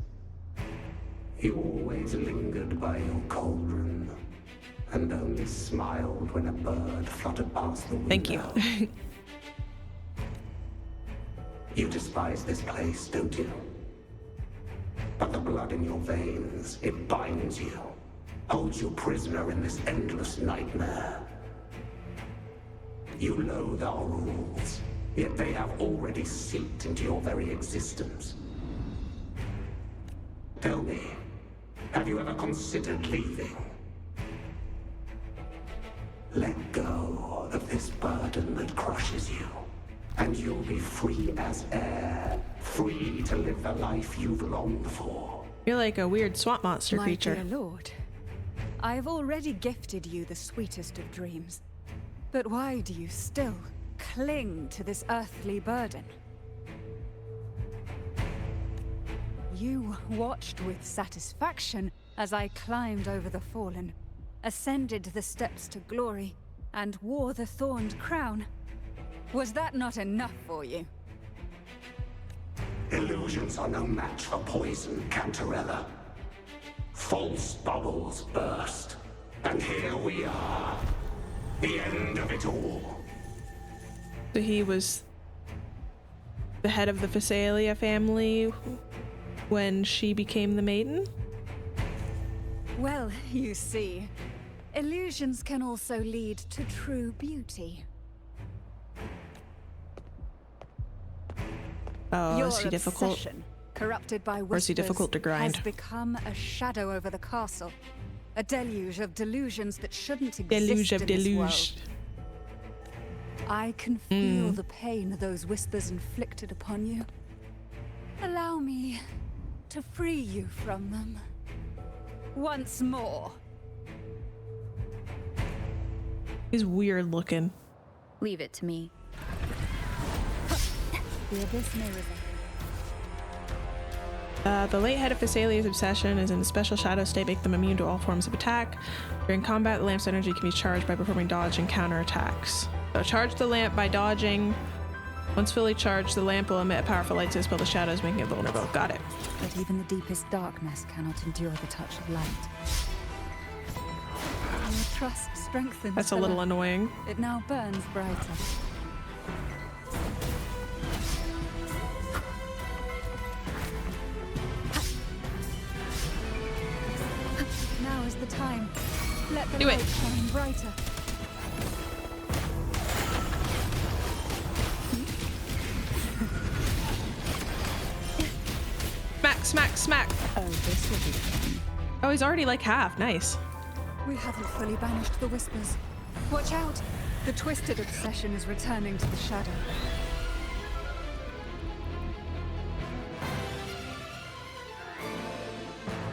You always lingered by your cauldron, and only smiled when a bird fluttered past the window. Thank you. You despise this place, don't you? But the blood in your veins, it binds you, holds you prisoner in this endless nightmare. You loathe our rules, yet they have already seeped into your very existence. Tell me, have you ever considered leaving? Let go of this burden that crushes you, and you'll be free as air, free to live the life you've longed for. You're like a weird swamp monster creature. My dear lord, I have already gifted you the sweetest of dreams. But why do you still cling to this earthly burden? You watched with satisfaction as I climbed over the fallen, ascended the steps to glory, and wore the thorned crown. Was that not enough for you? Illusions are no match for poison, Cantarella. False bubbles burst, and here we are. The end of it all. So he was the head of the Physalia family when she became the maiden? Well, you see, illusions can also lead to true beauty. Oh, Your is he difficult? obsession, corrupted by Or is he whispers, difficult to grind? has become a shadow over the castle. A deluge of delusions that shouldn't exist Deluge of in this deluge. world. I can feel the pain those whispers inflicted upon you. Allow me to free you from them. Once more. He's weird looking. Leave it to me. The abyss may resemble. The late head of Thessalia's obsession is in a special shadow state, make them immune to all forms of attack. During combat, the lamp's energy can be charged by performing dodge and counter attacks. So charge the lamp by dodging. Once fully charged, the lamp will emit a powerful light to dispel the shadows, making it vulnerable. Got it. But even the deepest darkness cannot endure the touch of light. Your trust strengthens. That's a little annoying. It now burns brighter. Now is the time. Let the light shine brighter. Smack, smack, smack. Oh, this will be fun. Oh, he's already like half. Nice. We haven't fully banished the whispers. Watch out! The twisted obsession is returning to the shadow.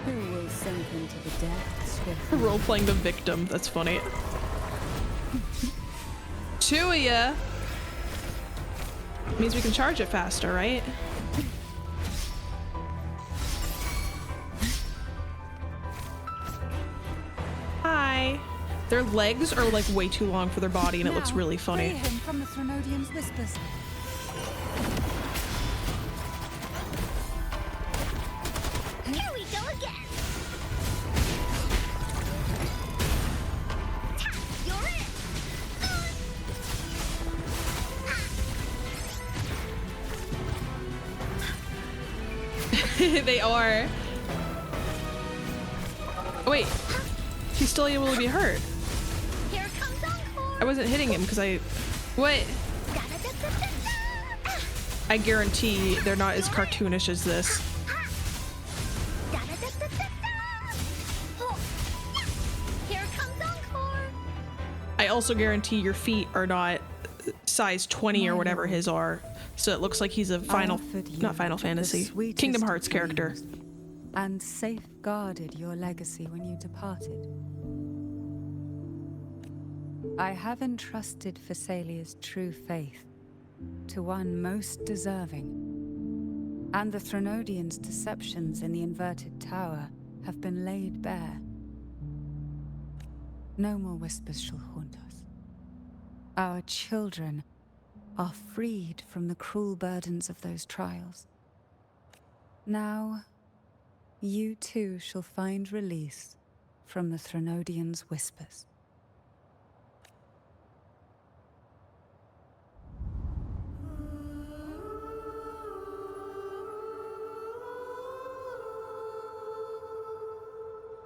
Who will sink into the depths swiftly? Role playing the victim. That's funny. Two of ya. Means we can charge it faster, right? Hi. Their legs are like way too long for their body, and it looks really funny. Free him from the Threnodian's whispers. Here we go again. Ta, you're in. They are. Oh, wait. He's still able to be hurt. Here comes Encore. I wasn't hitting him because I... What? I guarantee they're not as cartoonish as this. Here comes Encore. I also guarantee your feet are not size 20 or whatever his are. So it looks like he's a not Final Fantasy, Kingdom Hearts character. And safeguarded your legacy when you departed. I have entrusted Thessalia's true faith to one most deserving, and the Threnodians' deceptions in the inverted tower have been laid bare. No more whispers shall haunt us. Our children are freed from the cruel burdens of those trials. Now, you too shall find release from the Threnodians' whispers.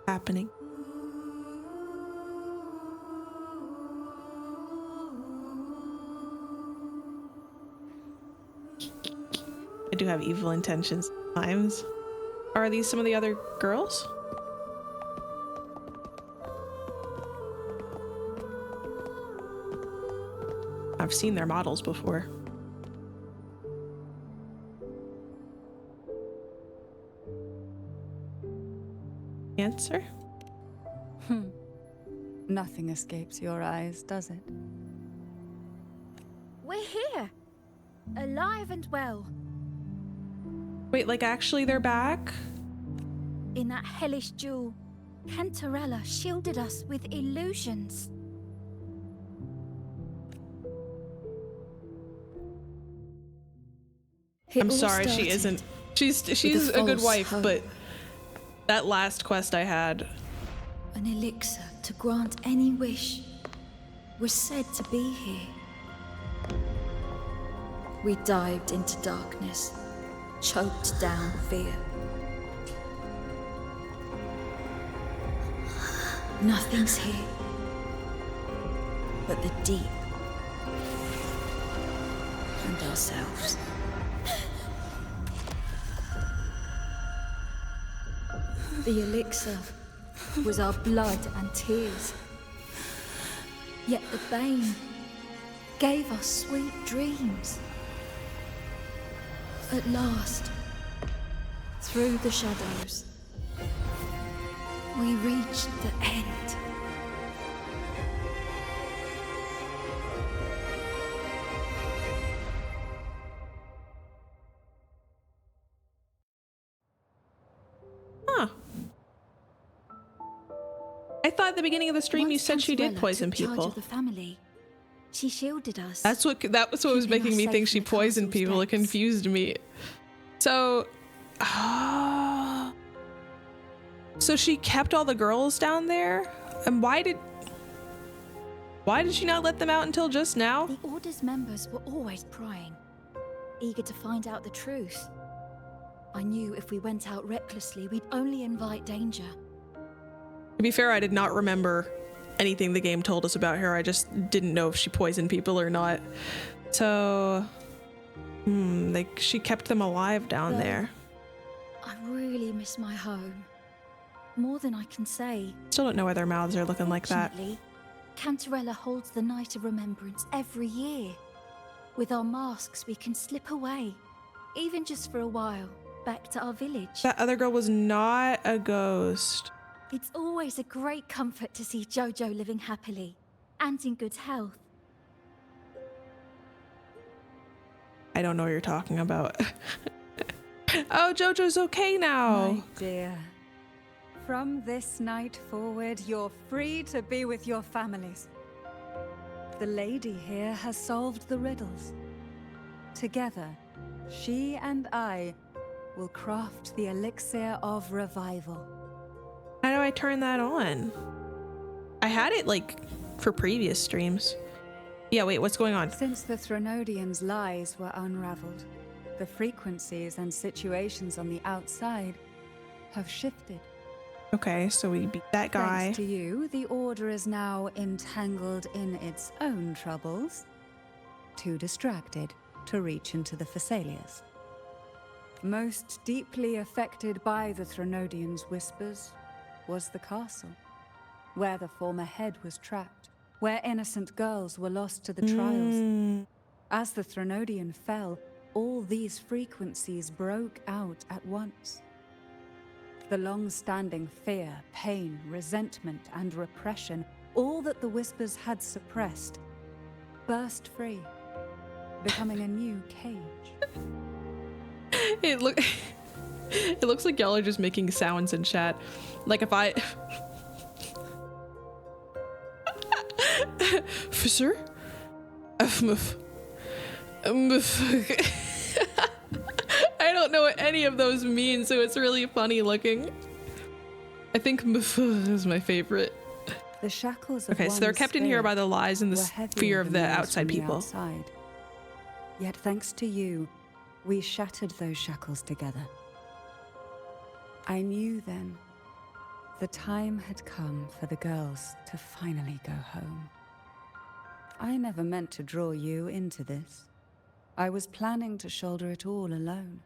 Happening. I do have evil intentions sometimes. Are these some of the other girls? I've seen their models before. Answer? Nothing escapes your eyes, does it? We're here. Alive and well. Wait, like actually they're back? In that hellish duel, Cantarella shielded us with illusions. I'm sorry, she isn't. She's a good wife, but that last quest I had. An elixir to grant any wish was said to be here. We dived into darkness, choked down fear. Nothing's here but the deep and ourselves. The elixir was our blood and tears. Yet the bane gave us sweet dreams. At last, through the shadows, we reached the end. Huh. I thought at the beginning of the stream you said she did poison people. The family. She shielded us. That was what was making me think she poisoned people. It confused me. So, so she kept all the girls down there? And why did she not let them out until just now? The Order's members were always prying, eager to find out the truth. I knew if we went out recklessly, we'd only invite danger. To be fair, I did not remember anything the game told us about her. I just didn't know if she poisoned people or not. So, like she kept them alive down there. I really miss my home. More than I can say. Still don't know why their mouths are looking like that. Cantarella holds the Night of Remembrance every year. With our masks, we can slip away, even just for a while, back to our village. That other girl was not a ghost. It's always a great comfort to see Jojo living happily and in good health. I don't know what you're talking about. Oh, Jojo's okay now. My dear, from this night forward, you're free to be with your families. The lady here has solved the riddles. Together, she and I will craft the elixir of revival. How do I turn that on? I had it like for previous streams. Yeah, wait, what's going on? Since the Threnodians' lies were unraveled, the frequencies and situations on the outside have shifted. Okay, so we beat that guy. Thanks to you, the Order is now entangled in its own troubles, too distracted to reach into the Thessalias. Most deeply affected by the Threnodians' whispers was the castle, where the former head was trapped, where innocent girls were lost to the trials. As the Threnodian fell, all these frequencies broke out at once. The long-standing fear, pain, resentment, and repression, all that the whispers had suppressed, burst free, becoming a new cage. It looks like y'all are just making sounds in chat. Like if I... Officer? I don't know what any of those mean, so it's really funny looking. I think is my favorite. The shackles of okay, so they're kept in here by the lies and the fear of the outside people. Yet thanks to you, we shattered those shackles together. I knew then the time had come for the girls to finally go home. I never meant to draw you into this. I was planning to shoulder it all alone.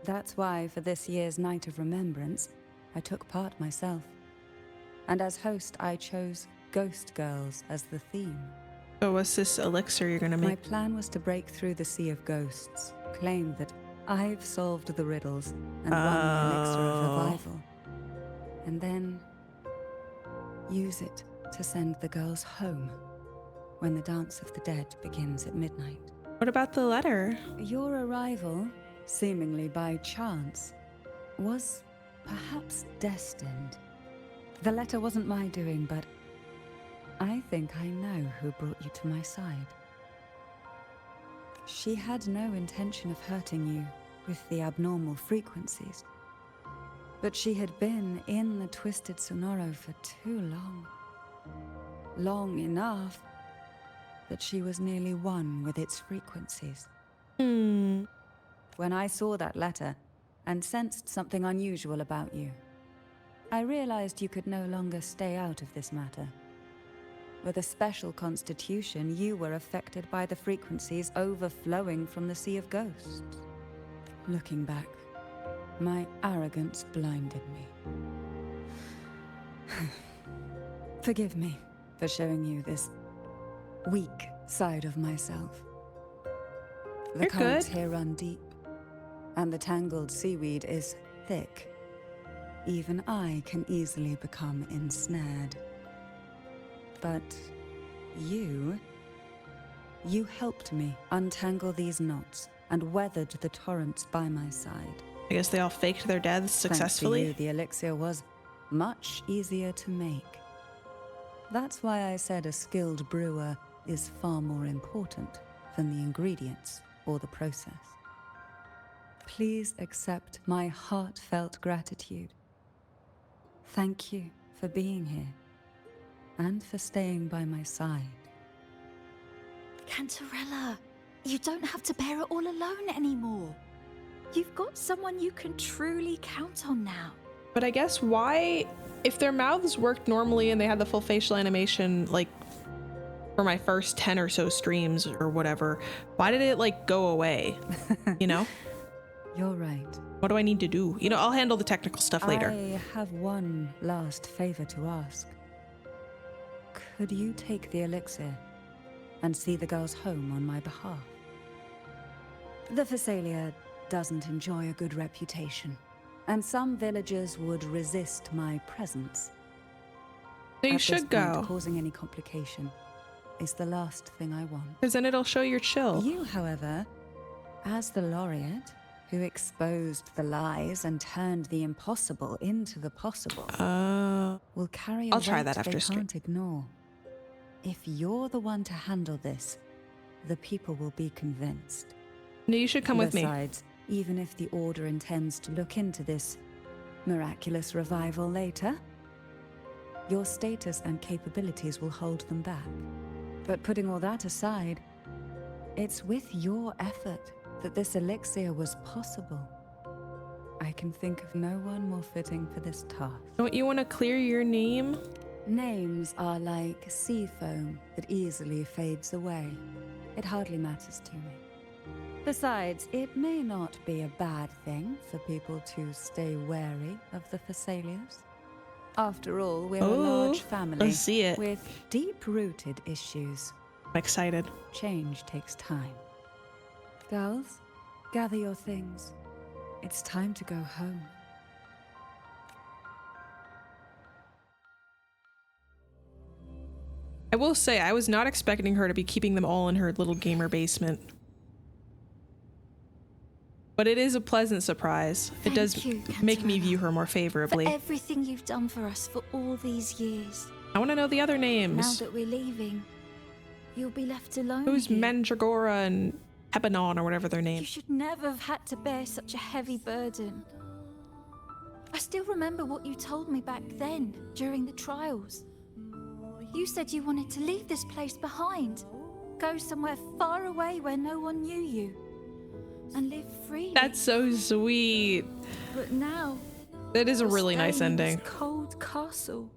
That's why for this year's Night of Remembrance, I took part myself. And as host, I chose Ghost Girls as the theme. So what's this elixir you're gonna make? My plan was to break through the sea of ghosts, claim that I've solved the riddles and won the elixir of revival. And then use it to send the girls home when the Dance of the Dead begins at midnight. What about the letter? Your arrival, seemingly by chance, was perhaps destined. The letter wasn't my doing, but I think I know who brought you to my side. She had no intention of hurting you with the abnormal frequencies, but she had been in the Twisted Sonoro for too long. Long enough that she was nearly one with its frequencies. When I saw that letter and sensed something unusual about you, I realized you could no longer stay out of this matter. With a special constitution, you were affected by the frequencies overflowing from the Sea of Ghosts. Looking back, my arrogance blinded me. Forgive me for showing you this weak side of myself. The currents here run deep, and the tangled seaweed is thick. Even I can easily become ensnared. But you helped me untangle these knots and weathered the torrents by my side. I guess they all faked their deaths successfully. Thanks to you, the elixir was much easier to make. That's why I said a skilled brewer is far more important than the ingredients or the process. Please accept my heartfelt gratitude. Thank you for being here and for staying by my side. Cantarella, you don't have to bear it all alone anymore. You've got someone you can truly count on now. But I guess why, if their mouths worked normally and they had the full facial animation, like for my first 10 or so streams or whatever, why did it like go away? You know? You're right. What do I need to do? You know, I'll handle the technical stuff later. I have one last favor to ask. Could you take the elixir and see the girls home on my behalf? The Phasalia doesn't enjoy a good reputation, and some villagers would resist my presence. So you At should this go. point, causing any complication is the last thing I want. Because then it'll show you're chill. You, however, as the laureate who exposed the lies and turned the impossible into the possible, will carry a I'll try weight that after they stream. can't ignore. If you're the one to handle this, the people will be convinced. No, you should come with me. Besides, even if the Order intends to look into this miraculous revival later, your status and capabilities will hold them back. But putting all that aside, it's with your effort that this elixir was possible. I can think of no one more fitting for this task. Don't you want to clear your name? Names are like sea foam that easily fades away. It hardly matters to me. Besides, it may not be a bad thing for people to stay wary of the Phasalias. After all, we're a large family I see it. with deep-rooted issues. I'm excited. Change takes time. Girls, gather your things. It's time to go home. I will say, I was not expecting her to be keeping them all in her little gamer basement. But it is a pleasant surprise. It does make me view her more favorably. For everything you've done for us for all these years. I want to know the other names. Now that we're leaving, you'll be left alone. Who's here. Mandragora and Hebanon or whatever their name? You should never have had to bear such a heavy burden. I still remember what you told me back then, during the trials. You said you wanted to leave this place behind, go somewhere far away where no one knew you, and live freely. That's so sweet. But now, That is a you're really nice staying in ending. this cold castle,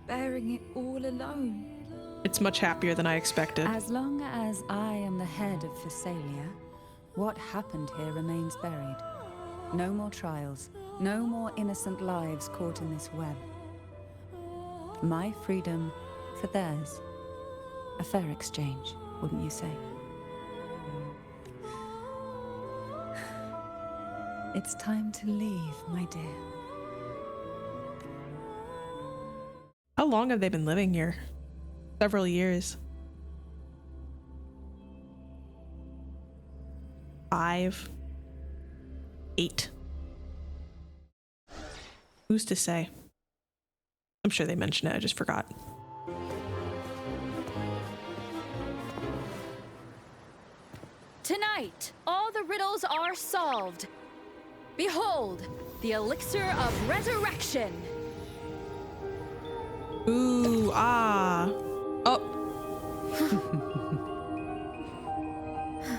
bearing it all alone. It's much happier than I expected. As long as I am the head of Phasalia, what happened here remains buried. No more trials, no more innocent lives caught in this web. My freedom for theirs. A fair exchange, wouldn't you say? It's time to leave, my dear. How long have they been living here? Several years. 5, 8. Who's to say? I'm sure they mentioned it, I just forgot. Tonight, all the riddles are solved. Behold, the elixir of resurrection. Ooh, ah. Oh.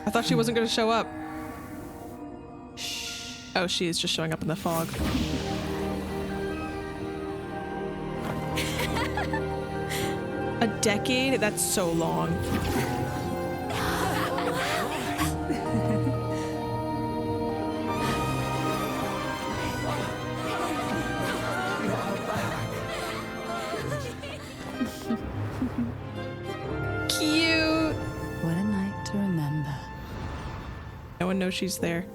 I thought she wasn't going to show up. Oh, she is just showing up in the fog. A decade? That's so long. Cute. What a night to remember. No one knows she's there.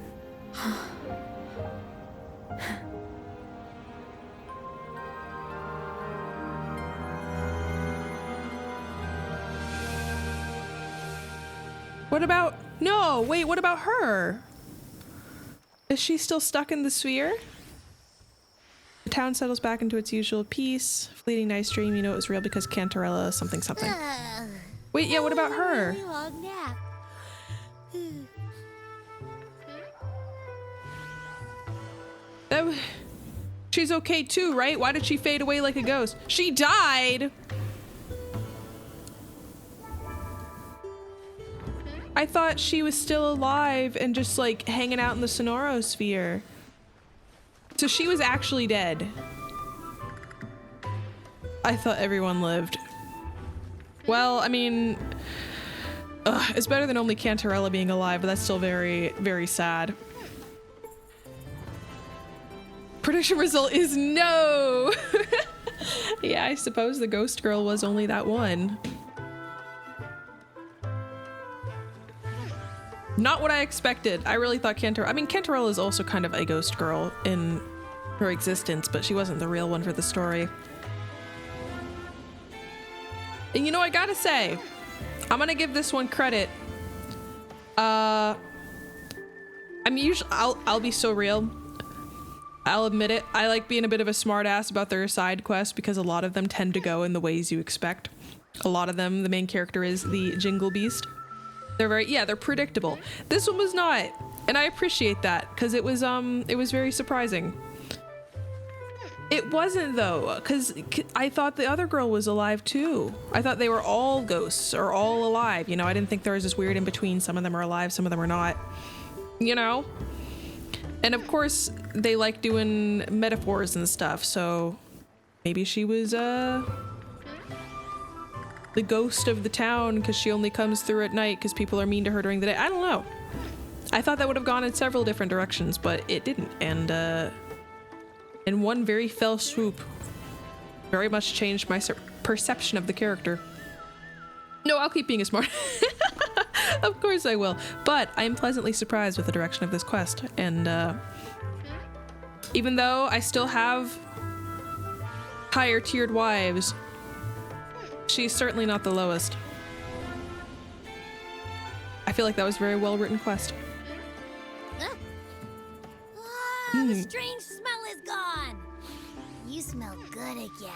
What about... No, wait, what about her? Is she still stuck in the sphere? The town settles back into its usual peace. Fleeting nice dream, you know it was real because Cantarella something something. Wait, yeah, what about her? Long nap. She's okay too, right? Why did she fade away like a ghost? She died! I thought she was still alive and just like hanging out in the Sonorosphere. So she was actually dead. I thought everyone lived. Well, I mean, it's better than only Cantarella being alive, but that's still very, very sad. Prediction result is no! Yeah, I suppose the ghost girl was only that one. Not what I expected. I really thought Cantarella is also kind of a ghost girl in her existence, but she wasn't the real one for the story. And you know, I gotta say, I'm gonna give this one credit. I'll be so real. I'll admit it. I like being a bit of a smartass about their side quests because a lot of them tend to go in the ways you expect. A lot of them, the main character is the Jingle Beast. They're predictable. This one was not, and I appreciate that because it was very surprising. It wasn't though, because I thought the other girl was alive too. I thought they were all ghosts or all alive. You know, I didn't think there was this weird in between. Some of them are alive, some of them are not. You know? And of course, they like doing metaphors and stuff, so maybe she was the ghost of the town because she only comes through at night because people are mean to her during the day. I don't know. I thought that would have gone in several different directions, but it didn't. And in one very fell swoop, very much changed my perception of the character. No, I'll keep being a smart. Of course I will. But I am pleasantly surprised with the direction of this quest. And even though I still have higher tiered wives, she's certainly not the lowest. I feel like that was a very well written quest. The strange smell is gone. You smell good again.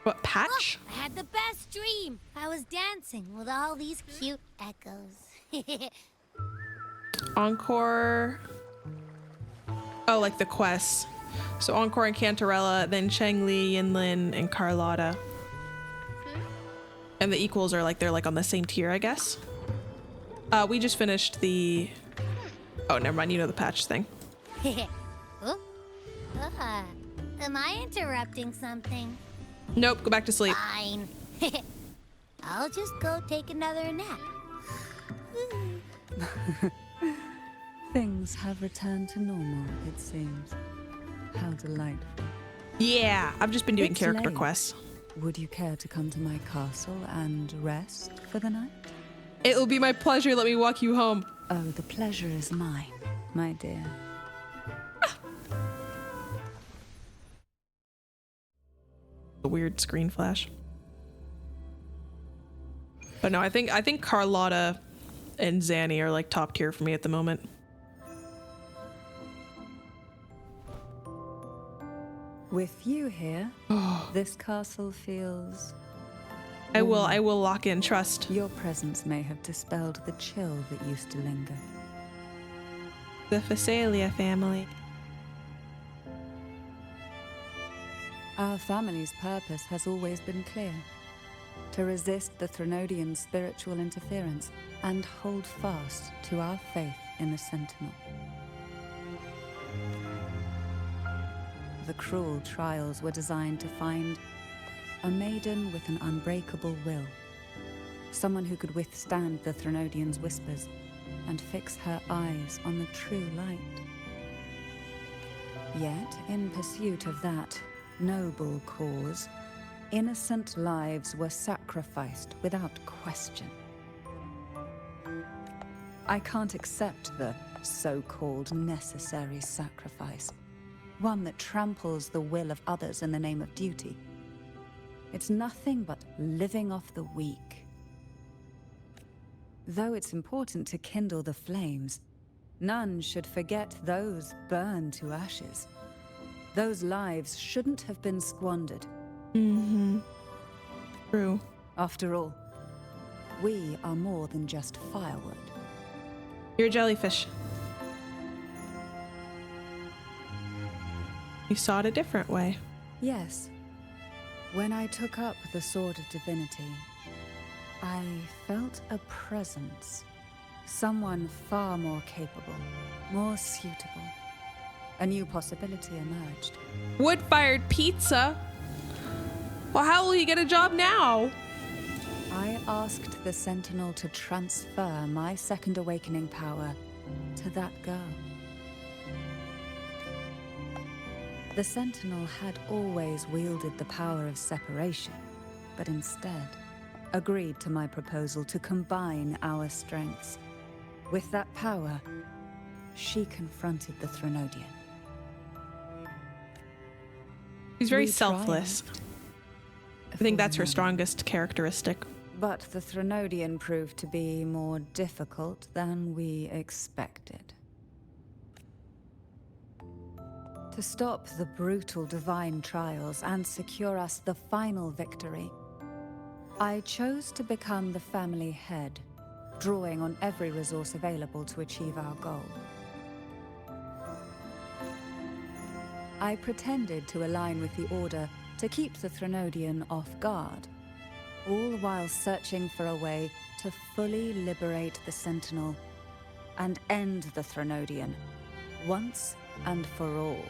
What, Patch? Oh, I had the best dream. I was dancing with all these cute echoes. Encore. Oh, like the quests. So Encore and Cantarella, then Cheng-Li, Yinlin, and Carlotta. And the equals are like, they're like on the same tier, I guess. We just finished the... Oh, never mind, you know the Patch thing. Am I interrupting something? Nope, go back to sleep. Fine. I'll just go take another nap. Things have returned to normal, it seems. How delightful. Yeah, I've just been doing It's character late. quests. Would you care to come to my castle and rest for the night? It will be my pleasure. Let me walk you home. Oh, the pleasure is mine, my dear. A weird screen flash. But no, I think Carlotta and Zanny are like top tier for me at the moment. With you here, this castle feels... I will lock in trust. Your presence may have dispelled the chill that used to linger. The Phasalia family. Our family's purpose has always been clear. To resist the Threnodian spiritual interference and hold fast to our faith in the Sentinel. The cruel trials were designed to find a maiden with an unbreakable will. Someone who could withstand the Threnodian's whispers and fix her eyes on the true light. Yet, in pursuit of that noble cause, innocent lives were sacrificed without question. I can't accept the so-called necessary sacrifice, one that tramples the will of others in the name of duty. It's nothing but living off the weak. Though it's important to kindle the flames, none should forget those burned to ashes. Those lives shouldn't have been squandered. Mm-hmm. True. After all, we are more than just firewood. You're a jellyfish. You saw it a different way. Yes. When I took up the Sword of Divinity, I felt a presence. Someone far more capable, more suitable. A new possibility emerged. Wood-fired pizza? Well, how will you get a job now? I asked the Sentinel to transfer my second awakening power to that girl. The Sentinel had always wielded the power of separation, but instead agreed to my proposal to combine our strengths. With that power, she confronted the Threnodian. She's very selfless. I think that's her strongest characteristic. But the Threnodian proved to be more difficult than we expected. To stop the brutal divine trials and secure us the final victory, I chose to become the family head, drawing on every resource available to achieve our goal. I pretended to align with the Order to keep the Threnodian off guard, all while searching for a way to fully liberate the Sentinel and end the Threnodian, once and for all.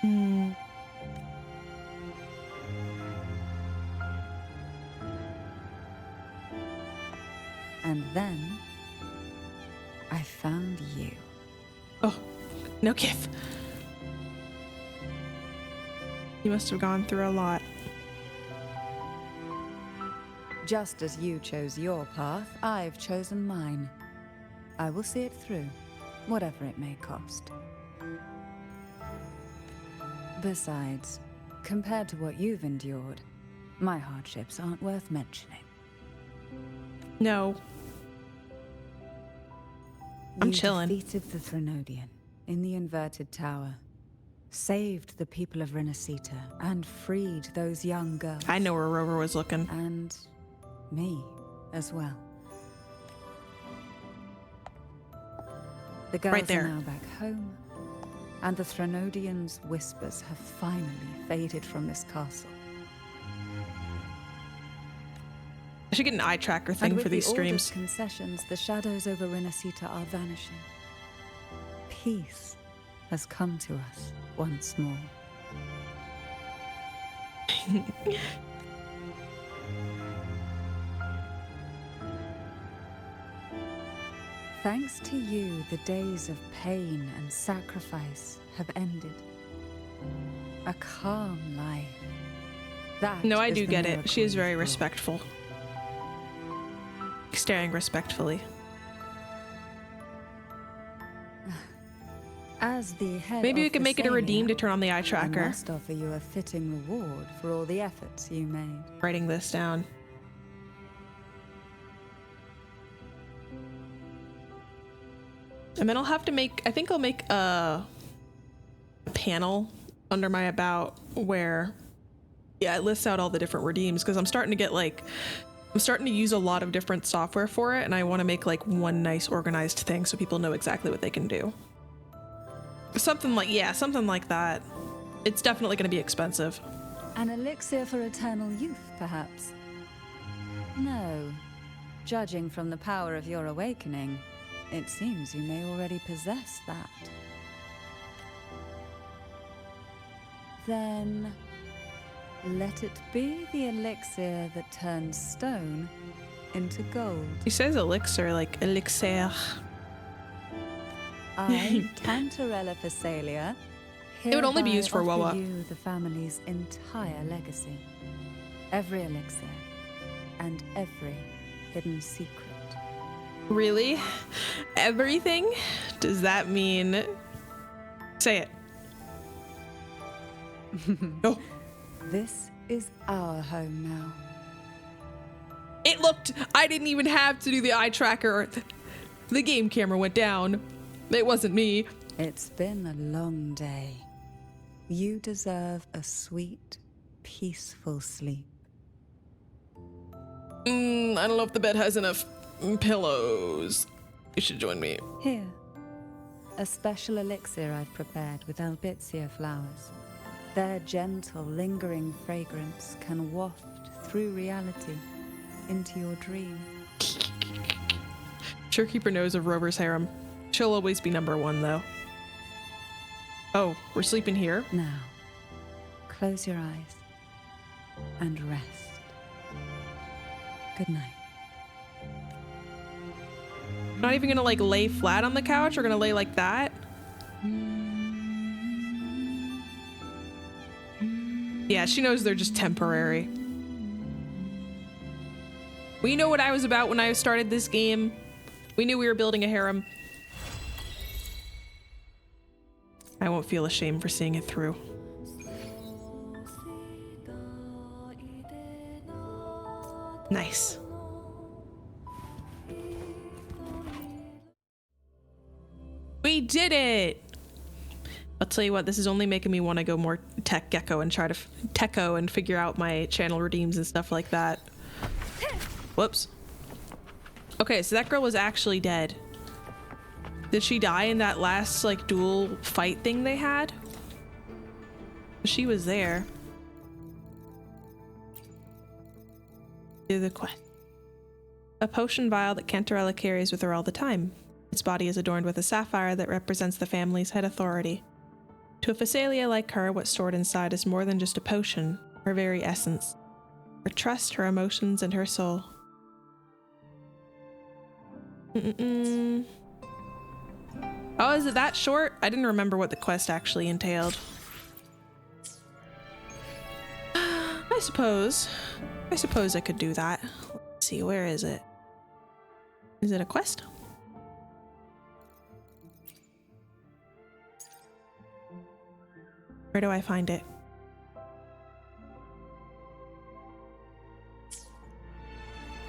Hmm. And then I found you. Oh, no Kith. You must have gone through a lot. Just as you chose your path, I've chosen mine. I will see it through, whatever it may cost. Besides, compared to what you've endured, my hardships aren't worth mentioning. No. I'm chilling. You defeated the Threnodian in the Inverted Tower, saved the people of Renacita, and freed those young girls. I know where Rover was looking. And me as well. The girls right there. are now back home, and the Threnodian's whispers have finally faded from this castle. I should get an eye tracker thing for these streams. And with the Order's concessions, the shadows over Renacita are vanishing. Peace has come to us once more. Thanks to you, the days of pain and sacrifice have ended. A calm life. That No, I is do the get it. miracle She is you've very brought. respectful. Staring respectfully. As the head Maybe we of can make it a Thessalia, redeem to turn on the eye I tracker. must offer you a fitting reward for all the efforts you made. Writing this down. And then I'll have to make, I think I'll make a panel under my about where, yeah, it lists out all the different redeems, because I'm starting to get like, I'm starting to use a lot of different software for it, and I want to make like one nice organized thing so people know exactly what they can do. Something like, yeah, something like that. It's definitely going to be expensive. An elixir for eternal youth, perhaps? No. Judging from the power of your awakening, it seems you may already possess that. Let it be the elixir that turns stone into gold. He says elixir like elixir. I, Tantarella Phasalia, it would only be used for hereby Wawa. offer you the family's entire legacy. Every elixir and every hidden secret. Really? Everything? Does that mean... Say it. No. This is our home now. It looked... I didn't even have to do the eye tracker. The game camera went down. It wasn't me. It's been a long day. You deserve a sweet, peaceful sleep. I don't know if the bed has enough pillows. You should join me. Here, a special elixir I've prepared with Albizia flowers. Their gentle, lingering fragrance can waft through reality into your dream. Surekeeper knows of Rover's harem. She'll always be number one, though. Oh, we're sleeping here? Now, close your eyes and rest. Good night. Not even gonna like lay flat on the couch? We're gonna lay like that? Yeah, she knows they're just temporary. We know what I was about when I started this game. We knew we were building a harem. I won't feel ashamed for seeing it through. Nice. We did it! I'll tell you what, this is only making me want to go more tech gecko and try to techo and figure out my channel redeems and stuff like that. Whoops. Okay, so that girl was actually dead. Did she die in that last like duel fight thing they had? She was there. Do the quest. A potion vial that Cantarella carries with her all the time. Its body is adorned with a sapphire that represents the family's head authority. To a Phasalia like her, what's stored inside is more than just a potion, her very essence. Her trust, her emotions, and her soul. Oh, is it that short? I didn't remember what the quest actually entailed. I suppose I could do that. Let's see, where is it? Is it a quest? Where do I find it?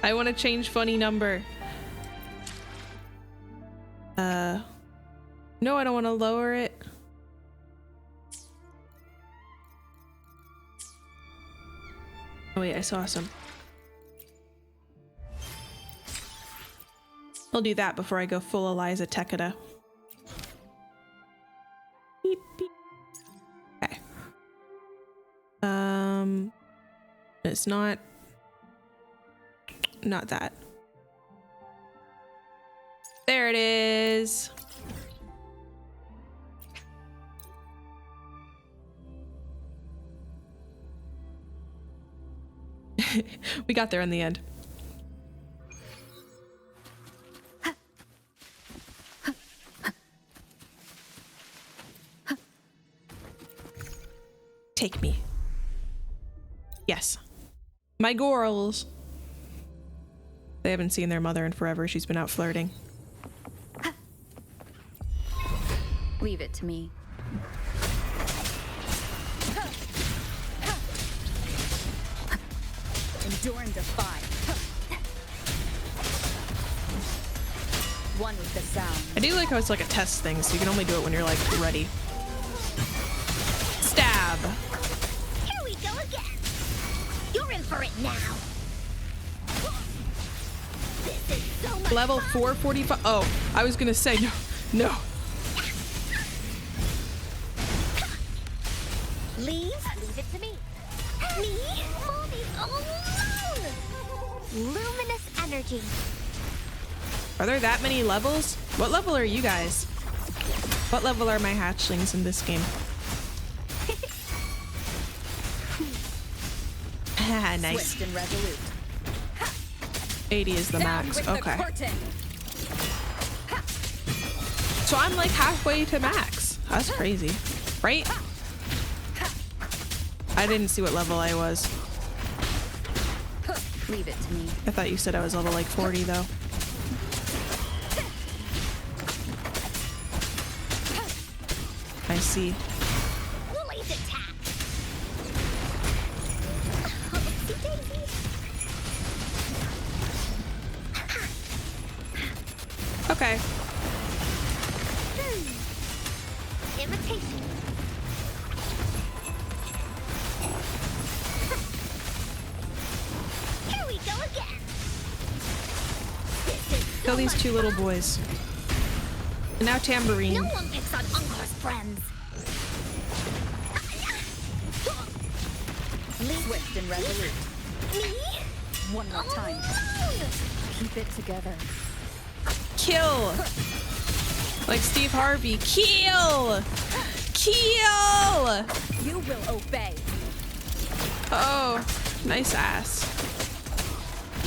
I want to change funny number. No, I don't want to lower it. Oh wait, I saw some. I'll do that before I go full Eliza Tekada. Beep, beep. Okay. It's not that. There it is. We got there in the end. Take me. Yes. My girls. They haven't seen their mother in forever. She's been out flirting. Leave it to me. Endure and defy. One with the sound. I do like how it's like a test thing, so you can only do it when you're like ready. Stab. Here we go again. You're in for it now. This is so much Level 445. Oh, I was gonna say no. Leave it to me. Me? Mommy alone. Luminous energy. Are there that many levels? What level are you guys? What level are my hatchlings in this game? Nice. Swift and resolute. 80 is the max. Okay. So I'm like halfway to max. That's crazy, right? I didn't see what level I was. Leave it to me. I thought you said I was level like 40 though. I see. Woolies attack. Okay. Imitation. Here we go again. Kill these two little boys. And now tambourine. No one picks on Uncle's friends. Swift and resolute. Me? One more time. Keep it together. Kill. Like Steve Harvey. Kill. Kill. You will obey. Oh, nice ass.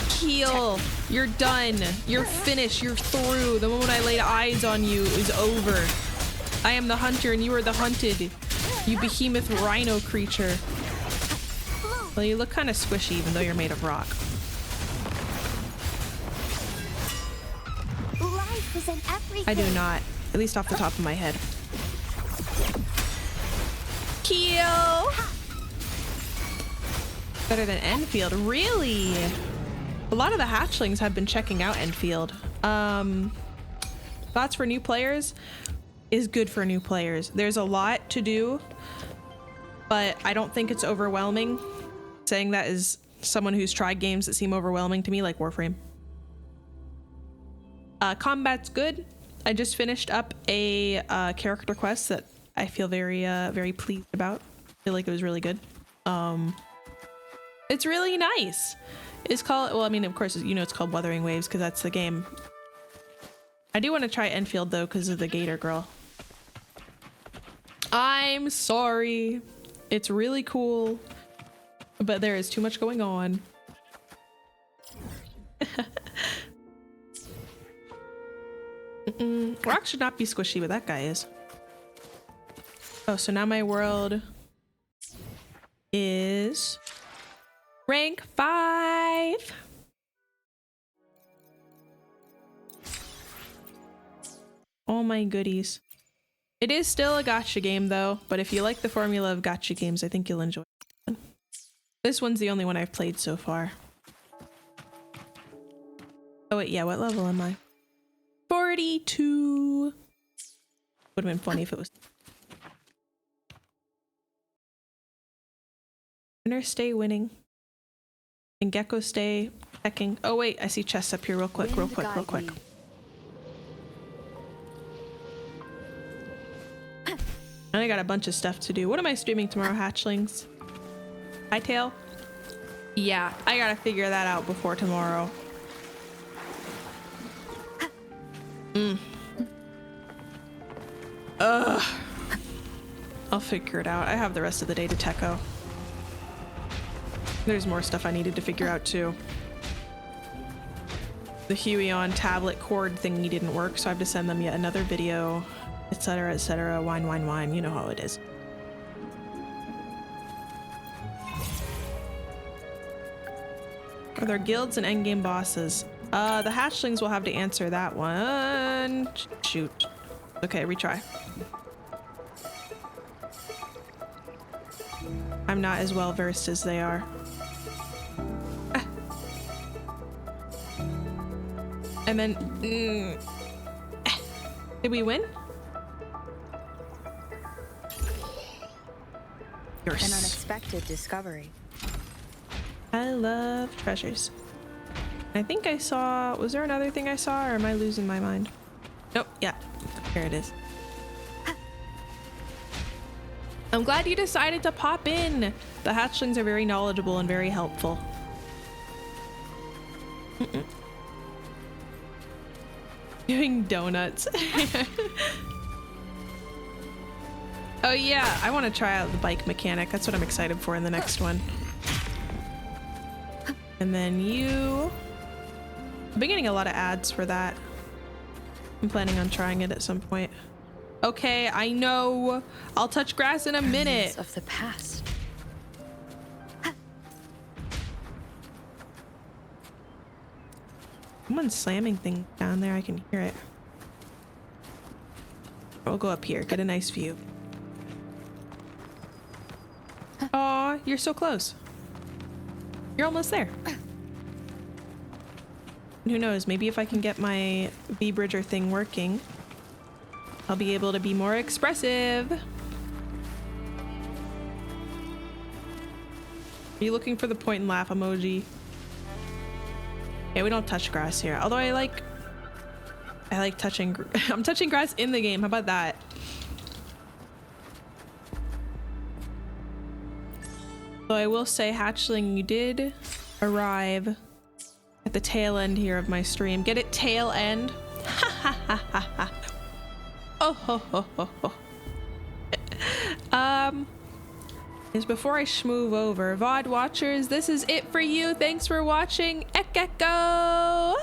Kill. You're done. You're finished. You're through. The moment I laid eyes on you is over. I am the hunter and you are the hunted. You behemoth rhino creature. Well, you look kind of squishy even though you're made of rock. Life is in everything. I do not. At least off the top of my head. Kill! Better than Enfield. Really? A lot of the hatchlings have been checking out Enfield. Thoughts for new players is good for new players. There's a lot to do, but I don't think it's overwhelming. Saying that is someone who's tried games that seem overwhelming to me, like Warframe. Combat's good. I just finished up a character quest that I feel very pleased about. I feel like it was really good. It's really nice. It's called, well, I mean, of course, you know, it's called Wuthering Waves because that's the game. I do want to try Enfield though because of the Gator Girl. I'm sorry. It's really cool, but there is too much going on. Rock should not be squishy, but that guy is. Oh, so now my world is rank 5. Oh my goodies. It is still a gacha game though, but if you like the formula of gacha games, I think you'll enjoy it. This one's the only one I've played so far. Oh wait, yeah, what level am I? 42. Would have been funny if it was. Winner stay winning. And Gecko stay checking. Oh wait, I see chests up here real quick. And I got a bunch of stuff to do. What am I streaming tomorrow, hatchlings? Hightail? Yeah, I gotta figure that out before tomorrow. Ugh. I'll figure it out. I have the rest of the day to techo. There's more stuff I needed to figure out too. The Huion tablet cord thingy didn't work, so I have to send them yet another video, etc, etc. Wine. You know how it is. Are there guilds and endgame bosses? The hatchlings will have to answer that one. Shoot. Okay, retry. I'm not as well versed as they are. Ah. And then... Did we win? An unexpected discovery. I love treasures. I think I saw... Was there another thing I saw, or am I losing my mind? Nope, yeah. Here it is. I'm glad you decided to pop in. The hatchlings are very knowledgeable and very helpful. Doing donuts. Oh yeah, I want to try out the bike mechanic. That's what I'm excited for in the next one. And then you... I've been getting a lot of ads for that. I'm planning on trying it at some point. Okay, I know. I'll touch grass in a minute. Of the past. Someone's slamming things down there. I can hear it. We'll go up here. Get a nice view. Aw, you're so close. You're almost there. Who knows? Maybe if I can get my V-Bridger thing working, I'll be able to be more expressive. Are you looking for the point and laugh emoji? Yeah, we don't touch grass here. Although I like touching. I'm touching grass in the game. How about that? So I will say, Hatchling, you did arrive at the tail end here of my stream. Get it? Tail end? Ha ha ha ha ha. Oh ho ho ho ho. Is before I schmoove over, VOD watchers, this is it for you. Thanks for watching. Ek Echo!